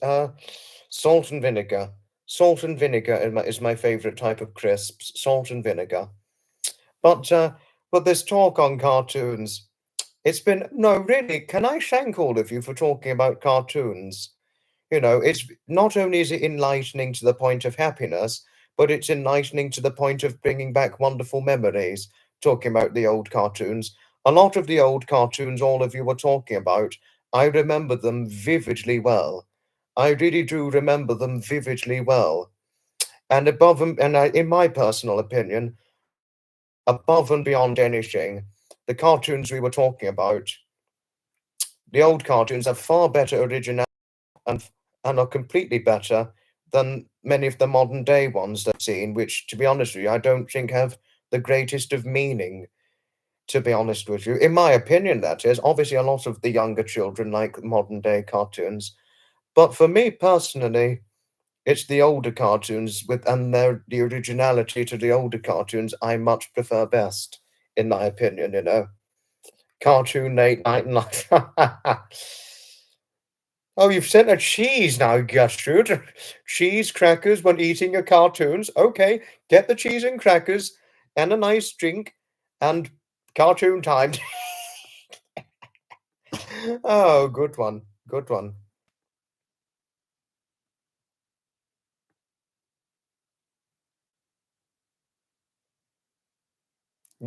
salt and vinegar. Salt and vinegar is my favourite type of crisps. Salt and vinegar. But this talk on cartoons, it's been no, really. Can I thank all of you for talking about cartoons? You know, it's not only is it enlightening to the point of happiness, but it's enlightening to the point of bringing back wonderful memories. Talking about the old cartoons, a lot of the old cartoons all of you were talking about, I remember them vividly well. I really do remember them vividly well. And above and in my personal opinion, above and beyond anything, the cartoons we were talking about, the old cartoons have far better originality and and are completely better than many of the modern day ones that I've seen, which, to be honest with you, I don't think have the greatest of meaning, to be honest with you. In my opinion, that is. Obviously, a lot of the younger children like modern day cartoons. But for me personally, it's the older cartoons with and the originality to the older cartoons I much prefer best, in my opinion, you know. Cartoon late night and life. Oh, you've sent a cheese now, Gertrude. Cheese crackers when eating your cartoons. Okay, get the cheese and crackers and a nice drink and cartoon time. Oh, good one. Good one.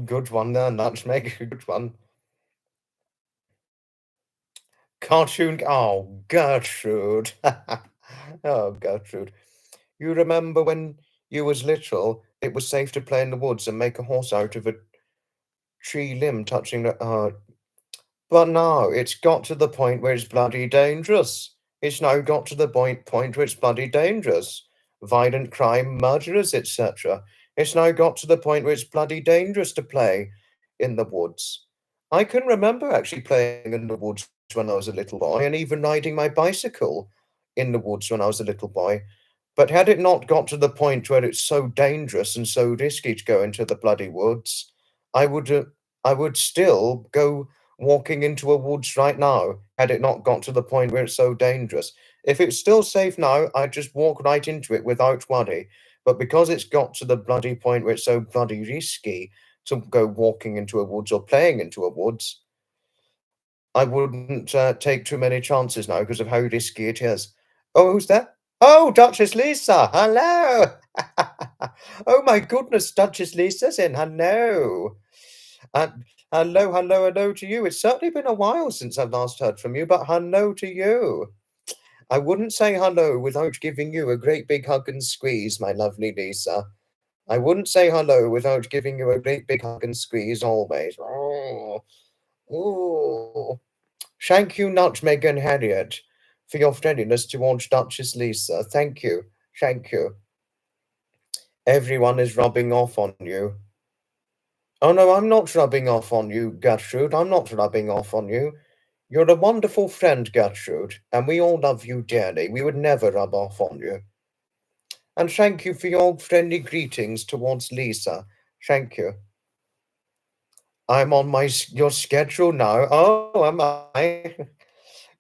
Good one there, Nutmeg. Good one. Cartoon. Oh, Gertrude. Oh, Gertrude. You remember when you was little, it was safe to play in the woods and make a horse out of a tree limb touching the. But now it's got to the point where it's bloody dangerous. It's now got to the point where it's bloody dangerous. Violent crime, murderers, etc. It's now got to the point where it's bloody dangerous to play in the woods. I can remember actually playing in the woods when I was a little boy and even riding my bicycle in the woods when I was a little boy. But had it not got to the point where it's so dangerous and so risky to go into the bloody woods, I would uh, I would still go walking into a woods right now had it not got to the point where it's so dangerous. If it's still safe now, I'd just walk right into it without worry. But because it's got to the bloody point where it's so bloody risky to go walking into a woods or playing into a woods, I wouldn't take too many chances now because of how risky it is. Oh, who's that? Oh, Duchess Lisa. Hello. Oh my goodness, Duchess Lisa's in. Hello. And hello to you. It's certainly been a while since I've last heard from you, but hello to you. I wouldn't say hello without giving you a great big hug and squeeze, my lovely Lisa. I wouldn't say hello without giving you a great big hug and squeeze always. Oh, oh. Thank you, Nutmeg and Harriet, for your friendliness towards Duchess Lisa. Thank you. Thank you. Everyone is rubbing off on you. Oh no, I'm not rubbing off on you, Gertrude. I'm not rubbing off on you. You're a wonderful friend, Gertrude, and we all love you dearly. We would never rub off on you. And thank you for your friendly greetings towards Lisa. Thank you. I'm on your schedule now. Oh, am I?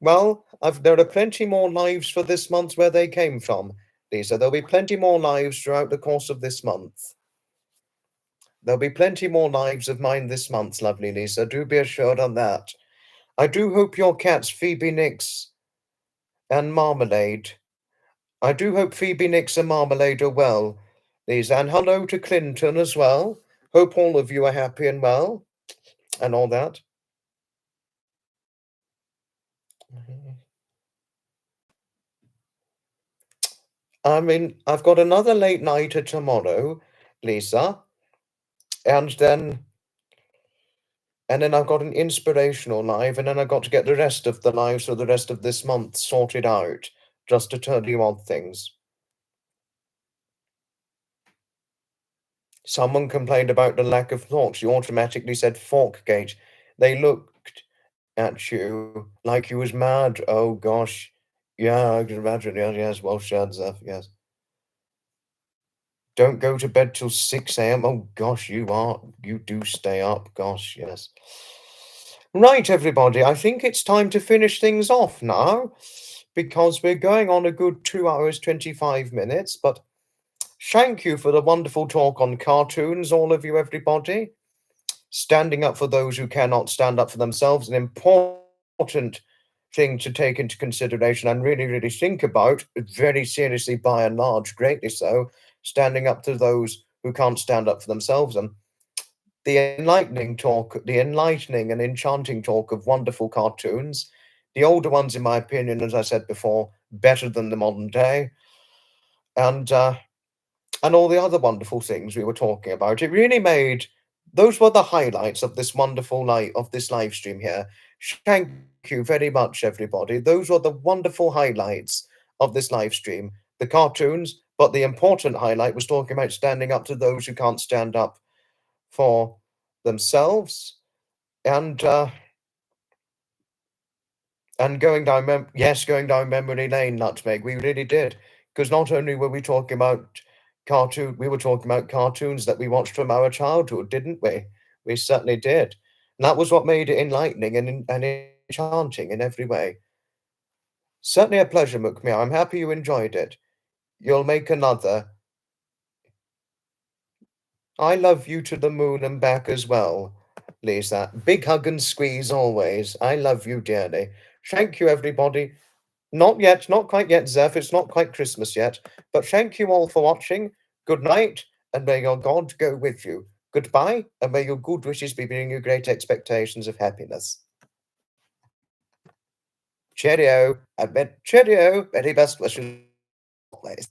Well, there are plenty more lives for this month where they came from, Lisa. There'll be plenty more lives throughout the course of this month. There'll be plenty more lives of mine this month, lovely Lisa. Do be assured on that. I do hope your cats, Phoebe Nix and Marmalade. I do hope Phoebe Nix and Marmalade are well. Lisa, and hello to Clinton as well. Hope all of you are happy and well, and all that. I mean, I've got another late nighter tomorrow, Lisa, and then I've got an inspirational live, and then I've got to get the rest of the lives for the rest of this month sorted out, just to tell you odd things. Someone complained about the lack of thoughts. You automatically said Forkgate. They looked at you like you was mad. Oh gosh. Yeah, I can imagine. Yes, yes, well said, Zeph, yes. Don't go to bed till 6 a.m. Oh gosh, you do stay up. Gosh, yes. Right, everybody, I think it's time to finish things off now because we're going on a good 2 hours, 25 minutes. But thank you for the wonderful talk on cartoons, all of you, everybody. Standing up for those who cannot stand up for themselves, an important thing to take into consideration and really, really think about very seriously, by and large, greatly so, standing up to those who can't stand up for themselves. And the enlightening and enchanting talk of wonderful cartoons, the older ones, in my opinion, as I said before, better than the modern day, and all the other wonderful things we were talking about. It really made those were the highlights of this wonderful night of this live stream here. Thank you very much, everybody. Those were the wonderful highlights of this live stream. The cartoons, but the important highlight was talking about standing up to those who can't stand up for themselves, and going down memory lane, Nutmeg. We really did, because not only were we talking about we were talking about cartoons that we watched from our childhood, didn't we? We certainly did. And that was what made it enlightening and enchanting in every way. Certainly a pleasure, McMeow. I'm happy you enjoyed it. You'll make another. I love you to the moon and back as well, Lisa. Big hug and squeeze always. I love you dearly. Thank you, everybody. Not yet, not quite yet, Zeph. It's not quite Christmas yet. But thank you all for watching. Good night, and may your God go with you. Goodbye, and may your good wishes be bringing you great expectations of happiness. Cheerio. I meant cheerio. Very best wishes always.